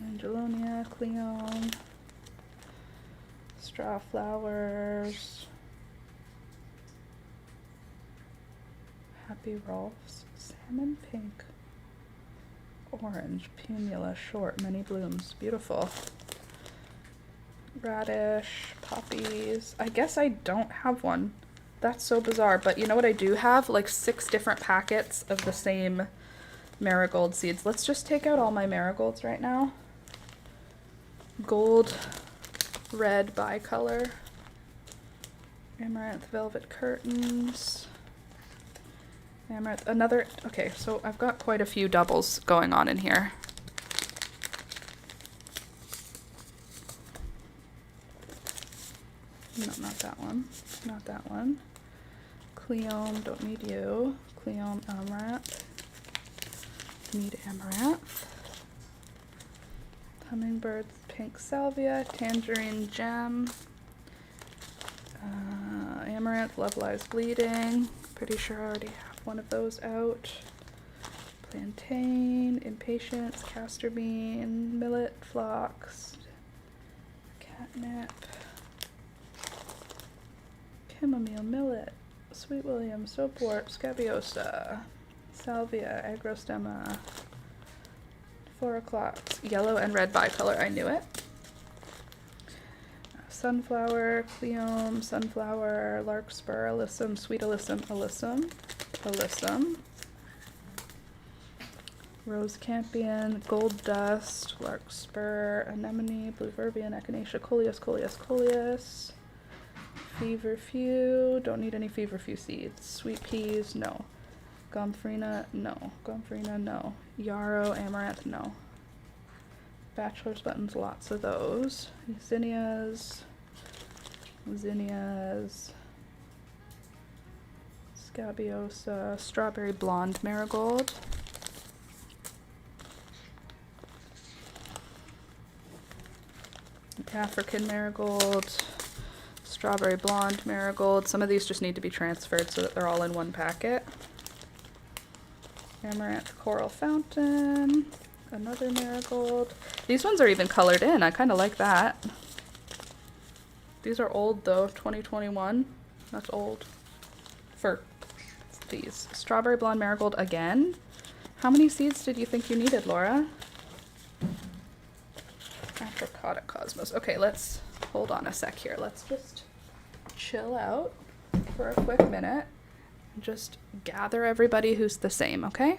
Angelonia, Cleone. Straw flowers. Happy Rolfs. Salmon pink. Orange. Pumula short. Many blooms. Beautiful. Radish, poppies. I guess I don't have one. That's so bizarre, but you know what I do have? Like 6 different packets of the same marigold seeds. Let's just take out all my marigolds right now. Gold, red bicolor. Amaranth velvet curtains. Amaranth, another, okay, so I've got quite a few doubles going on in here. No, not that one. Not that one. Cleome, don't need you. Cleome, amaranth. Need amaranth. Hummingbirds, pink salvia. Tangerine gem. Amaranth, Love Lies Bleeding. Pretty sure I already have one of those out. Plantain, impatience, castor bean, millet, phlox, catnip. Chamomile, millet, sweet william, soapwort, scabiosa, salvia, agrostemma, 4 o'clock, yellow and red bicolor, I knew it. Sunflower, cleome, sunflower, larkspur, alyssum, sweet alyssum, alyssum, rose campion, gold dust, larkspur, anemone, blue verbian, echinacea, coleus, feverfew, don't need any feverfew seeds. Sweet peas, no. Gomphrena, no. Yarrow, amaranth, no. Bachelor's buttons, lots of those. Zinnias, scabiosa, strawberry blonde marigold. African marigold. Strawberry blonde marigold. Some of these just need to be transferred so that they're all in one packet. Amaranth coral fountain. Another marigold. These ones are even colored in. I kind of like that. These are old though. 2021. That's old for these. Strawberry blonde marigold again. How many seeds did you think you needed, Laura? Apricot cosmos. Okay, let's hold on a sec here. Let's just chill out for a quick minute and just gather everybody who's the same, okay?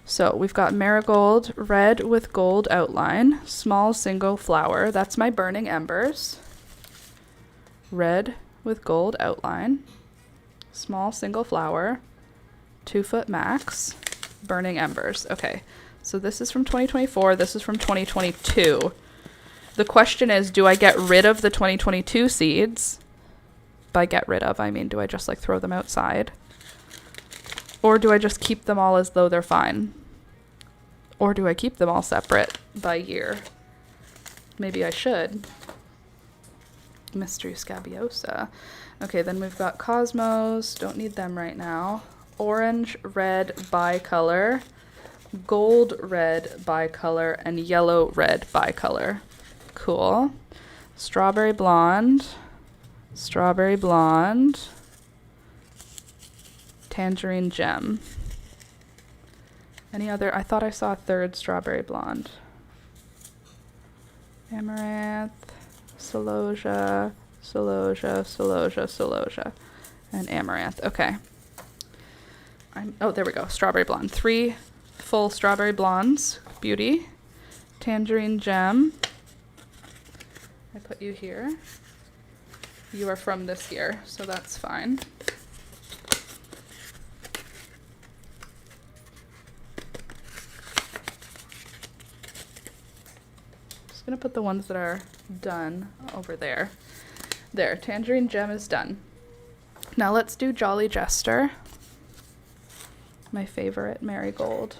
So we've got marigold, red with gold outline, small single flower. That's my burning embers. Red with gold outline, small single flower, 2 foot max, burning embers. Okay, so this is from 2024. This is from 2022. The question is, do I get rid of the 2022 seeds? By get rid of, I mean, do I just like throw them outside? Or do I just keep them all as though they're fine? Or do I keep them all separate by year? Maybe I should. Mystery Scabiosa. Okay, then we've got Cosmos. Don't need them right now. Orange, red, bicolor. Gold, red, bicolor. And yellow, red, bicolor. Cool. Strawberry blonde. Strawberry blonde. Tangerine gem. Any other? I thought I saw a third strawberry blonde. Amaranth. Celosia, Celosia, Celosia, Celosia, and Amaranth. Okay. Oh, there we go. Strawberry blonde. 3 full strawberry blondes. Beauty. Tangerine gem. I put you here. You are from this year, so that's fine. Just gonna put the ones that are done over there. There, Tangerine Gem is done. Now let's do Jolly Jester. My favorite marigold.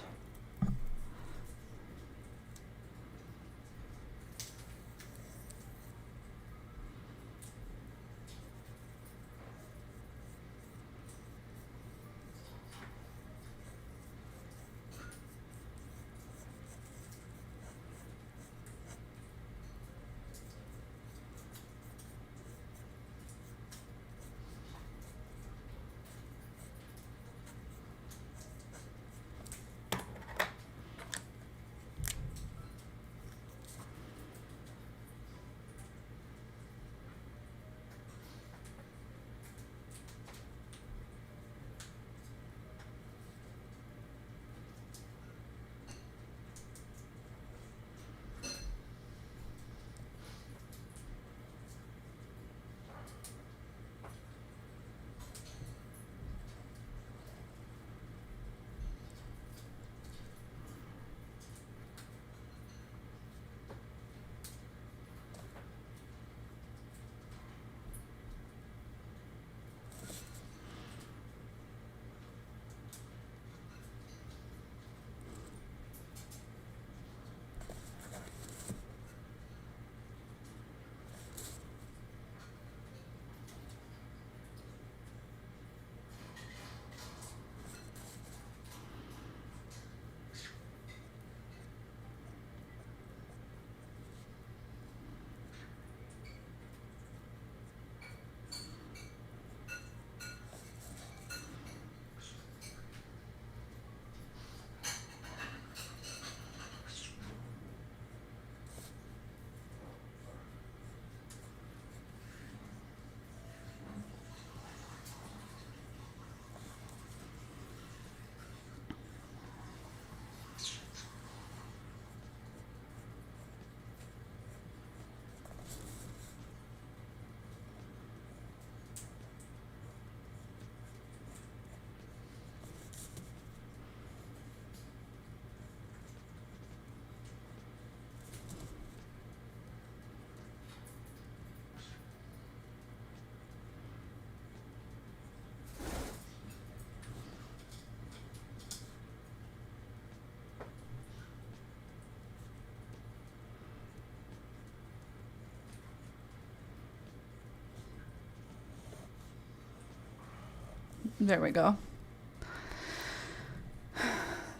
There we go.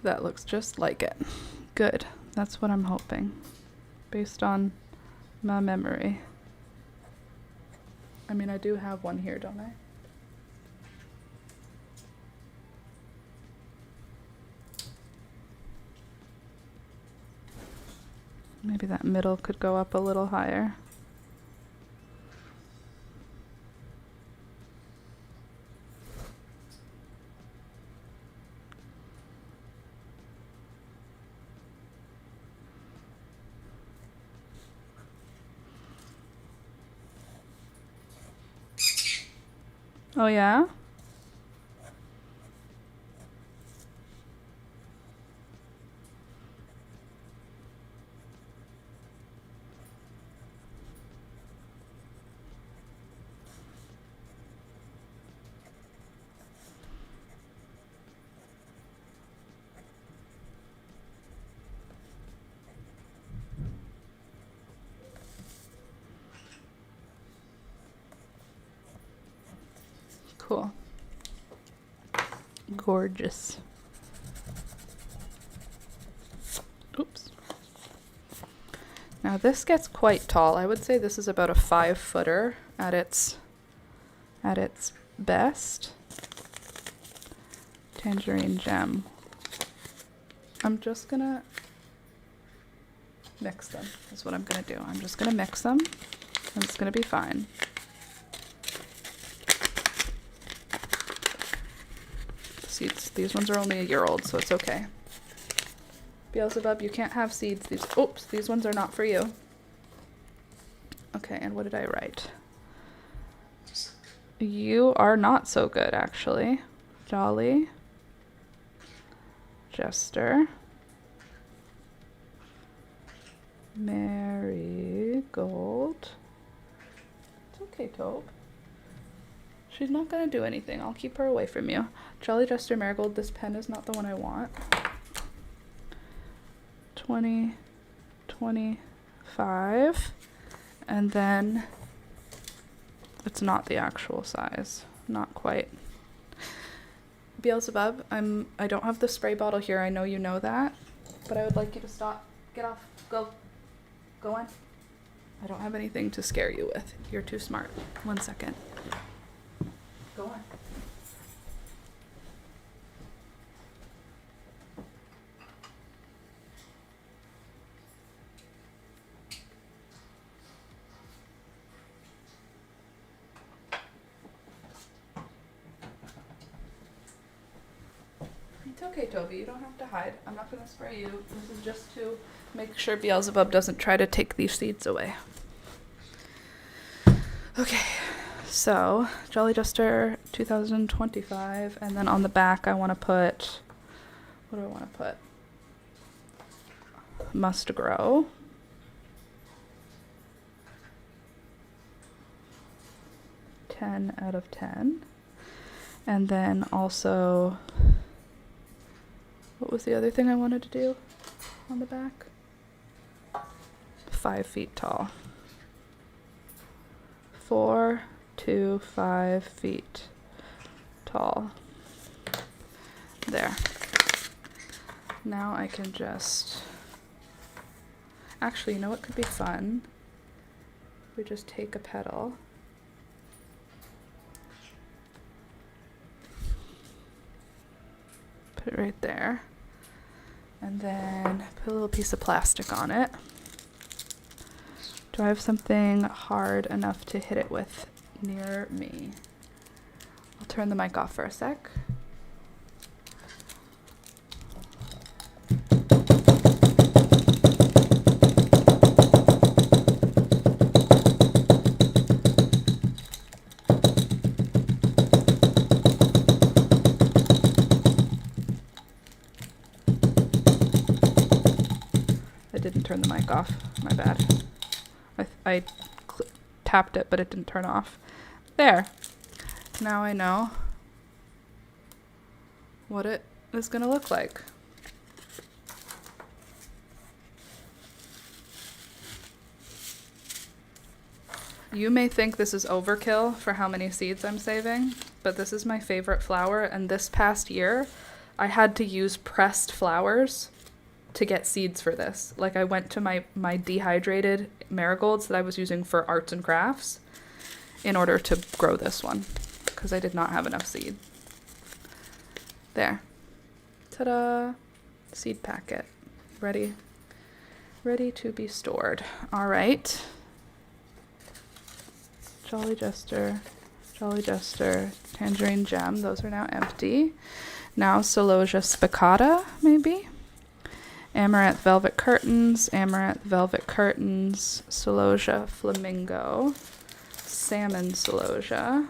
That looks just like it. Good. That's what I'm hoping. Based on my memory. I mean, I do have one here, don't I? Maybe that middle could go up a little higher. Oh yeah? Cool. Gorgeous. Oops. Now this gets quite tall. I would say this is about a 5-footer at its best. Tangerine Gem. I'm just gonna mix them. That's what I'm gonna do. I'm just gonna mix them and it's gonna be fine. Seeds. These ones are only a year old, so it's okay. Beelzebub, you can't have seeds. These ones are not for you. Okay, and what did I write? You are not so good, actually. Jolly. Jester. Marigold. It's okay, Taupe. She's not gonna do anything. I'll keep her away from you. Jolly Jester Marigold. This pen is not the one I want. 20, 25, and then it's not the actual size. Not quite. Beelzebub, I don't have the spray bottle here. I know you know that, but I would like you to stop. Get off. Go on. I don't have anything to scare you with. You're too smart. 1 second. Go on. It's okay, Toby. You don't have to hide. I'm not going to spray you. This is just to make sure Beelzebub doesn't try to take these seeds away. Okay. So, Jolly Jester 2025, and then on the back I want to put, what do I want to put? Must Grow. (10 out of 10). And then also, what was the other thing I wanted to do on the back? 5 feet tall. 4 to 5 feet tall. There. Now I can just, actually, you know what could be fun? We just take a petal. Put it right there. And then put a little piece of plastic on it. Do I have something hard enough to hit it with near me? I'll turn the mic off for a sec. I didn't turn the mic off. My bad. I tapped it, but it didn't turn off. There. Now I know what it is going to look like. You may think this is overkill for how many seeds I'm saving, but this is my favorite flower, and this past year I had to use pressed flowers to get seeds for this. Like, I went to my dehydrated marigolds that I was using for arts and crafts in order to grow this one, because I did not have enough seed. There. Ta-da! Seed packet. Ready to be stored. All right. Jolly Jester, Tangerine Gem. Those are now empty. Now Celosia spicata, maybe. Amaranth Velvet Curtains, Celosia Flamingo, Salmon Celosia,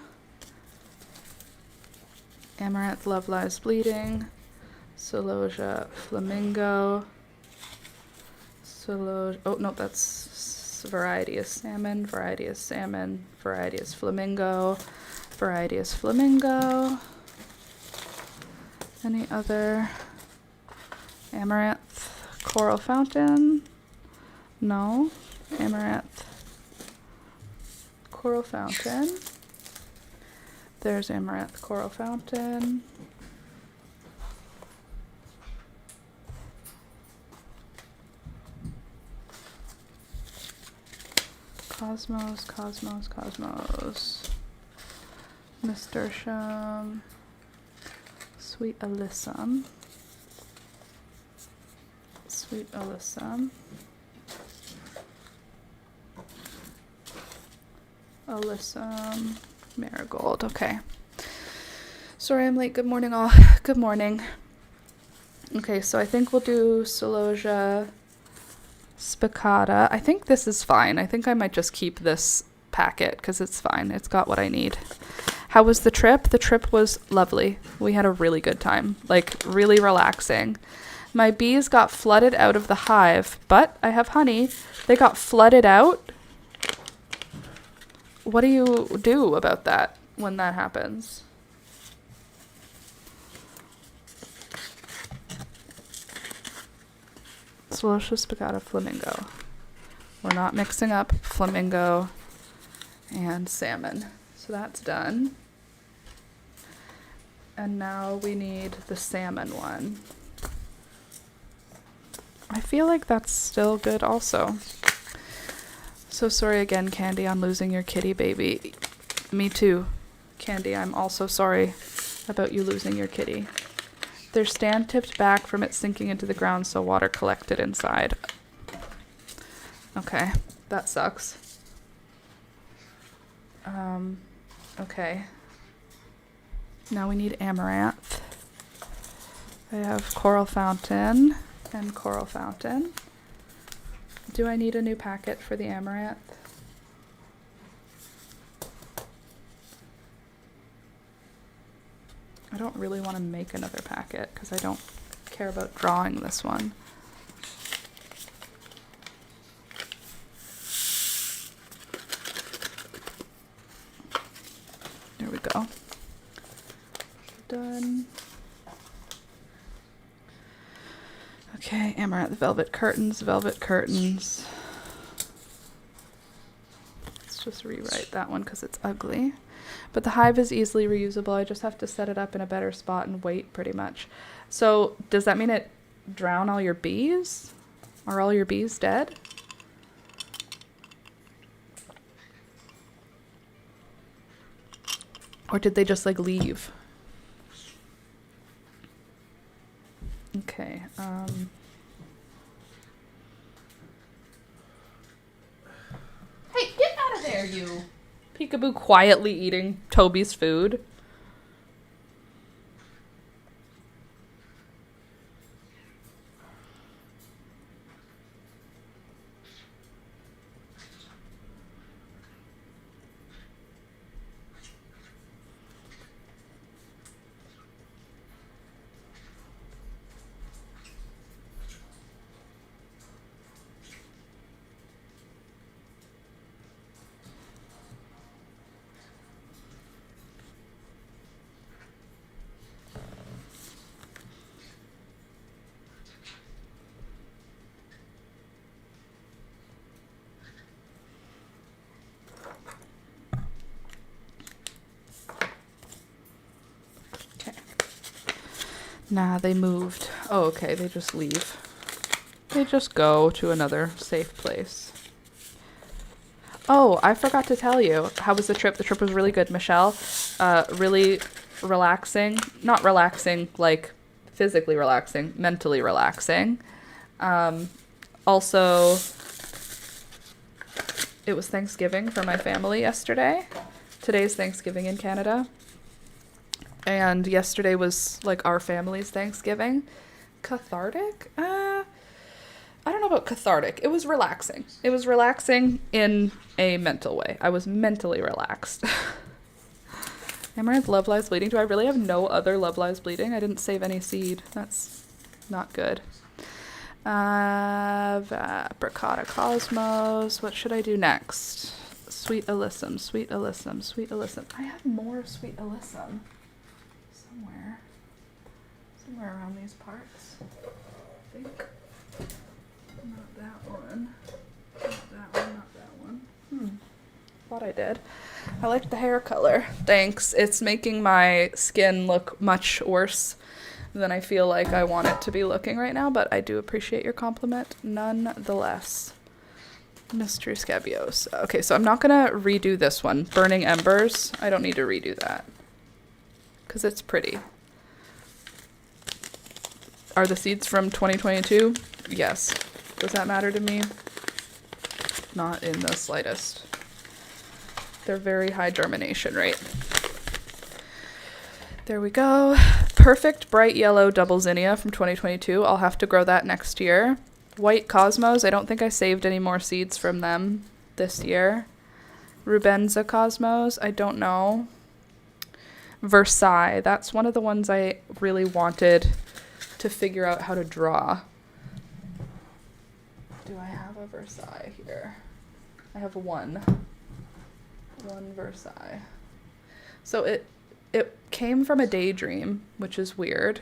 Amaranth Love Lies Bleeding, Celosia Flamingo, oh no, that's variety is salmon, variety is flamingo, variety is flamingo. Any other? Amaranth Coral Fountain? No. Amaranth Coral Fountain. There's Amaranth Coral Fountain. Cosmos, Cosmos, Cosmos. Nasturtium. Sweet Alyssum. Sweet Alyssum. Alyssum. Marigold. Okay. Sorry I'm late. Good morning all. Good morning. Okay, so I think we'll do Celosia Spicata. I think this is fine. I think I might just keep this packet because it's fine. It's got what I need. How was the trip? The trip was lovely. We had a really good time. Like, really relaxing. My bees got flooded out of the hive, but I have honey. They got flooded out. What do you do about that when that happens? Celosia Spicata Flamingo. We're not mixing up flamingo and salmon. So that's done. And now we need the salmon one. I feel like that's still good also. So sorry again, Candy, on losing your kitty baby. Me too, Candy. I'm also sorry about you losing your kitty. Their stand tipped back from it sinking into the ground, so water collected inside. Okay, that sucks. Okay. Now we need amaranth. I have Coral Fountain and Coral Fountain. Do I need a new packet for the amaranth? I don't really want to make another packet because I don't care about drawing this one. There we go. Done. Okay, amaranth, velvet curtains, velvet curtains. Let's just rewrite that one because it's ugly. But the hive is easily reusable. I just have to set it up in a better spot and wait pretty much. So does that mean it drown all your bees? Are all your bees dead? Or did they just like leave? Okay. Hey, get out of there, you! Peekaboo quietly eating Toby's food. Nah, they moved. Oh, okay, they just leave. They just go to another safe place. Oh, I forgot to tell you. How was the trip? The trip was really good, Michelle. Really relaxing. Not relaxing, like physically relaxing, mentally relaxing. Also, it was Thanksgiving for my family yesterday. Today's Thanksgiving in Canada. And yesterday was like our family's Thanksgiving. Cathartic? I don't know about cathartic. It was relaxing. It was relaxing in a mental way. I was mentally relaxed. Amaranth, Love Lies Bleeding. Do I really have no other Love Lies Bleeding? I didn't save any seed. That's not good. Apricota Cosmos. What should I do next? Sweet Alyssum. Sweet Alyssum. Sweet Alyssum. I have more Sweet Alyssum. Somewhere around these parts. I think. Not that one. Not that one, not that one. thought I did. I like the hair color. Thanks. It's making my skin look much worse than I feel like I want it to be looking right now, but I do appreciate your compliment nonetheless. Mystery Scabios. Okay, so I'm not gonna redo this one. Burning Embers. I don't need to redo that because it's pretty. Are the seeds from 2022? Yes. Does that matter to me? Not in the slightest. They're very high germination rate. There we go. Perfect bright yellow double zinnia from 2022. I'll have to grow that next year. White Cosmos. I don't think I saved any more seeds from them this year. Rubenza Cosmos. I don't know. Versailles. That's one of the ones I really wanted to figure out how to draw. Do I have a Versailles here? I have one Versailles. So it came from a daydream, which is weird.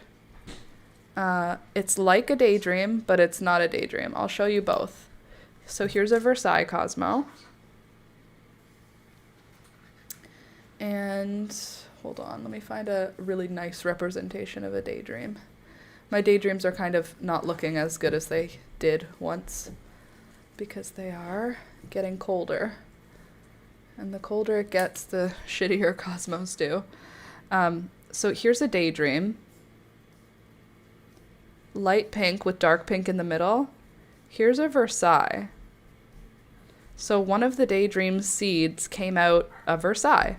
It's like a daydream, but it's not a daydream. I'll show you both. So here's a Versailles Cosmo. And hold on, let me find a really nice representation of a daydream. My daydreams are kind of not looking as good as they did once because they are getting colder. And the colder it gets, the shittier Cosmos do. So here's a daydream. Light pink with dark pink in the middle. Here's a Versailles. So one of the daydream seeds came out of Versailles,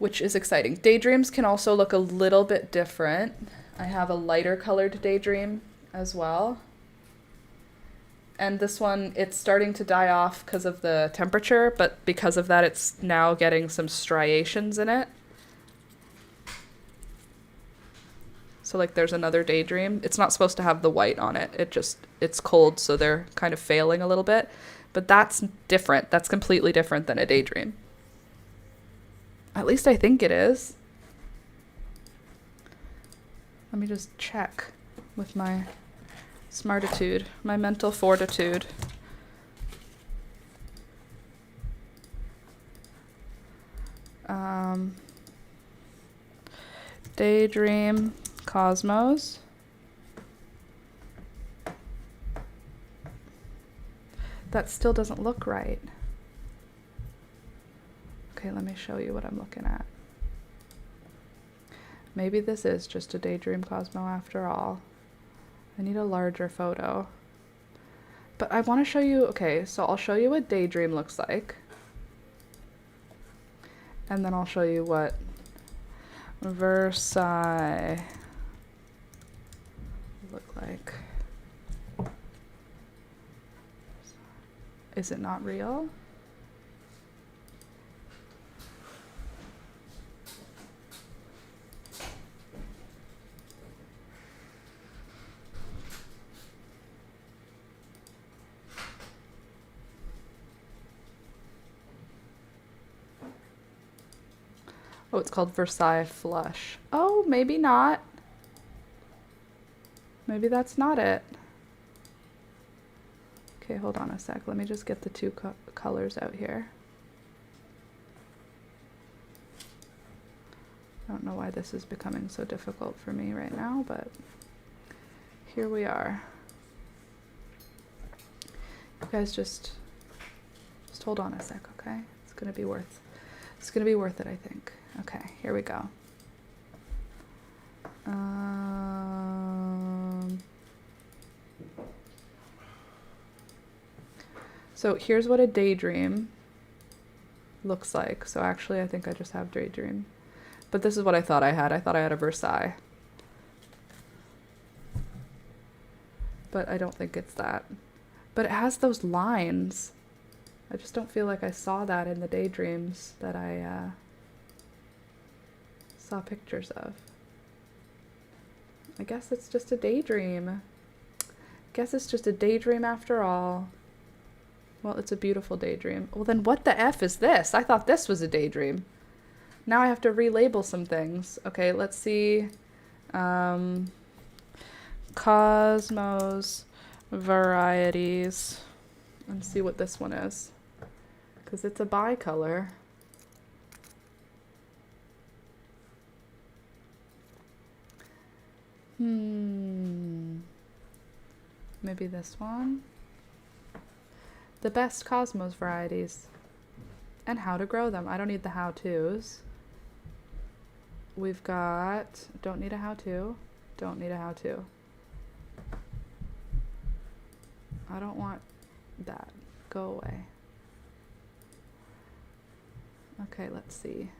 which is exciting. Daydreams can also look a little bit different. I have a lighter colored daydream as well. And this one, it's starting to die off because of the temperature, but because of that, it's now getting some striations in it. So like there's another daydream. It's not supposed to have the white on it. It's cold, so they're kind of failing a little bit. But that's different. That's completely different than a daydream. At least I think it is. Let me just check with my smartitude, my mental fortitude. Daydream Cosmos. That still doesn't look right. Okay, let me show you what I'm looking at. Maybe this is just a Daydream Cosmo after all. I need a larger photo. But I want to show you, okay, so I'll show you what Daydream looks like. And then I'll show you what Versailles look like. Is it not real? Oh, it's called Versailles Flush. Oh, maybe not. Maybe that's not it. Okay, hold on a sec. Let me just get the two colors out here. I don't know why this is becoming so difficult for me right now, but here we are. You guys just hold on a sec, okay? It's gonna be worth it, I think. Okay, here we go. So here's what a daydream looks like. So actually, I think I just have daydream. But this is what I thought I had. I thought I had a Versailles. But I don't think it's that. But it has those lines. I just don't feel like I saw that in the daydreams that I saw pictures of. I guess it's just a daydream. Guess it's just a daydream after all. Well, it's a beautiful daydream. Well, then what the F is this? I thought this was a daydream. Now I have to relabel some things. Okay, let's see. Cosmos varieties. And see what this one is. because it's a bicolor. Maybe this one. The best Cosmos varieties and how to grow them. I don't need the how-tos. We've got, don't need a how-to, don't need a how-to. I don't want that. Go away. Okay, let's see.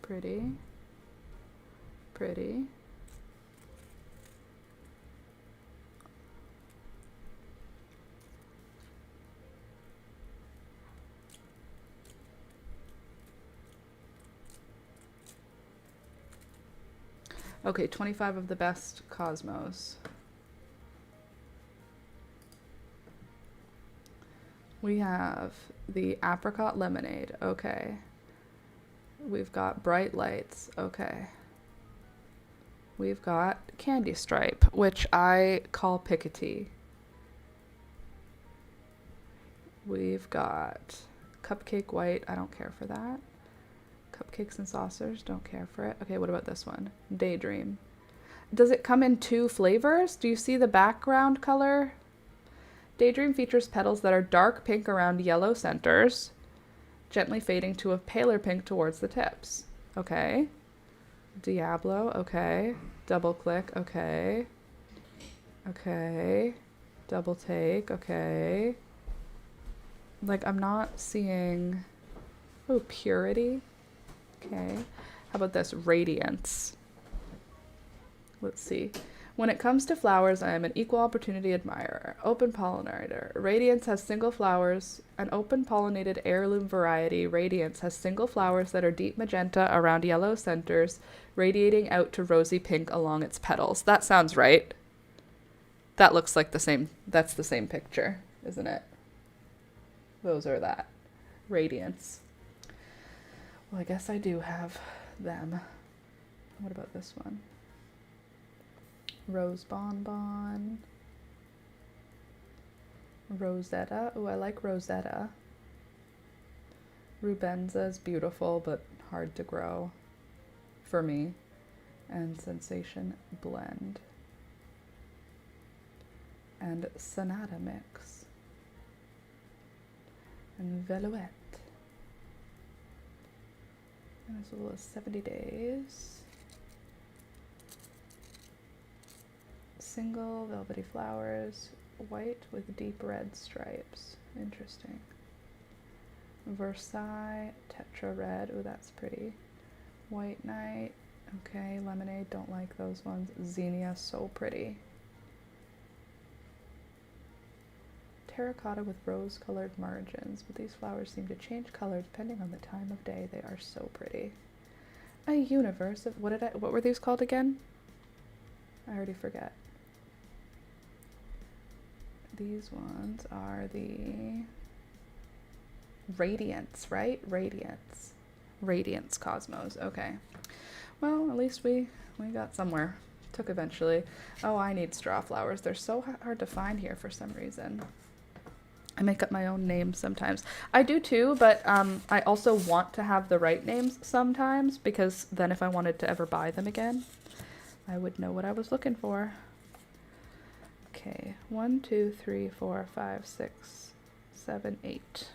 Pretty. Pretty. Okay, 25 of the best Cosmos. We have the apricot lemonade. Okay. We've got bright lights. Okay. We've got candy stripe, which I call Piketty. We've got cupcake white. I don't care for that. Cupcakes and saucers. Don't care for it. Okay, what about this one? Daydream. Does it come in 2 flavors? Do you see the background color? Daydream features petals that are dark pink around yellow centers, gently fading to a paler pink towards the tips. Okay. Diablo. Okay. Double click. Okay. Okay. Double take. Okay. Like, I'm not seeing... Oh, purity. Okay. How about this? Radiance. Let's see. When it comes to flowers, I am an equal opportunity admirer. Open pollinator. Radiance has single flowers. An open pollinated heirloom variety, Radiance has single flowers that are deep magenta around yellow centers, radiating out to rosy pink along its petals. That sounds right. That looks like the same. That's the same picture, isn't it? Those are that. Radiance. Well, I guess I do have them. What about this one? Rose Bonbon. Rosetta. Oh, I like Rosetta. Rubenza is beautiful, but hard to grow for me. And Sensation Blend. And Sonata Mix. And Velouette. And as well as 70 Days. Single velvety flowers, white with deep red stripes. Interesting. Versailles, Tetra Red. Oh, that's pretty. White Night. Okay, Lemonade. Don't like those ones. Zinnia, so pretty. Terracotta with rose-colored margins, but these flowers seem to change color depending on the time of day. They are so pretty. A universe of what were these called again? I already forget. These ones are the Radiance, right? Radiance. Radiance Cosmos. Okay. Well, at least we got somewhere. Took eventually. Oh, I need straw flowers. They're so hard to find here for some reason. I make up my own names sometimes. I do too, but I also want to have the right names sometimes, because then if I wanted to ever buy them again, I would know what I was looking for. Okay, 1, 2, 3, 4, 5, 6, 7, 8.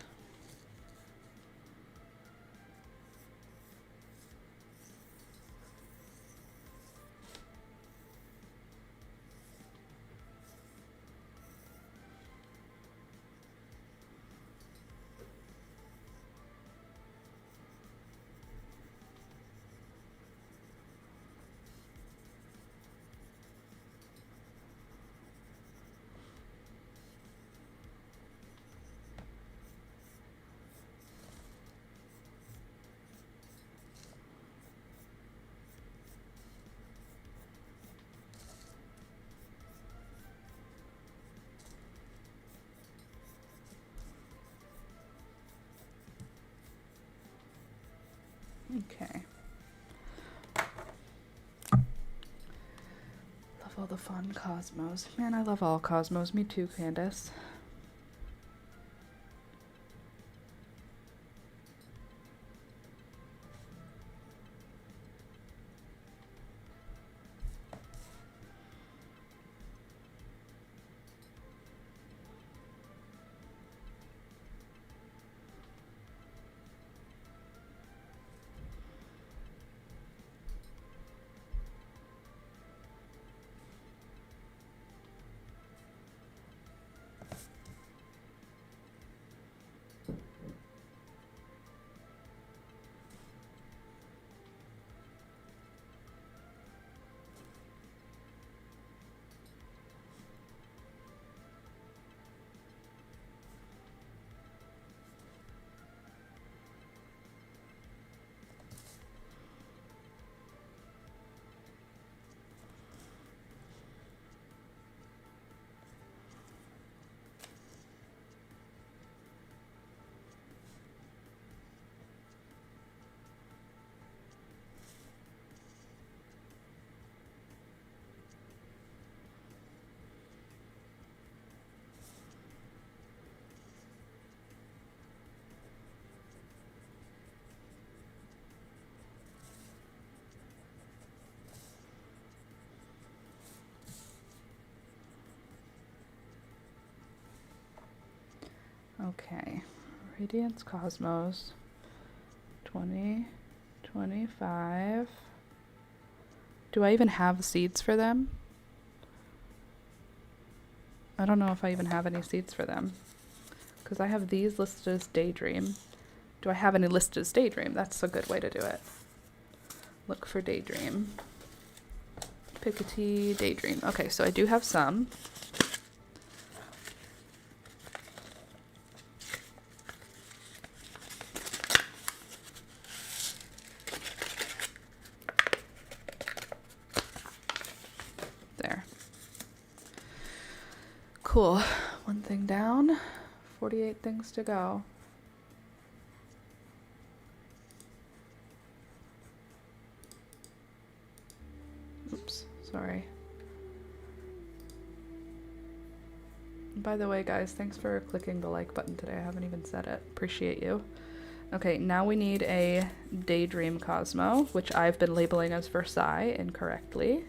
Okay. Love all the fun Cosmos. Man, I love all Cosmos. Me too, Candace. Okay, Radiance Cosmos 2025. Do I even have seeds for them? I don't know if I even have any seeds for them. Because I have these listed as Daydream. Do I have any listed as Daydream? That's a good way to do it. Look for Daydream. Picotee Daydream. Okay, so I do have some. There. Cool. One thing down. 48 things to go. Oops, sorry. By the way, guys, thanks for clicking the like button today. I haven't even said it. Appreciate you. Okay, now we need a Daydream Cosmo, which I've been labeling as Versailles incorrectly.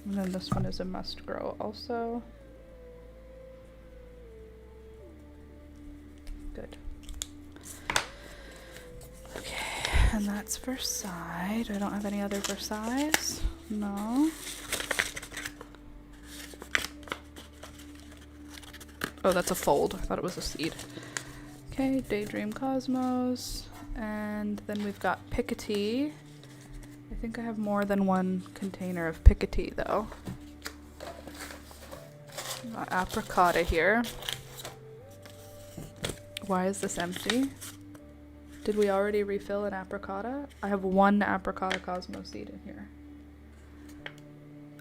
And then this one is a must grow also. Good. Okay, and that that's Versailles. I don't have any other Versailles. No. Oh, that's a fold. I thought it was a seed. Okay, Daydream Cosmos. And then we've got Piketty. I think I have more than one container of Piketty, though. Got Apricotta here. Why is this empty? Did we already refill an Apricotta? I have one Apricotta Cosmo seed in here.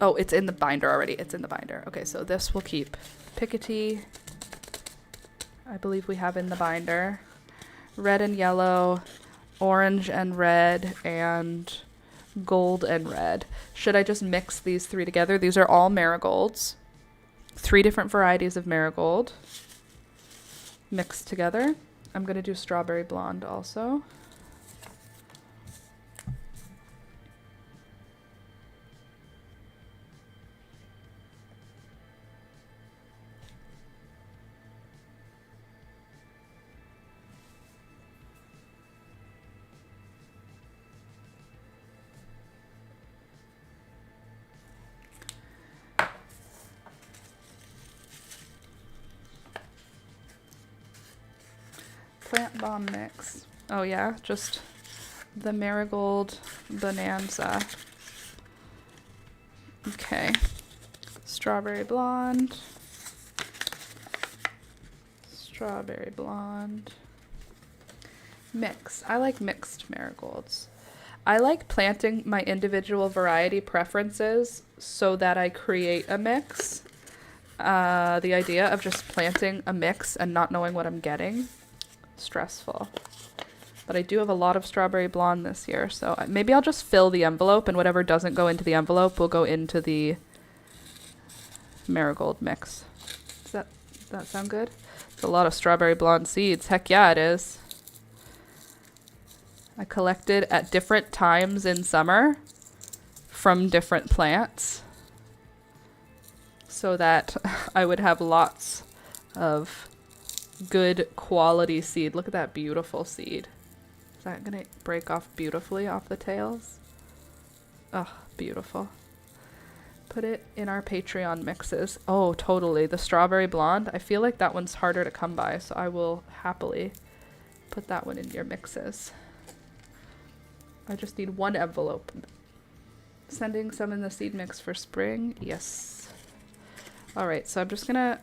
Oh, it's in the binder already. It's in the binder. Okay, so this will keep. Piketty, I believe we have in the binder. Red and yellow, orange and red, and gold and red. Should I just mix these three together? These are all marigolds. 3 different varieties of marigold mixed together. I'm going to do strawberry blonde also. Plant bomb mix. Oh yeah, just the marigold bonanza. Okay. Strawberry blonde. Strawberry blonde. Mix. I like mixed marigolds. I like planting my individual variety preferences so that I create a mix. The idea of just planting a mix and not knowing what I'm getting, stressful. But I do have a lot of strawberry blonde this year, so maybe I'll just fill the envelope, and whatever doesn't go into the envelope will go into the marigold mix. Does that sound good? It's a lot of strawberry blonde seeds. Heck yeah, it is. I collected at different times in summer from different plants so that I would have lots of good quality seed. Look at that beautiful seed. Is that gonna break off beautifully off the tails? Oh, beautiful. Put it in our Patreon mixes. Oh, totally. The strawberry blonde. I feel like that one's harder to come by, so I will happily put that one in your mixes. I just need one envelope. Sending some in the seed mix for spring. Yes. All right, so I'm just gonna,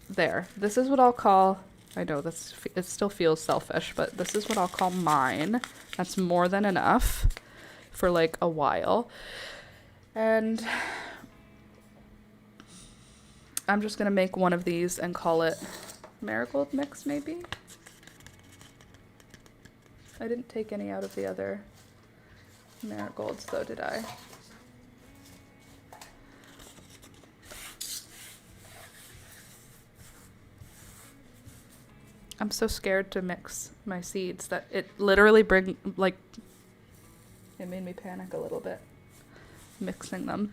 there. This is what I'll call, I know that's, it still feels selfish, but this is what I'll call mine. That's more than enough for like a while. And I'm just gonna make one of these and call it marigold mix, maybe? I didn't take any out of the other marigolds though, did I? I'm so scared to mix my seeds that it literally it made me panic a little bit mixing them.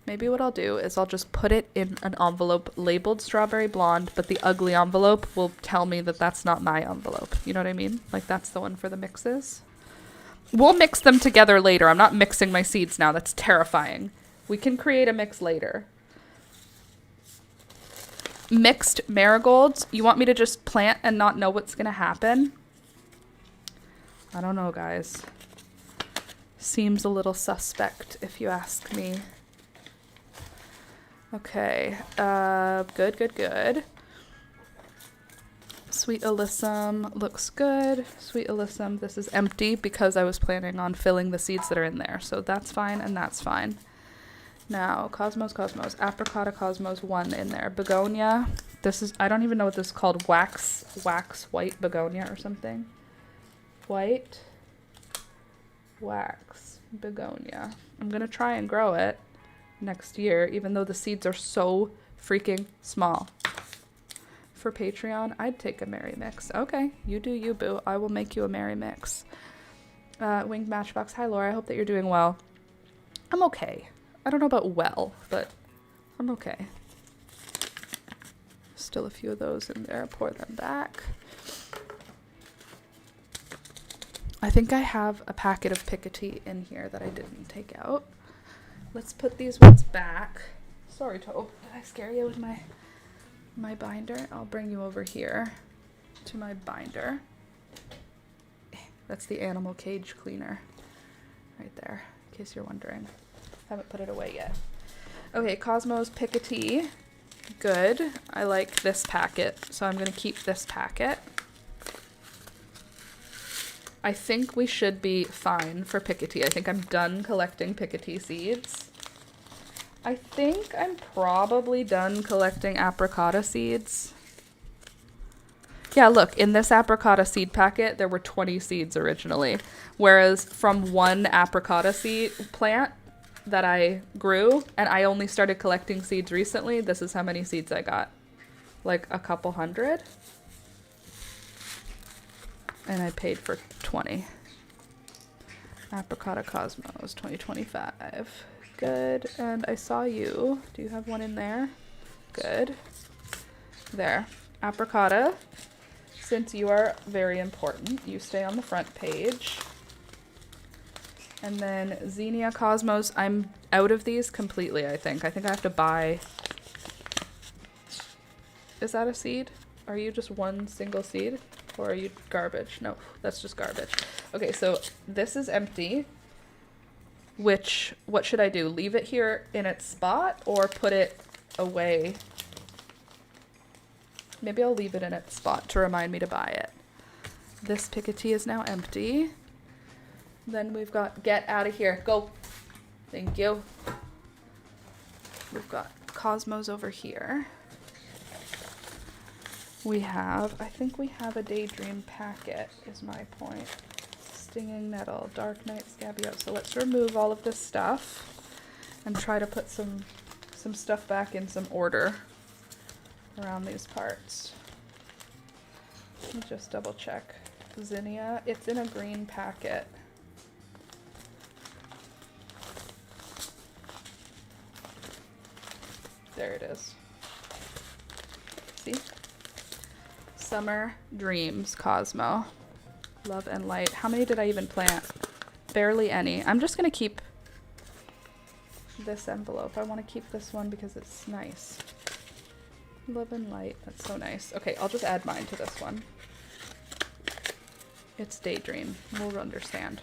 Maybe what I'll do is I'll just put it in an envelope labeled strawberry blonde, but the ugly envelope will tell me that that's not my envelope. You know what I mean? Like that's the one for the mixes. We'll mix them together later. I'm not mixing my seeds now. That's terrifying. We can create a mix later. Mixed marigolds. You want me to just plant and not know what's going to happen? I don't know, guys. Seems a little suspect if you ask me. Okay. Good. Sweet Alyssum looks good. Sweet Alyssum, this is empty because I was planning on filling the seeds that are in there. So that's fine and that's fine. Now, Cosmos. Apricotta Cosmos 1 in there. Begonia. This is, I don't even know what this is called. Wax white begonia or something. White wax begonia. I'm going to try and grow it next year, even though the seeds are so freaking small. For Patreon, I'd take a Merry Mix. Okay, you do you, boo. I will make you a Merry Mix. Winged Matchbox. Hi, Laura. I hope that you're doing well. I'm okay. I don't know about well, but I'm okay. Still a few of those in there. Pour them back. I think I have a packet of Piketty in here that I didn't take out. Let's put these ones back. Sorry, Tobe. Did I scare you with my binder? I'll bring you over here to my binder. That's the animal cage cleaner right there, in case you're wondering. Haven't put it away yet. Okay, Cosmos Piketty. Good. I like this packet, so I'm going to keep this packet. I think we should be fine for Piketty. I think I'm done collecting Piketty seeds. I think I'm probably done collecting apricotta seeds. Yeah, look, in this apricotta seed packet, there were 20 seeds originally, whereas from one apricotta seed plant that I grew, and I only started collecting seeds recently, this is how many seeds I got. Like a couple hundred. And I paid for 20. Apricotta Cosmos 2025. Good. And I saw you. Do you have one in there? Good. There. Apricotta. Since you are very important, you stay on the front page. And then Xenia Cosmos, I'm out of these completely, I think. I think I have to buy... Is that a seed? Are you just one single seed? Or are you garbage? No, that's just garbage. Okay, so this is empty. Which, what should I do? Leave it here in its spot or put it away? Maybe I'll leave it in its spot to remind me to buy it. This Piketty is now empty. Then we've got Get Out of Here. Go. Thank you. We've got Cosmos over here. We have, I think we have a Daydream packet, is my point. Stinging Nettle, Dark Night Scabio. So let's remove all of this stuff and try to put some stuff back in some order around these parts. Let me just double check. Zinnia, it's in a green packet. There it is. See? Summer Dreams Cosmo. Love and Light. How many did I even plant? Barely any. I'm just going to keep this envelope. I want to keep this one because it's nice. Love and Light. That's so nice. Okay, I'll just add mine to this one. It's Daydream. We'll understand.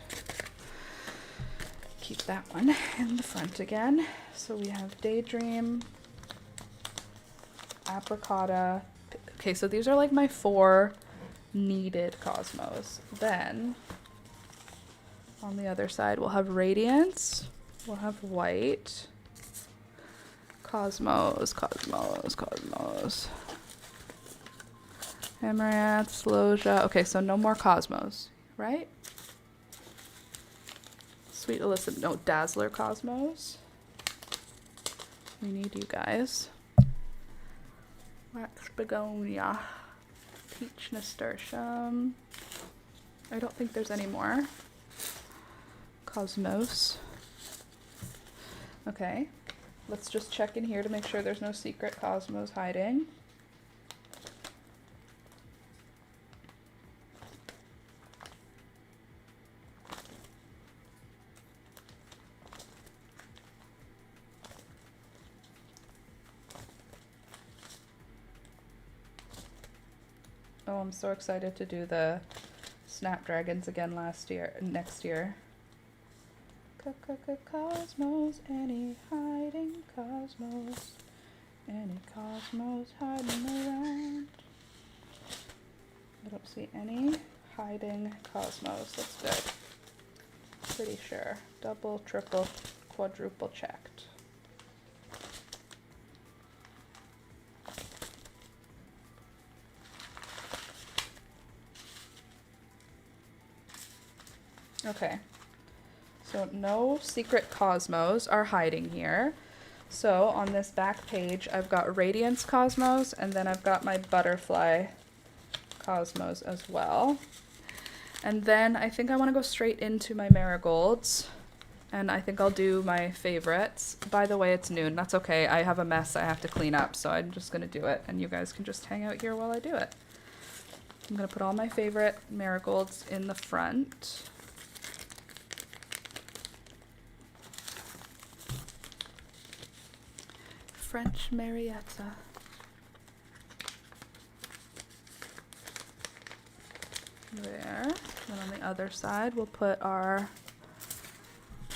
Keep that one in the front again. So we have Daydream, Apricotta. Okay, so these are like my 4 needed Cosmos. Then on the other side, we'll have Radiance, we'll have White, Cosmos, Amaranth, Celosia. Okay, so no more Cosmos, right? Sweet Alyssa, no Dazzler Cosmos. We need you guys. Wax Begonia, Peach Nasturtium. I don't think there's any more. Cosmos. Okay, let's just check in here to make sure there's no secret Cosmos hiding. Oh, I'm so excited to do the Snapdragons again next year. Cosmos, any hiding Cosmos, any Cosmos hiding around. I don't see any hiding Cosmos. That's good. Pretty sure. Double, triple, quadruple checked. Okay, so no secret Cosmos are hiding here. So on this back page, I've got Radiance Cosmos, and then I've got my Butterfly Cosmos as well. And then I think I want to go straight into my Marigolds, and I think I'll do my favorites. By the way, it's noon. That's okay. I have a mess I have to clean up, so I'm just going to do it, and you guys can just hang out here while I do it. I'm gonna put all my favorite marigolds in the front. French Marietta. There. And on the other side, we'll put our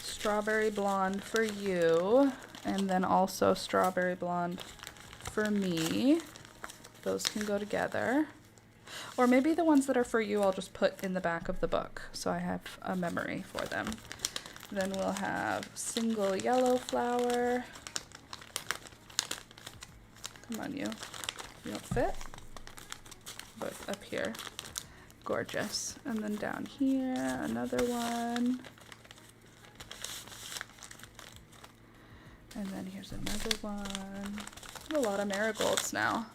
strawberry blonde for you, and then also strawberry blonde for me. Those can go together. Or maybe the ones that are for you I'll just put in the back of the book so I have a memory for them. Then we'll have single yellow flower. Come on, you. You don't fit? But up here. Gorgeous. And then down here, another one. And then here's another one. A lot of marigolds now.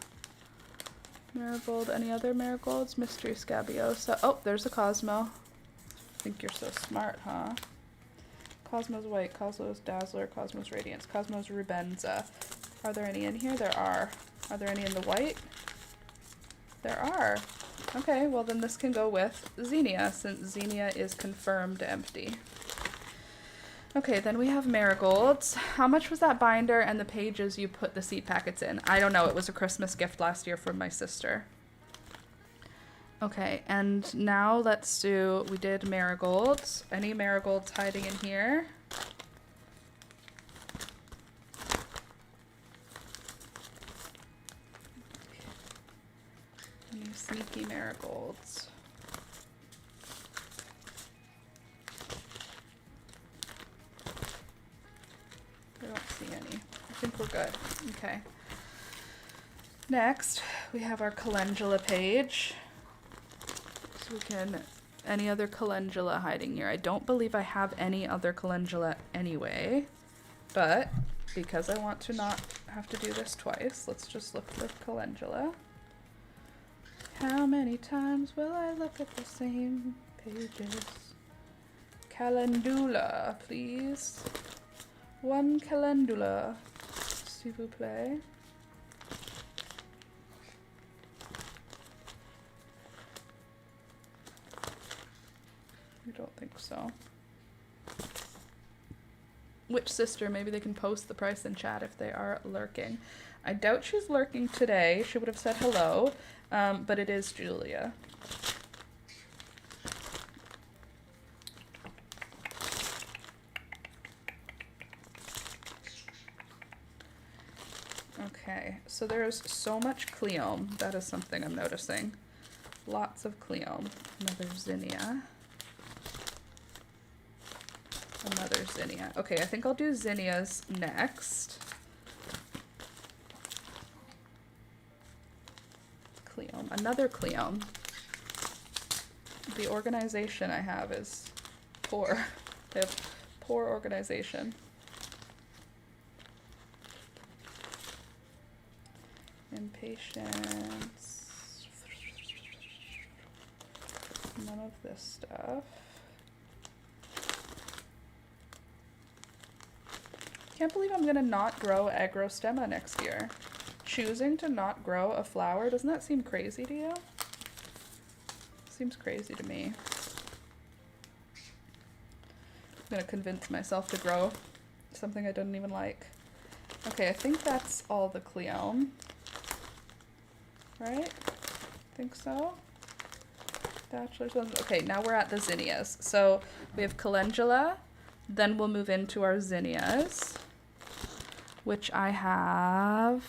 Marigold, any other marigolds? Mystery Scabiosa. Oh, there's a Cosmo. I think you're so smart, huh? Cosmos White, Cosmos Dazzler, Cosmos Radiance, Cosmos Rubenza. Are there any in here? There are. Are there any in the white? There are. Okay, well then this can go with Xenia, since Xenia is confirmed empty. Okay, then we have marigolds. How much was that binder and the pages you put the seed packets in? I don't know. It was a Christmas gift last year from my sister. Okay, and now let's do, we did marigolds. Any marigolds hiding in here? Any sneaky marigolds? I don't see any. I think we're good. Okay. Next, we have our calendula page. So we can, any other calendula hiding here? I don't believe I have any other calendula anyway, but because I want to not have to do this twice, let's just look for calendula. How many times will I look at the same pages? Calendula, please. One calendula, s'il vous plaît. I don't think so. Which sister? Maybe they can post the price in chat if they are lurking. I doubt she's lurking today. She would have said hello, but it is Julia. Okay, so there's so much Cleome. That is something I'm noticing. Lots of Cleome. Another Zinnia. Another Zinnia. Okay, I think I'll do Zinnias next. Cleome. Another Cleome. The organization I have is poor. I have poor organization. Impatience. None of this stuff. Can't believe I'm gonna not grow agrostemma next year. Choosing to not grow a flower, doesn't that seem crazy to you? Seems crazy to me. I'm gonna convince myself to grow something I didn't even like. Okay, I think that's all the Cleome. Right? Think so? Bachelor's ones. Okay, now we're at the Zinnias. So we have calendula, then we'll move into our Zinnias, which I have.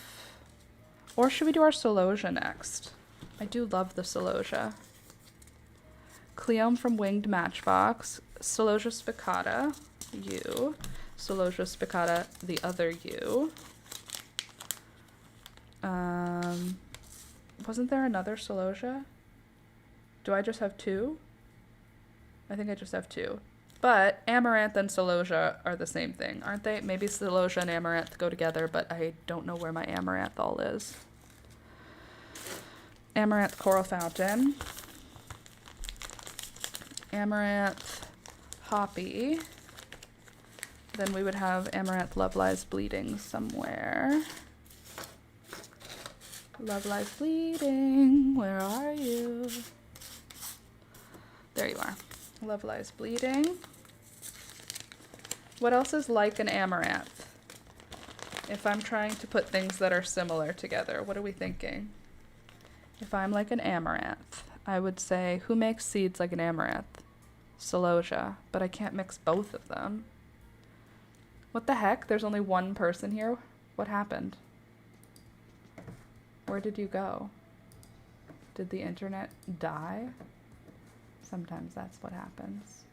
Or should we do our Celosia next? I do love the Celosia. Cleome from Winged Matchbox, Celosia spicata, you. Celosia spicata, the other you. Wasn't there another Celosia? Do I just have two? I think I just have two. But Amaranth and Celosia are the same thing, aren't they? Maybe Celosia and Amaranth go together, but I don't know where my Amaranth all is. Amaranth Coral Fountain. Amaranth Hoppy. Then we would have Amaranth Love Lies Bleeding somewhere. Love Lies Bleeding, where are you? There you are. Love Lies Bleeding. What else is like an amaranth? If I'm trying to put things that are similar together, what are we thinking? If I'm like an amaranth, I would say, who makes seeds like an amaranth? Celosia, but I can't mix both of them. What the heck? There's only one person here? What happened? Where did you go? Did the internet die? Sometimes that's what happens.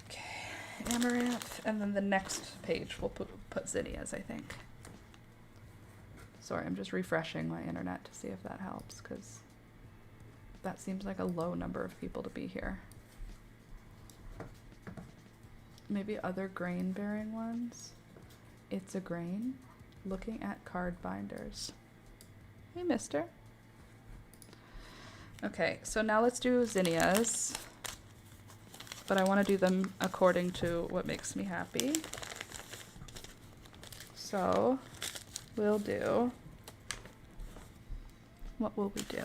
Okay, amaranth, and then the next page we'll put zinnias, I think. Sorry, I'm just refreshing my internet to see if that helps, because that seems like a low number of people to be here. Maybe other grain-bearing ones? It's a grain. Looking at card binders. Hey, mister. Okay, so now let's do zinnias. But I want to do them according to what makes me happy. So, we'll do... What will we do?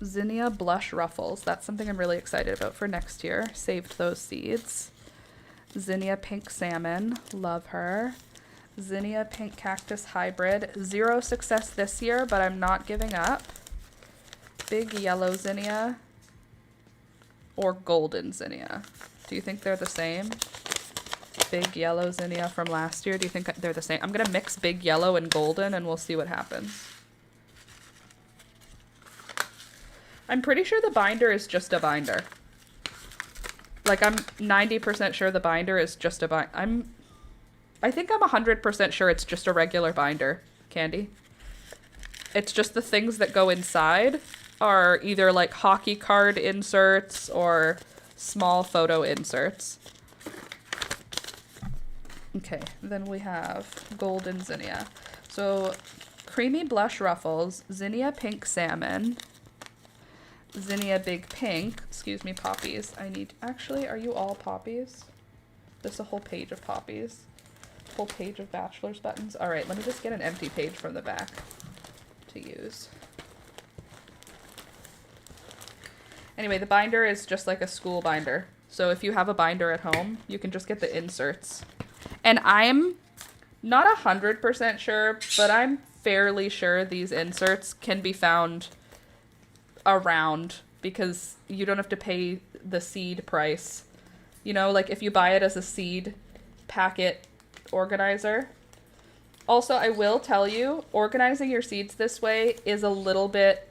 Zinnia Blush Ruffles. That's something I'm really excited about for next year. Saved those seeds. Zinnia Pink Salmon. Love her. Zinnia Pink Cactus Hybrid. 0 success this year, but I'm not giving up. Big Yellow Zinnia. Or Golden Zinnia. Do you think they're the same? Big Yellow Zinnia from last year. Do you think they're the same? I'm going to mix Big Yellow and Golden and we'll see what happens. I'm pretty sure the binder is just a binder. Like, I'm 90% sure the binder is just a binder. I think I'm 100% sure it's just a regular binder, Candy. It's just the things that go inside are either like hockey card inserts or small photo inserts. Okay, then we have Golden Zinnia. So, Creamy Blush Ruffles, Zinnia Pink Salmon, Zinnia Big Pink, excuse me, poppies. Actually, are you all poppies? There's a whole page of poppies. Whole page of bachelor's buttons. All right, let me just get an empty page from the back to use. Anyway, the binder is just like a school binder. So if you have a binder at home, you can just get the inserts. And I'm not 100% sure, but I'm fairly sure these inserts can be found around because you don't have to pay the seed price. You know, like if you buy it as a seed packet organizer. Also, I will tell you, organizing your seeds this way is a little bit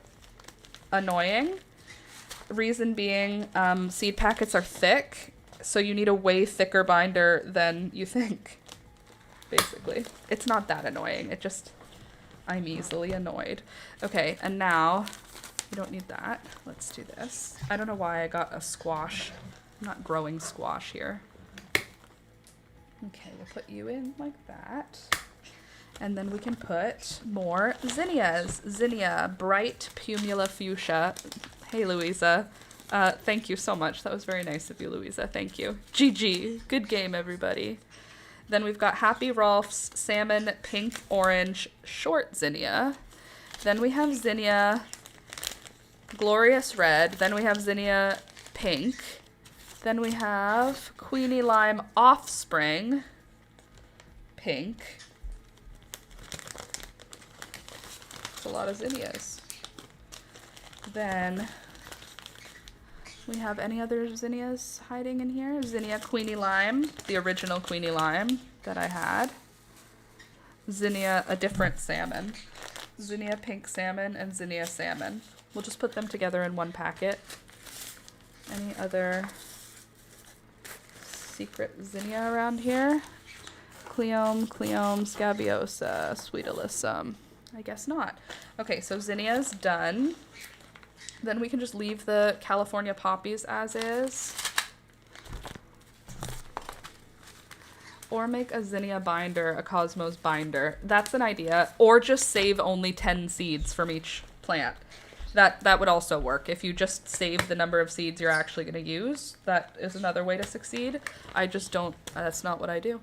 annoying. Reason being, seed packets are thick, so you need a way thicker binder than you think, basically. It's not that annoying, it just, I'm easily annoyed. Okay, and now, we don't need that. Let's do this. I don't know why I got a squash. I'm not growing squash here. Okay, we'll put you in like that. And then we can put more zinnias. Zinnia, Bright Pumula Fuchsia. Hey, Louisa. Thank you so much. That was very nice of you, Louisa. Thank you. GG. Good game, everybody. Then we've got Happy Rolf's Salmon Pink Orange Short Zinnia. Then we have Zinnia Glorious Red. Then we have Zinnia Pink. Then we have Queenie Lime Offspring Pink. That's a lot of zinnias. Then we have any other zinnias hiding in here? Zinnia Queenie Lime, the original Queenie Lime that I had. Zinnia, a different salmon. Zinnia Pink Salmon and Zinnia Salmon. We'll just put them together in one packet. Any other secret zinnia around here? Cleome, Scabiosa, Sweet Alyssum. I guess not. Okay, so zinnia's done. Then we can just leave the California poppies as is. Or make a zinnia binder, a Cosmos binder. That's an idea. Or just save only 10 seeds from each plant. That would also work. If you just save the number of seeds you're actually going to use, that is another way to succeed. I just don't, that's not what I do.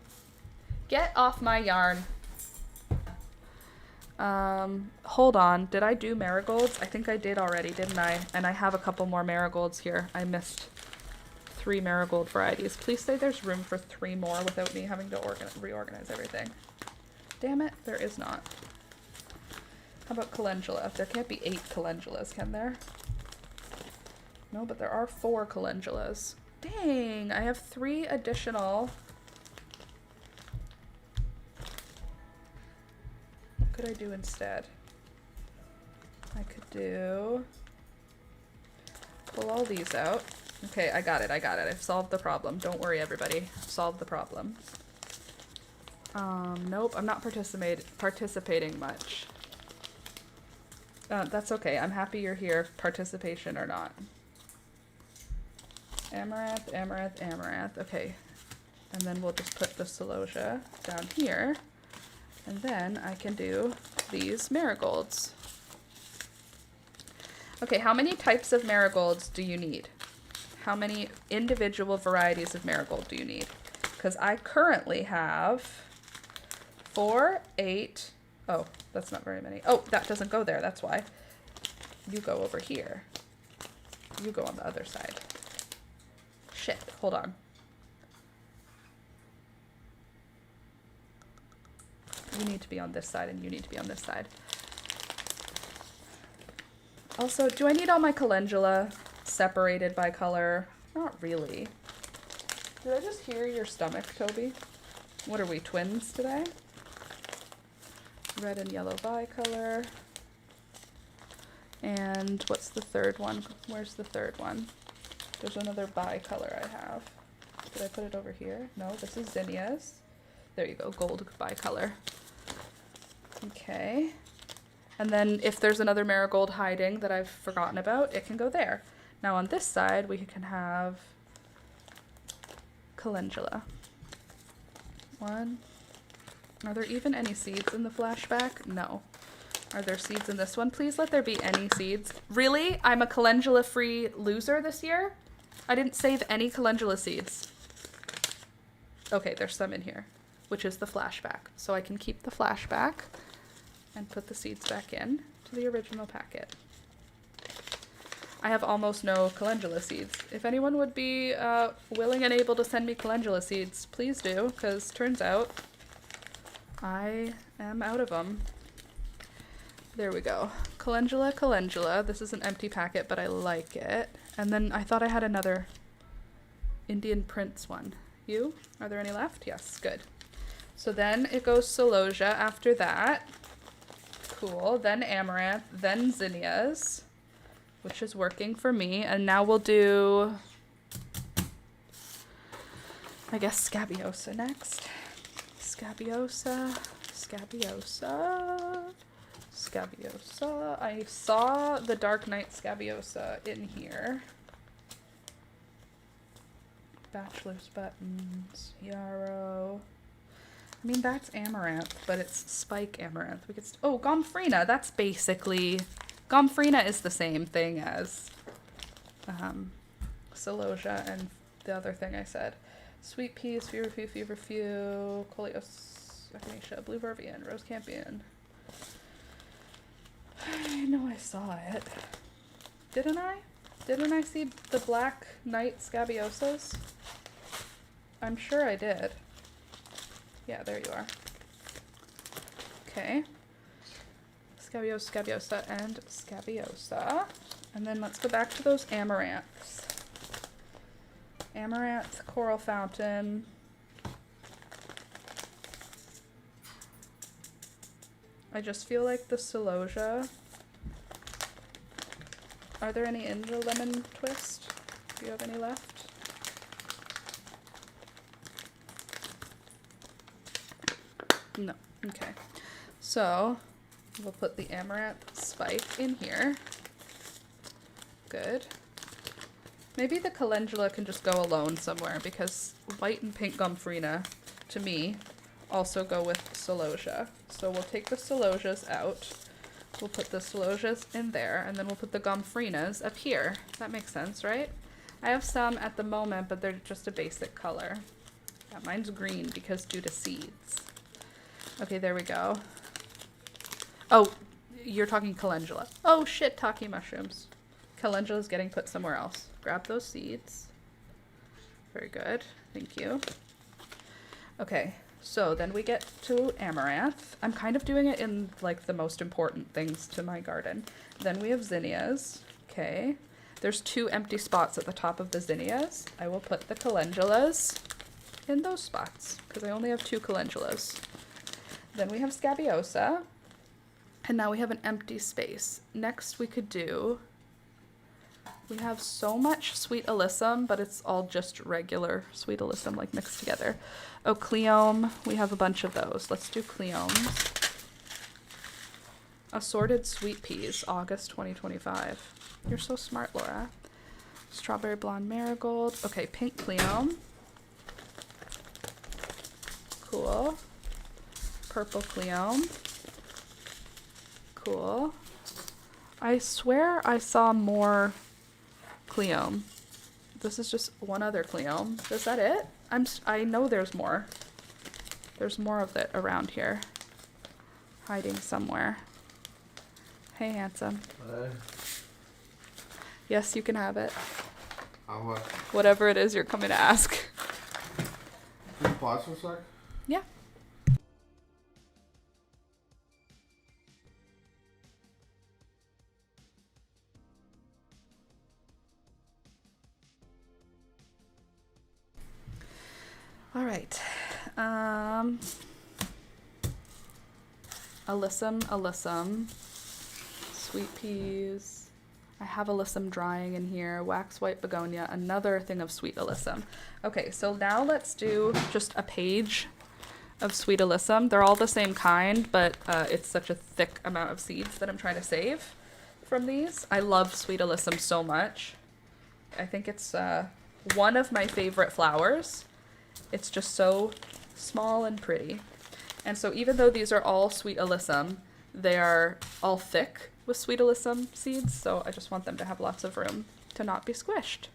Get off my yarn. Hold on. Did I do marigolds? I think I did already, didn't I? And I have a couple more marigolds here. I missed 3 marigold varieties. Please say there's room for 3 more without me having to reorganize everything. Damn it, there is not. How about calendula? There can't be 8 calendulas, can there? No, but there are 4 calendulas. Dang, I have 3 additional. What could I do instead? I could do... pull all these out. Okay, I got it. I've solved the problem. Don't worry, everybody. I've solved the problem. Nope, I'm not participating much. That's okay. I'm happy you're here, participation or not. Amaranth, amaranth, amaranth. Okay. And then we'll just put the celosia down here. And then I can do these marigolds. Okay, how many types of marigolds do you need? How many individual varieties of marigold do you need? Because I currently have 4, 8. Oh, that's not very many. Oh, that doesn't go there. That's why. You go over here. You go on the other side. Shit, hold on. You need to be on this side and you need to be on this side. Also, do I need all my calendula separated by color? Not really. Did I just hear your stomach, Toby? What are we, twins today? Red and yellow bicolor. And what's the third one? Where's the third one? There's another bicolor I have. Did I put it over here? No, this is zinnias. There you go, gold bicolor. Okay. And then if there's another marigold hiding that I've forgotten about, it can go there. Now on this side, we can have calendula. 1. Are there even any seeds in the flashback? No. Are there seeds in this one? Please let there be any seeds. Really? I'm a calendula-free loser this year? I didn't save any calendula seeds. Okay, there's some in here, which is the flashback. So I can keep the flashback and put the seeds back in to the original packet. I have almost no calendula seeds. If anyone would be willing and able to send me calendula seeds, please do, because turns out I am out of them. There we go. Calendula, calendula. This is an empty packet, but I like it. And then I thought I had another Indian Prince one. You? Are there any left? Yes, good. So then it goes celosia after that. Cool. Then amaranth, then zinnias, which is working for me. And now we'll do, I guess, scabiosa next. Scabiosa, scabiosa, scabiosa. I saw the Dark Knight scabiosa in here. Bachelor's buttons, yarrow. I mean, that's amaranth, but it's spike amaranth. We could oh, gomphrena. That's basically, gomphrena is the same thing as celosia and the other thing I said. Sweet peas, feverfew, coleus, echinacea, blue verbian, rose campion. I know I saw it. Didn't I? Didn't I see the Black Knight scabiosas? I'm sure I did. Yeah, there you are. Okay. Scabiosa, scabiosa, and scabiosa. And then let's go back to those amaranths. Amaranth, coral fountain. I just feel like the celosia. Are there any in the lemon twist? Do you have any left? No. Okay. So we'll put the amaranth spike in here. Good. Maybe the calendula can just go alone somewhere because white and pink gomphrena, to me, also go with celosia. So we'll take the celosias out. We'll put the celosias in there, and then we'll put the gompphrenas up here. That makes sense, right? I have some at the moment, but they're just a basic color. Yeah, mine's green because due to seeds. Okay, there we go. Oh, you're talking calendula. Oh shit, taki mushrooms. Calendula is getting put somewhere else. Grab those seeds. Very good. Thank you. Okay, so then we get to amaranth. I'm kind of doing it in like the most important things to my garden. Then we have zinnias. Okay. There's 2 empty spots at the top of the zinnias. I will put the calendulas in those spots because I only have 2 calendulas. Then we have scabiosa. And now we have an empty space. Next we could do, we have so much sweet alyssum, but it's all just regular sweet alyssum like mixed together. Oh, cleome, we have a bunch of those. Let's do cleomes. Assorted sweet peas, August 2025. You're so smart, Laura. Strawberry blonde marigold. Okay, pink cleome. Cool. Purple cleome. Cool. I swear I saw more cleome. This is just one other cleome. Is that it? I know there's more. There's more of it around here. Hiding somewhere. Hey, handsome. Yes, you can have it. How much? Whatever it is you're coming to ask. Can you pause for a sec? Yeah. All right. Alyssum. Sweet peas. I have alyssum drying in here. Wax white begonia. Another thing of sweet alyssum. Okay, so now let's do just a page of sweet alyssum. They're all the same kind, but it's such a thick amount of seeds that I'm trying to save from these. I love sweet alyssum so much. I think it's one of my favorite flowers. It's just so small and pretty. And so even though these are all sweet alyssum, they are all thick with sweet alyssum seeds, so I just want them to have lots of room to not be squished.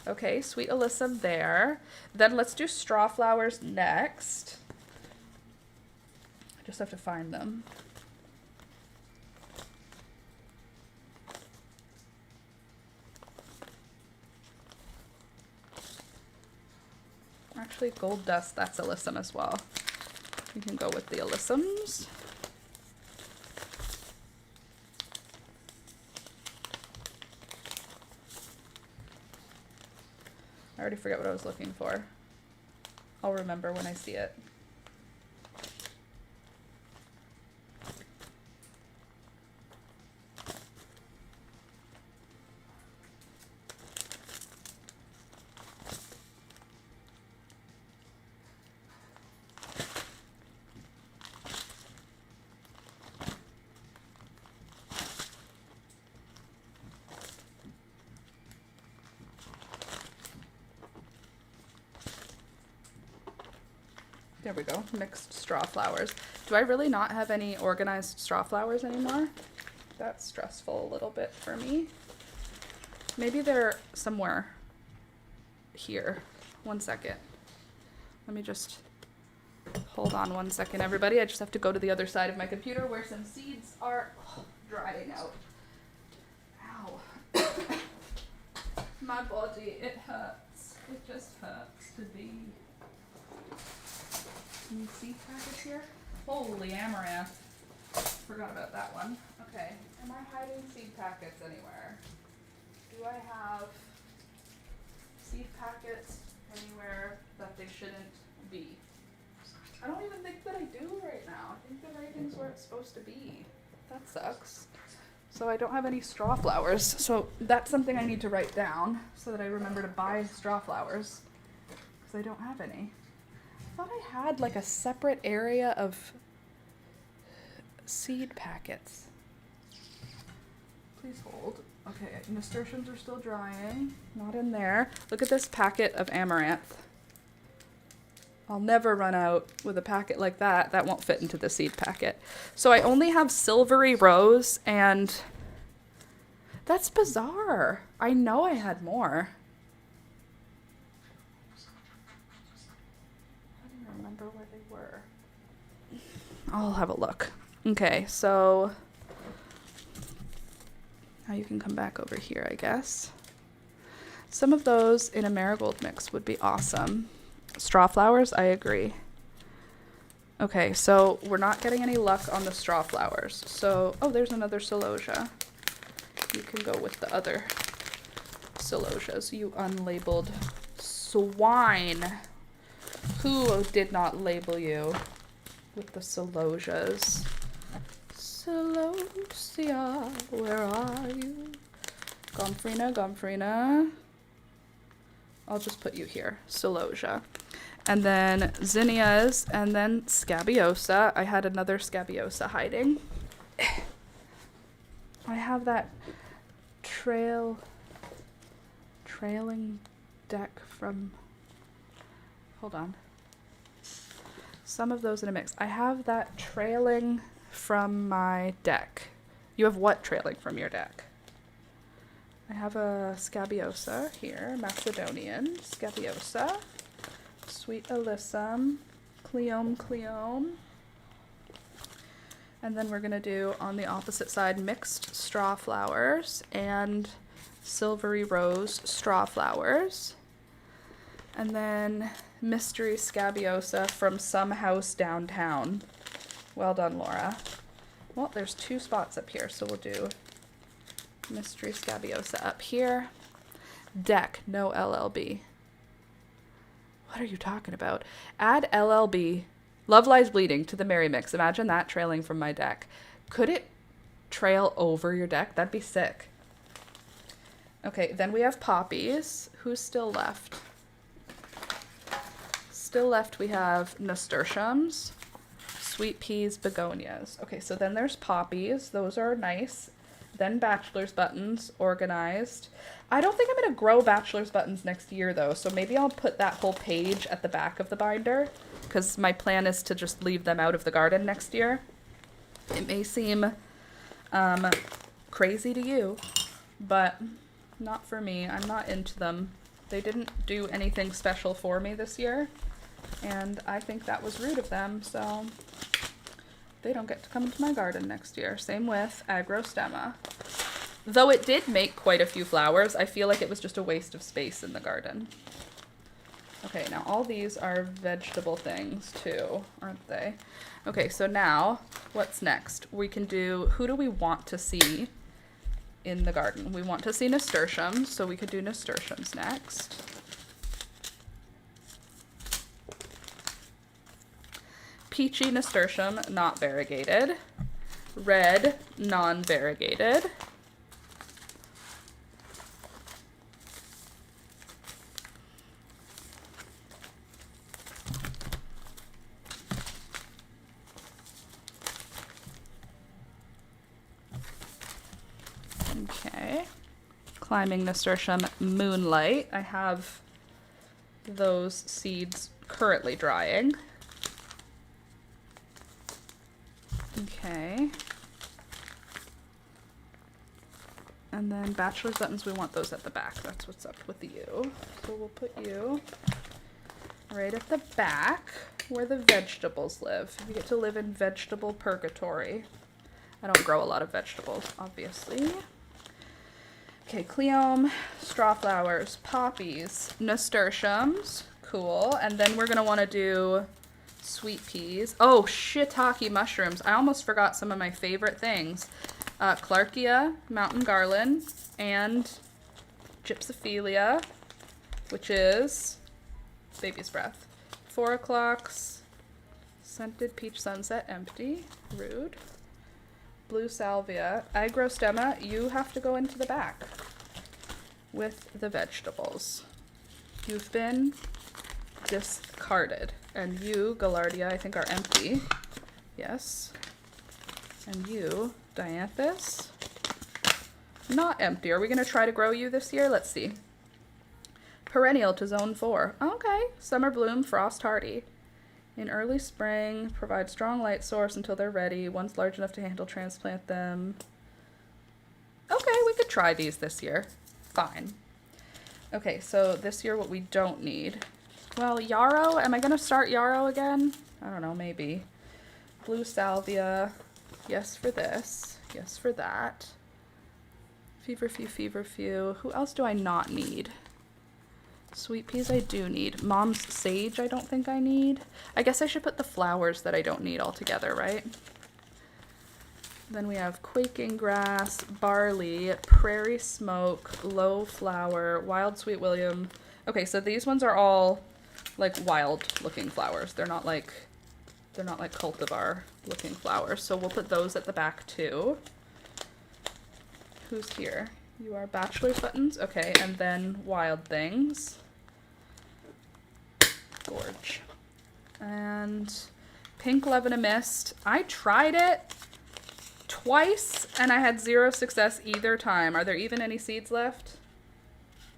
Okay, sweet alyssum there. Then let's do straw flowers next. I just have to find them. Actually, gold dust, that's alyssum as well. You can go with the alyssums. I already forget what I was looking for. I'll remember when I see it. There we go, mixed straw flowers. Do I really not have any organized straw flowers anymore? That's stressful a little bit for me. Maybe they're somewhere here. 1 second. Let me just hold on 1 second, everybody. I just have to go to the other side of my computer where some seeds are drying out. Ow. My body, it hurts. It just hurts to be. Any seed packets here? Holy amaranth. Forgot about that one. Okay. Am I hiding seed packets anywhere? Do I have seed packets anywhere that they shouldn't be? I don't even think that I do right now. I think the writing's where it's supposed to be. That sucks. So I don't have any straw flowers. So that's something I need to write down so that I remember to buy straw flowers. Because I don't have any. I thought I had like a separate area of seed packets. Please hold. Okay, nasturtiums are still drying. Not in there. Look at this packet of amaranth. I'll never run out with a packet like that. That won't fit into the seed packet. So I only have silvery rose and that's bizarre. I know I had more. I don't remember where they were. I'll have a look. Okay, so now you can come back over here, I guess. Some of those in a marigold mix would be awesome. Straw flowers, I agree. Okay, so we're not getting any luck on the straw flowers. So, oh, there's another celosia. You can go with the other celosias, you unlabeled swine. Who did not label you with the celosias? Celosia, where are you? Gomfrina, Gomfrina. I'll just put you here, celosia. And then zinnias, and then scabiosa. I had another scabiosa hiding. I have that trailing deck from, hold on. Some of those in a mix. I have that trailing from my deck. You have what trailing from your deck? I have a scabiosa here, Macedonian scabiosa, sweet alyssum, cleome. And then we're gonna do on the opposite side mixed straw flowers and silvery rose straw flowers. And then mystery scabiosa from some house downtown. Well done, Laura. Well, there's 2 spots up here, so we'll do mystery scabiosa up here. Deck, no LLB. What are you talking about? Add LLB, Love Lies Bleeding, to the Merry Mix. Imagine that trailing from my deck. Could it trail over your deck? That'd be sick. Okay, then we have poppies. Who's still left? Still left we have nasturtiums, sweet peas, begonias. Okay, so then there's poppies. Those are nice. Then bachelor's buttons, organized. I don't think I'm going to grow bachelor's buttons next year, though, so maybe I'll put that whole page at the back of the binder, because my plan is to just leave them out of the garden next year. It may seem crazy to you, but not for me. I'm not into them. They didn't do anything special for me this year, and I think that was rude of them, so they don't get to come into my garden next year. Same with agrostemma. Though it did make quite a few flowers, I feel like it was just a waste of space in the garden. Okay, now all these are vegetable things too, aren't they? Okay, so now what's next? We can do, who do we want to see in the garden? We want to see nasturtiums, so we could do nasturtiums next. Peachy nasturtium, not variegated. Red, non-variegated. Okay. Climbing nasturtium, moonlight. I have those seeds currently drying. Okay. And then bachelor's buttons, we want those at the back. That's what's up with you. So we'll put you right at the back where the vegetables live. You get to live in vegetable purgatory. I don't grow a lot of vegetables, obviously. Okay, cleome, straw flowers, poppies, nasturtiums. Cool. And then we're going to want to do sweet peas. Oh, shiitake mushrooms. I almost forgot some of my favorite things. Clarkia, mountain garland, and gypsophilia, which is baby's breath. 4 o'clocks, scented peach sunset, empty, rude. Blue salvia. Agrostemma, you have to go into the back with the vegetables. You've been discarded. And you, Gaillardia, I think are empty. Yes. And you, Dianthus, not empty. Are we going to try to grow you this year? Let's see. Perennial to zone 4. Okay. Summer bloom, frost hardy. In early spring, provide strong light source until they're ready. Once large enough to handle, transplant them. Okay, we could try these this year. Fine. Okay, so this year what we don't need. Well, yarrow. Am I going to start yarrow again? I don't know, maybe. Blue salvia. Yes for this. Yes for that. Feverfew, feverfew. Who else do I not need? Sweet peas I do need. Mom's sage I don't think I need. I guess I should put the flowers that I don't need all together, right? Then we have quaking grass, barley, prairie smoke, low flower, wild sweet William. Okay, so these ones are all like wild looking flowers. They're not like cultivar looking flowers. So we'll put those at the back too. Who's here? You are bachelor's buttons. Okay, and then wild things. Gorge. And pink love and a mist. I tried it twice and I had 0 success either time. Are there even any seeds left?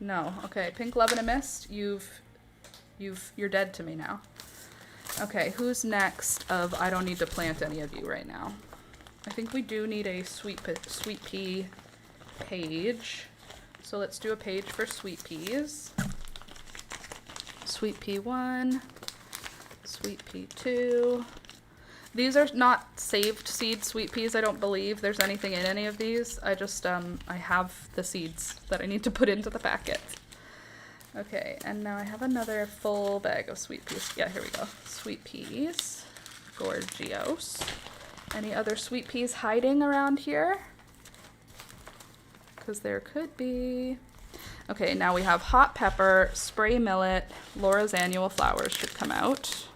No. Okay, pink love and a mist. You're dead to me now. Okay, who's next of I don't need to plant any of you right now? I think we do need a sweet pea page. So let's do a page for sweet peas. Sweet pea 1, sweet pea 2. These are not saved seed sweet peas. I don't believe there's anything in any of these. I just, I have the seeds that I need to put into the packet. Okay, and now I have another full bag of sweet peas. Yeah, here we go. Sweet peas. Gorgeous. Any other sweet peas hiding around here? Because there could be. Okay, now we have hot pepper, spray millet, Laura's annual flowers should come out.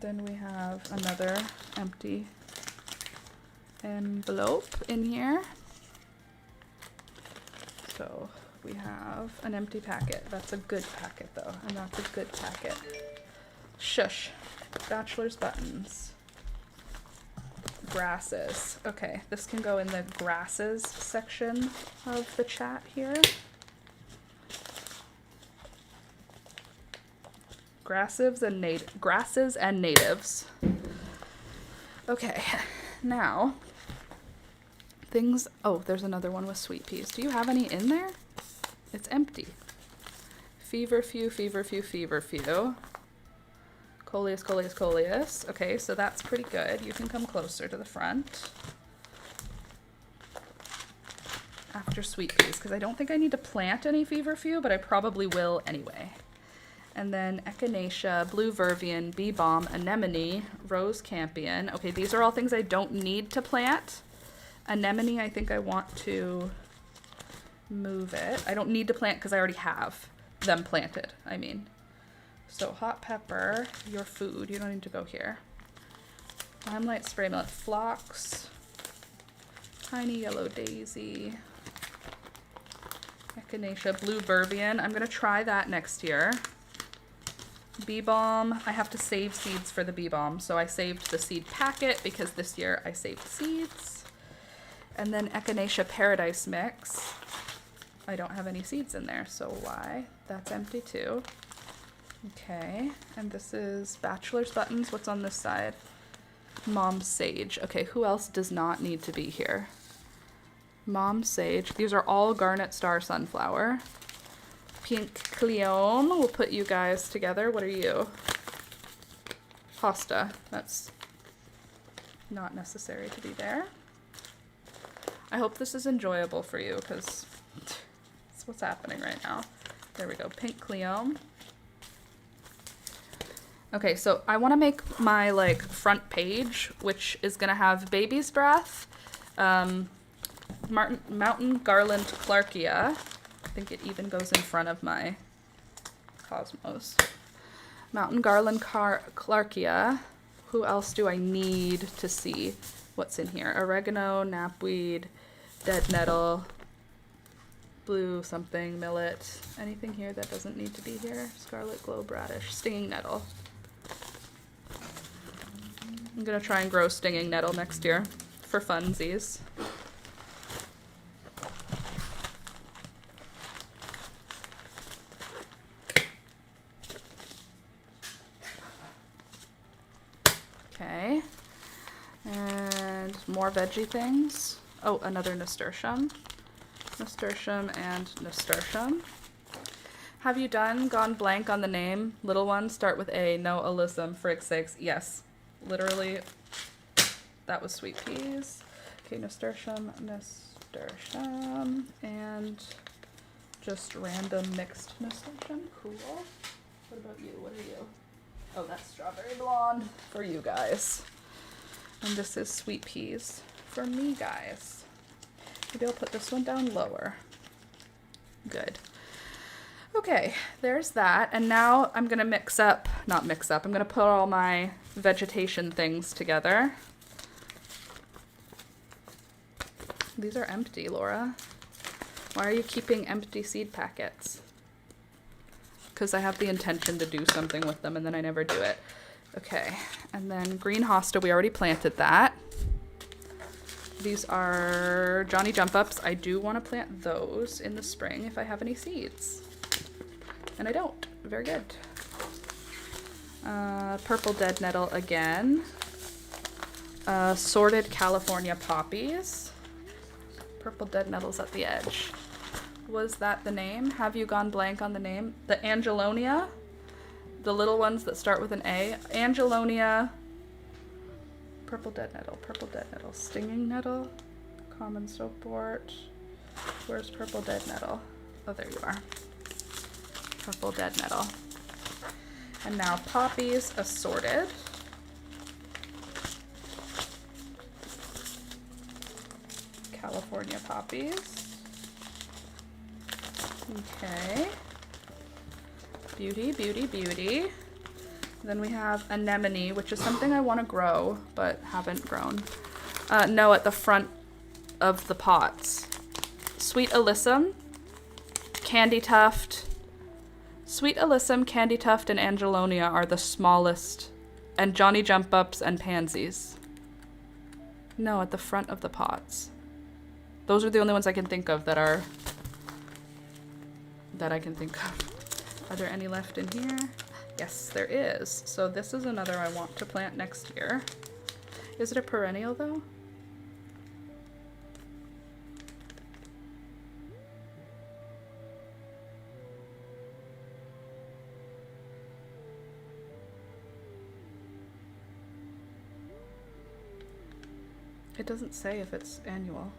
Then we have another empty envelope in here. So we have an empty packet. That's a good packet though, and that's a good packet. Shush. Bachelor's buttons. Grasses. Okay, this can go in the grasses section of the chat here. Grasses and natives. Okay, now things. Oh, there's another one with sweet peas. Do you have any in there? It's empty. Feverfew, feverfew, feverfew. Coleus, coleus, coleus. Okay, so that's pretty good. You can come closer to the front. After sweet peas, because I don't think I need to plant any feverfew, but I probably will anyway. And then echinacea, blue vervian, bee balm, anemone, rose campion. Okay, these are all things I don't need to plant. Anemone, I think I want to move it. I don't need to plant because I already have them planted, I mean. So hot pepper, your food. You don't need to go here. Limelight, spray millet, phlox, tiny yellow daisy, echinacea, blue vervian. I'm gonna try that next year. Bee balm. I have to save seeds for the bee balm, so I saved the seed packet because this year I saved seeds. And then echinacea paradise mix. I don't have any seeds in there, so why? That's empty too. Okay, and this is bachelor's buttons. What's on this side? Mom's sage. Okay, who else does not need to be here? Mom's sage. These are all garnet star sunflower. Pink Cleone. We'll put you guys together. What are you? Hosta. That's not necessary to be there. I hope this is enjoyable for you because it's what's happening right now. There we go. Pink Cleone. Okay, so I want to make my like front page, which is gonna have baby's breath, mountain garland Clarkia. I think it even goes in front of my cosmos. Mountain garland Clarkia. Who else do I need to see what's in here? Oregano, knapweed, dead nettle, blue something, millet. Anything here that doesn't need to be here? Scarlet globe radish, stinging nettle. I'm gonna try and grow stinging nettle next year for funsies. Okay, and more veggie things. Oh, another nasturtium. Nasturtium and nasturtium. Have you gone blank on the name? Little one, start with A. No, Alyssum, frick's sakes. Yes. Literally, that was sweet peas. Okay, nasturtium, and just random mixed nasturtium. Cool. What about you? What are you? Oh, that's strawberry blonde for you guys. And this is sweet peas for me, guys. Maybe I'll put this one down lower. Good. Okay, there's that. And now I'm gonna I'm gonna put all my vegetation things together. These are empty, Laura. Why are you keeping empty seed packets? Because I have the intention to do something with them and then I never do it. Okay, and then green hosta, we already planted that. These are Johnny Jump Ups. I do want to plant those in the spring if I have any seeds. And I don't. Very good. Purple dead nettle again. Sorted California poppies. Purple dead nettles at the edge. Was that the name? Have you gone blank on the name? The Angelonia? The little ones that start with an A. Angelonia. Purple dead nettle, stinging nettle, common soapwort. Where's purple dead nettle? Oh, there you are. Purple dead nettle. And now poppies assorted. California poppies. Okay. Beauty, beauty, beauty. Then we have anemone, which is something I want to grow, but haven't grown. No, at the front of the pots. Sweet alyssum, candy tuft. Sweet alyssum, candy tuft, and angelonia are the smallest, and Johnny Jump Ups and pansies. No, at the front of the pots. Those are the only ones I can think of that I can think of. Are there any left in here? Yes, there is. So this is another I want to plant next year. Is it a perennial though? It doesn't say if it's annual.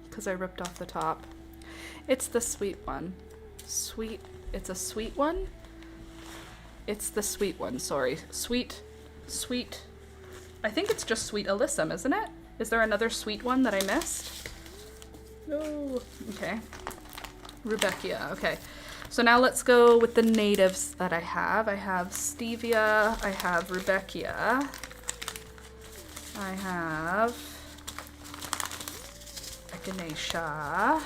Because I ripped off the top. It's the sweet one. Sweet. It's a sweet one? It's the sweet one, sorry. Sweet. I think it's just sweet alyssum, isn't it? Is there another sweet one that I missed? No. Okay. Rudbeckia. Okay. So now let's go with the natives that I have. I have stevia. I have Rudbeckia. I have echinacea.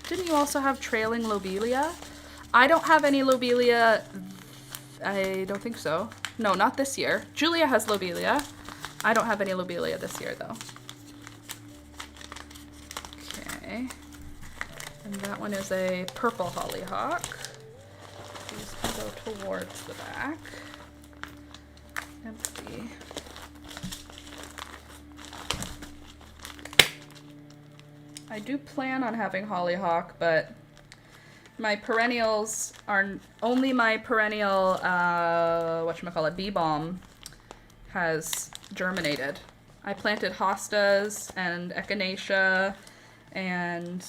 Didn't you also have trailing lobelia? I don't have any lobelia. I don't think so. No, not this year. Julia has lobelia. I don't have any lobelia this year though. Okay. And that one is a purple hollyhock. These can go towards the back. Empty. I do plan on having hollyhock, but my perennials are only my perennial, whatchamacallit, bee balm has germinated. I planted hostas and echinacea and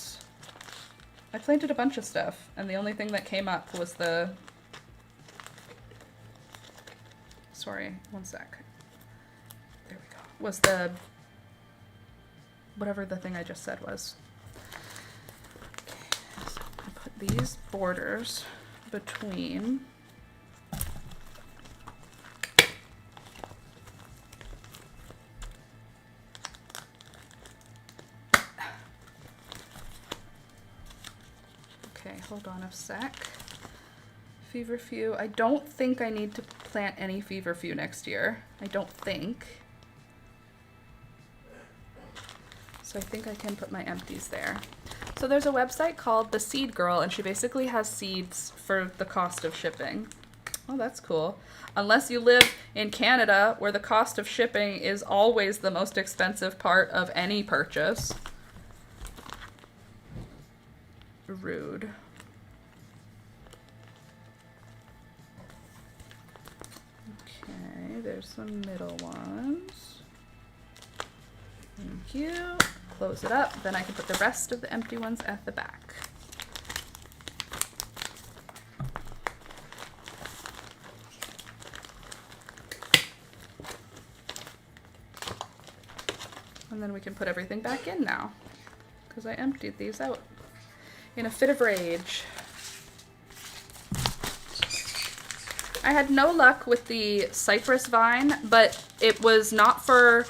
I planted a bunch of stuff, and the only thing that came up was the, sorry, one sec. There we go. Was the, whatever the thing I just said was. Okay, so I put these borders between. Okay, hold on a sec. Feverfew. I don't think I need to plant any feverfew next year. I don't think. So I think I can put my empties there. So there's a website called The Seed Girl, and she basically has seeds for the cost of shipping. Oh, that's cool. Unless you live in Canada, where the cost of shipping is always the most expensive part of any purchase. rude. Okay, there's some middle ones. Thank you. Close it up. Then I can put the rest of the empty ones at the back. And then we can put everything back in now, because I emptied these out in a fit of rage. I had no luck with the cypress vine, but it was not for,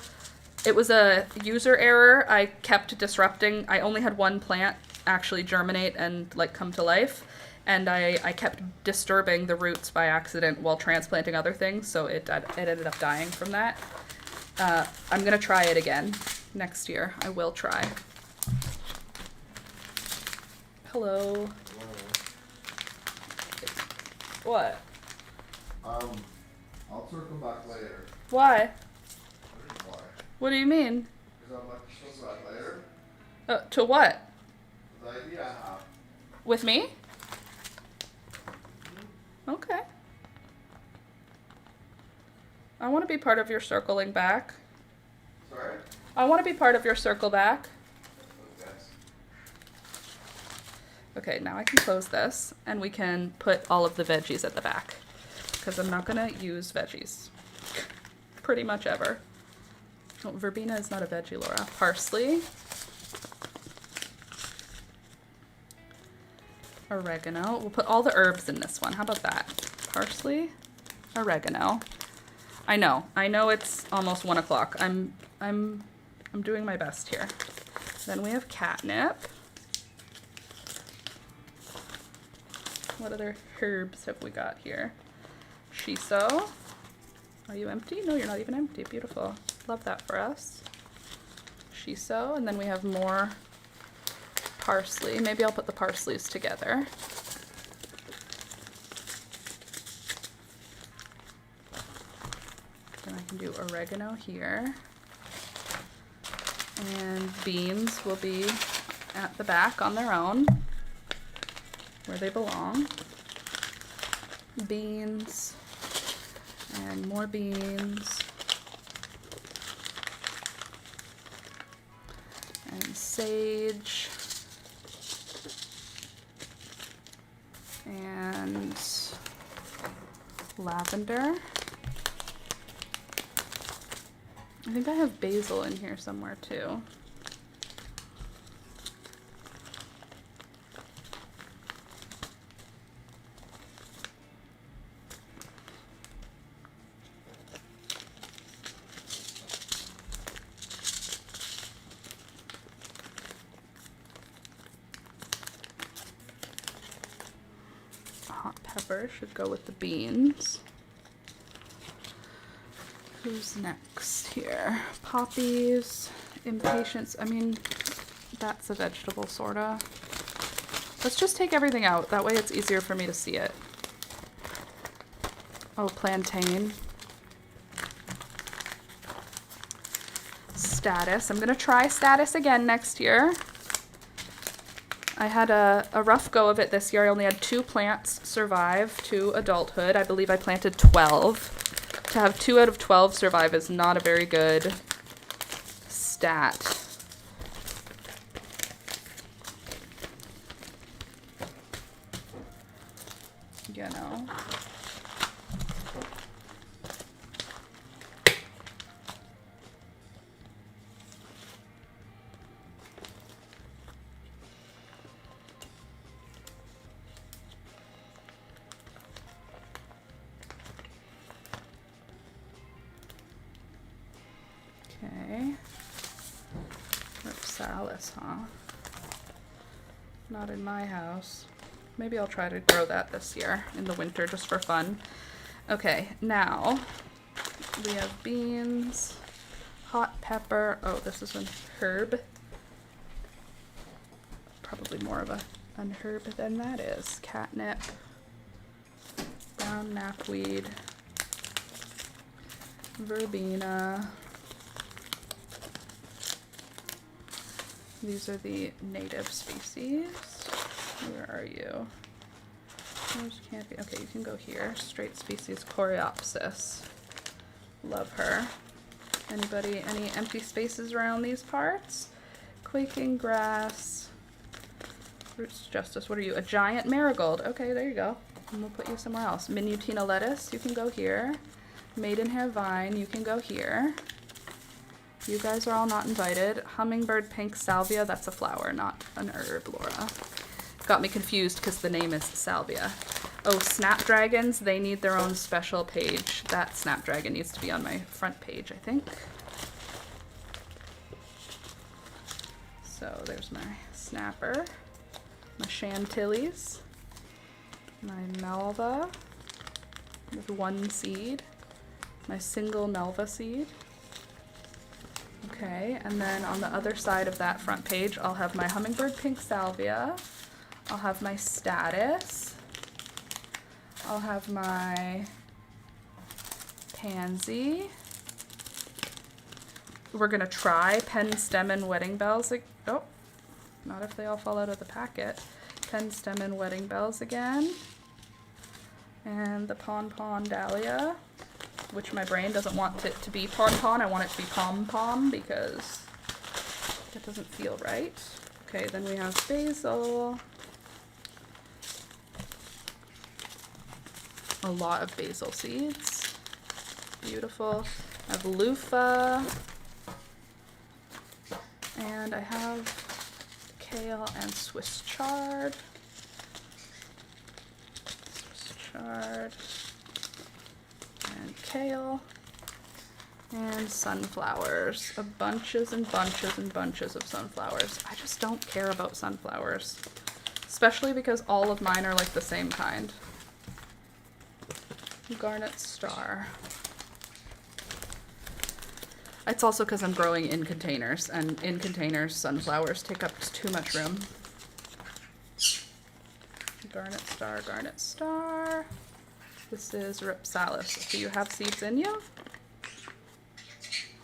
it was a user error. I kept disrupting. I only had one plant actually germinate and like come to life, and I kept disturbing the roots by accident while transplanting other things, so it ended up dying from that. I'm gonna try it again next year. I will try. Hello. What? I'll circle back later. Why? Why? What do you mean? Because I'd like to circle back later. To what? The idea I have. With me? Okay. I want to be part of your circling back. Sorry? I want to be part of your circle back. Yes. Okay, now I can close this, and we can put all of the veggies at the back, because I'm not going to use veggies pretty much ever. Oh, verbena is not a veggie, Laura. Parsley. Oregano. We'll put all the herbs in this one. How about that? Parsley, oregano. I know it's almost 1 o'clock. I'm doing my best here. Then we have catnip. What other herbs have we got here? Shiso. Are you empty? No, you're not even empty. Beautiful. Love that for us. Shiso, and then we have more parsley. Maybe I'll put the parsleys together. Then I can do oregano here. And beans will be at the back on their own, where they belong. Beans, and more beans. And sage. And lavender. I think I have basil in here somewhere too. Hot pepper should go with the beans. Who's next here? Poppies, impatiens. I mean, that's a vegetable, sorta. Let's just take everything out. That way it's easier for me to see it. Oh, plantain. Status. I'm gonna try status again next year. I had a rough go of it this year. I only had 2 plants survive to adulthood. I believe I planted 12. To have 2 out of 12 survive is not a very good stat. You know. Okay. Ripsalis, huh? Not in my house. Maybe I'll try to grow that this year in the winter just for fun. Okay, now we have beans, hot pepper. Oh, this is an herb. Probably more of an herb than that is. Catnip, brown knapweed, verbena. These are the native species. Where are you? Can't be. Okay, you can go here. Straight species Coreopsis. Love her. Anybody, any empty spaces around these parts? Quaking grass. Roots Justice, what are you? A giant marigold. Okay, there you go. And we'll put you somewhere else. Minutina lettuce, you can go here. Maidenhair vine, you can go here. You guys are all not invited. Hummingbird pink salvia, that's a flower, not an herb, Laura. Got me confused because the name is salvia. Oh, snapdragons, they need their own special page. That snapdragon needs to be on my front page, I think. So there's my snapper, my chantillies, my melva with one seed, my single melva seed. Okay, and then on the other side of that front page, I'll have my hummingbird pink salvia. I'll have my status. I'll have my pansy. We're gonna try pen, stem, and wedding bells. Oh, not if they all fall out of the packet. Pen, stem, and wedding bells again. And the pon dahlia, which my brain doesn't want it to be pon. I want it to be pom because that doesn't feel right. Okay, then we have basil. A lot of basil seeds. Beautiful. I have loofah. And I have kale and Swiss chard. Swiss chard. And kale. And sunflowers. Bunches and bunches and bunches of sunflowers. I just don't care about sunflowers. Especially because all of mine are like the same kind. Garnet star. It's also because I'm growing in containers, and in containers, sunflowers take up too much room. Garnet star, garnet star. This is Ripsalis. Do you have seeds in you?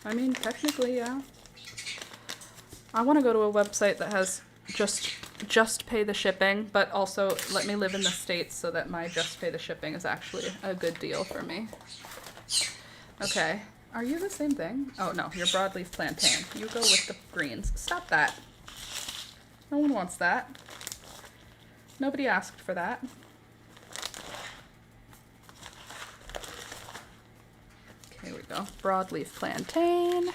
I mean, technically, yeah. I want to go to a website that has just pay the shipping, but also let me live in the States so that my just pay the shipping is actually a good deal for me. Okay. Are you the same thing? Oh no, you're broadleaf plantain. You go with the greens. Stop that. No one wants that. Nobody asked for that. Okay, here we go. Broadleaf plantain.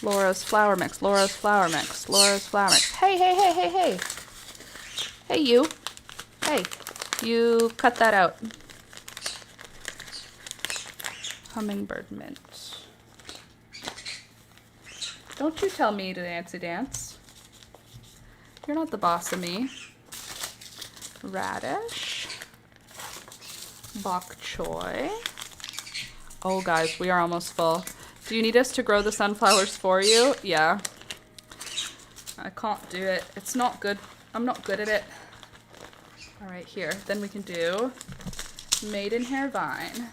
Laura's flower mix, Laura's flower mix, Laura's flower mix. Hey, hey, hey, hey, hey. Hey, you. Hey, you cut that out. Hummingbird mint. Don't you tell me to dancey dance. You're not the boss of me. Radish. Bok choy. Oh, guys, we are almost full. Do you need us to grow the sunflowers for you? Yeah. I can't do it. It's not good. I'm not good at it. All right, here. Then we can do Maidenhair vine.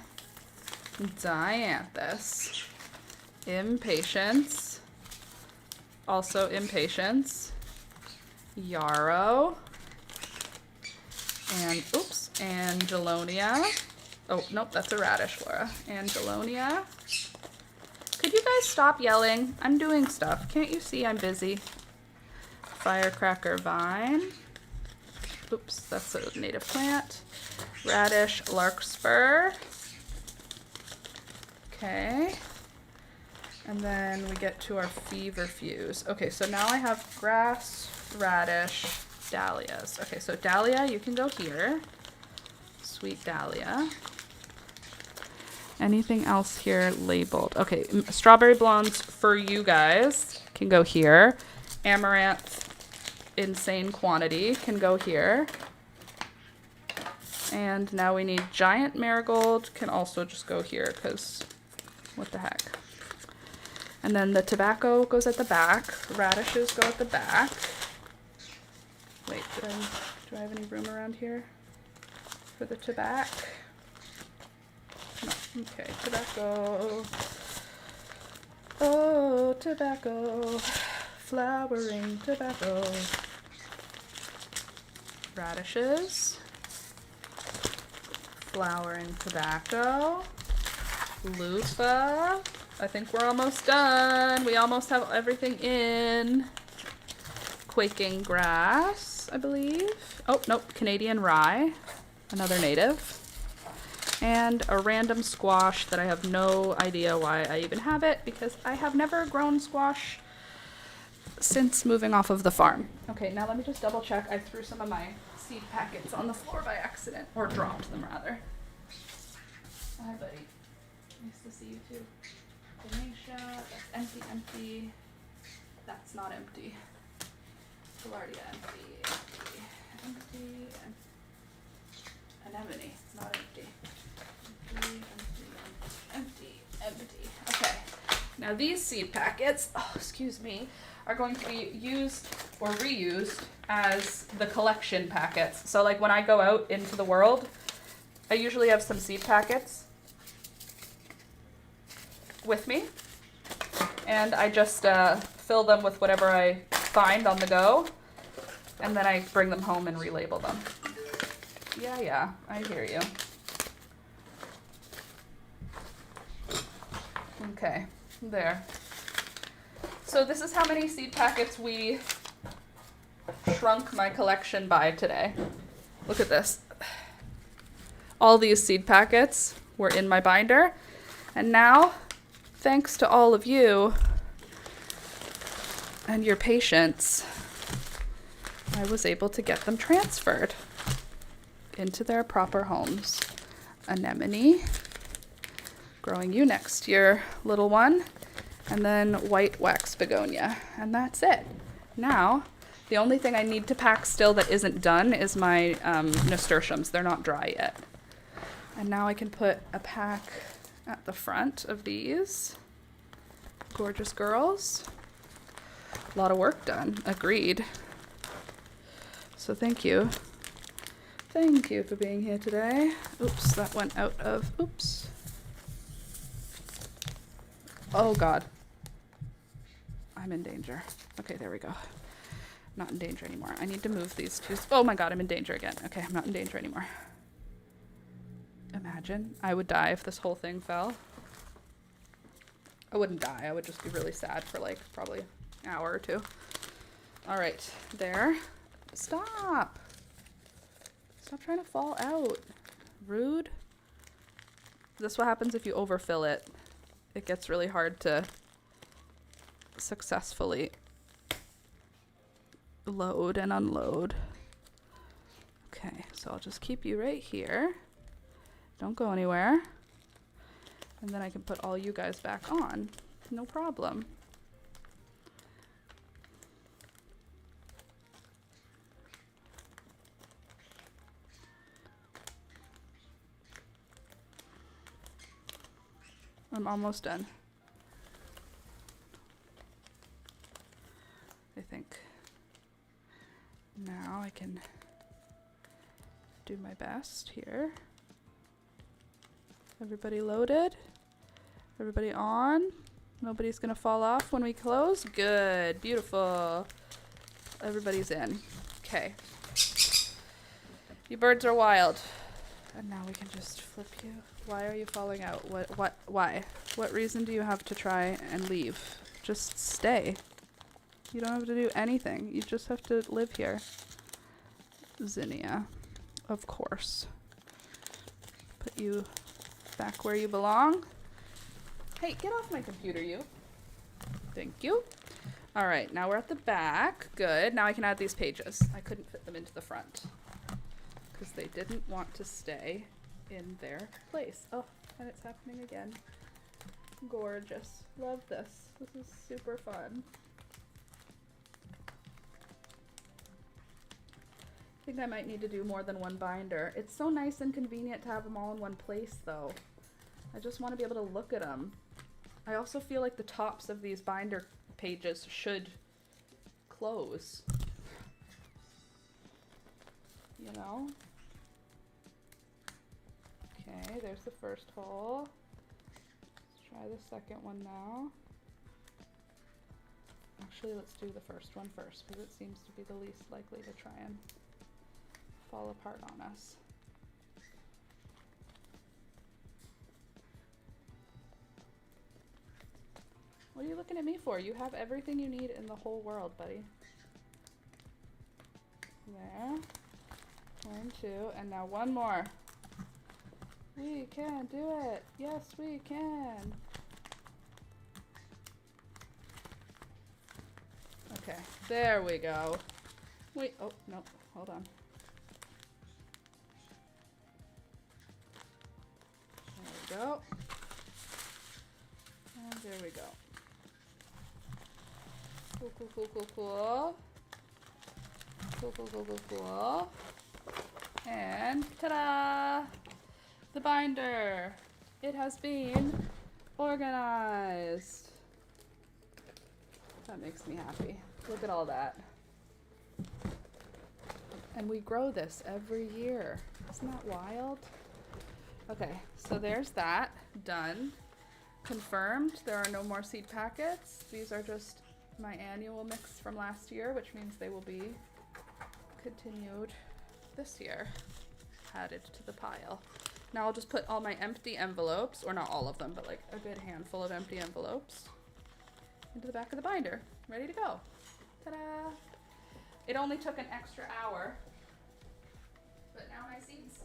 Dianthus. Impatience. Also impatience. Yarrow. And, oops, Angelonia. Oh, nope, that's a radish, Laura. Angelonia. Could you guys stop yelling? I'm doing stuff. Can't you see I'm busy? Firecracker vine. Oops, that's a native plant. Radish larkspur. Okay. And then we get to our feverfews. Okay, so now I have grass, radish, dahlias. Okay, so dahlia, you can go here. Sweet dahlia. Anything else here labeled? Okay, strawberry blondes for you guys can go here. Amaranth, insane quantity, can go here. And now we need giant marigold, can also just go here because what the heck. And then the tobacco goes at the back. Radishes go at the back. Wait, do I have any room around here for the tobacco? No. Okay, tobacco. Oh, tobacco. Flowering tobacco. radishes, flowering tobacco, loofah. I think we're almost done. We almost have everything in. Quaking grass, I believe. Oh, nope, Canadian rye, another native. And a random squash that I have no idea why I even have it, because I have never grown squash since moving off of the farm. Okay, now let me just double check. I threw some of my seed packets on the floor by accident, or dropped them rather. Hi, buddy. Nice to see you too. Denisha, that's empty. That's not empty. Galardia, empty. Anemone, not empty. Empty. Okay. Now these seed packets, excuse me, are going to be used or reused as the collection packets. So like when I go out into the world, I usually have some seed packets with me, and I just fill them with whatever I find on the go, and then I bring them home and relabel them. Yeah, I hear you. Okay, there. So this is how many seed packets we shrunk my collection by today. Look at this. All these seed packets were in my binder, and now, thanks to all of you and your patience, I was able to get them transferred into their proper homes. Anemone, growing you next year, little one, and then white wax begonia, and that's it. Now, the only thing I need to pack still that isn't done is my nasturtiums. They're not dry yet. And now I can put a pack at the front of these gorgeous girls. A lot of work done, agreed. So thank you. Thank you for being here today. Oops, that went out of, oops. Oh God. I'm in danger. Okay, there we go. Not in danger anymore. I need to move these two. Oh my God, I'm in danger again. Okay, I'm not in danger anymore. Imagine I would die if this whole thing fell. I wouldn't die. I would just be really sad for like probably an hour or two. All right, there. Stop. Stop trying to fall out. Rude. This is what happens if you overfill it. It gets really hard to successfully load and unload. Okay, so I'll just keep you right here. Don't go anywhere. And then I can put all you guys back on. No problem. I'm almost done. I think now I can do my best here. Everybody loaded? Everybody on? Nobody's gonna fall off when we close? Good, beautiful. Everybody's in. Okay. You birds are wild. And now we can just flip you. Why are you falling out? Why? What reason do you have to try and leave? Just stay. You don't have to do anything. You just have to live here. Zinnia. Of course. Put you back where you belong. Hey, get off my computer, you. Thank you. All right, now we're at the back. Good. Now I can add these pages. I couldn't fit them into the front because they didn't want to stay in their place. Oh, and it's happening again. Gorgeous. Love this. This is super fun. I think I might need to do more than one binder. It's so nice and convenient to have them all in one place, though. I just want to be able to look at them. I also feel like the tops of these binder pages should close. You know? Okay, there's the first hole. Let's try the second one now. Actually, let's do the first one first, because it seems to be the least likely to try and fall apart on us. What are you looking at me for? You have everything you need in the whole world, buddy. There. 1, 2, and now one more. We can do it. Yes, we can. Okay, there we go. Wait, oh, no, hold on. There we go. And there we go. Cool, cool, cool, cool, cool. Cool, cool, cool, cool, cool. And ta-da! The binder. It has been organized. That makes me happy. Look at all that. And we grow this every year. Isn't that wild? Okay, so there's that. Done. Confirmed. There are no more seed packets. These are just my annual mix from last year, which means they will be continued this year. Added to the pile. Now I'll just put all my empty envelopes, or not all of them, but like a good handful of empty envelopes into the back of the binder. Ready to go. Ta-da! It only took an extra hour, but now my seeds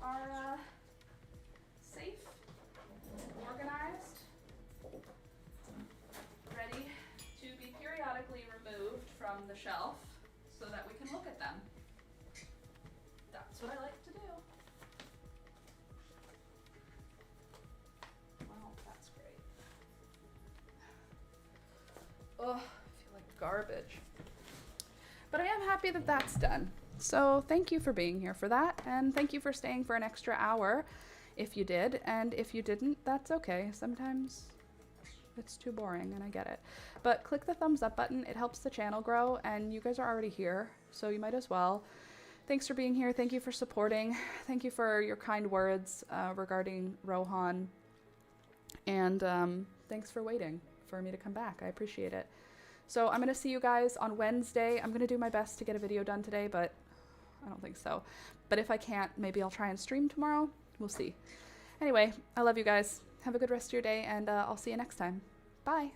are safe, organized, ready to be periodically removed from the shelf so that we can look at them. That's what I like to do. Wow, that's great. Oh, I feel like garbage. But I am happy that that's done. So thank you for being here for that, and thank you for staying for an extra hour if you did, and if you didn't, that's okay. Sometimes it's too boring and I get it. But click the thumbs up button, it helps the channel grow, and you guys are already here, so you might as well. Thanks for being here, thank you for supporting, thank you for your kind words regarding Rohan, and thanks for waiting for me to come back. I appreciate it. So I'm gonna see you guys on Wednesday. I'm gonna do my best to get a video done today, but I don't think so. But if I can't, maybe I'll try and stream tomorrow. We'll see. Anyway, I love you guys. Have a good rest of your day, and I'll see you next time. Bye.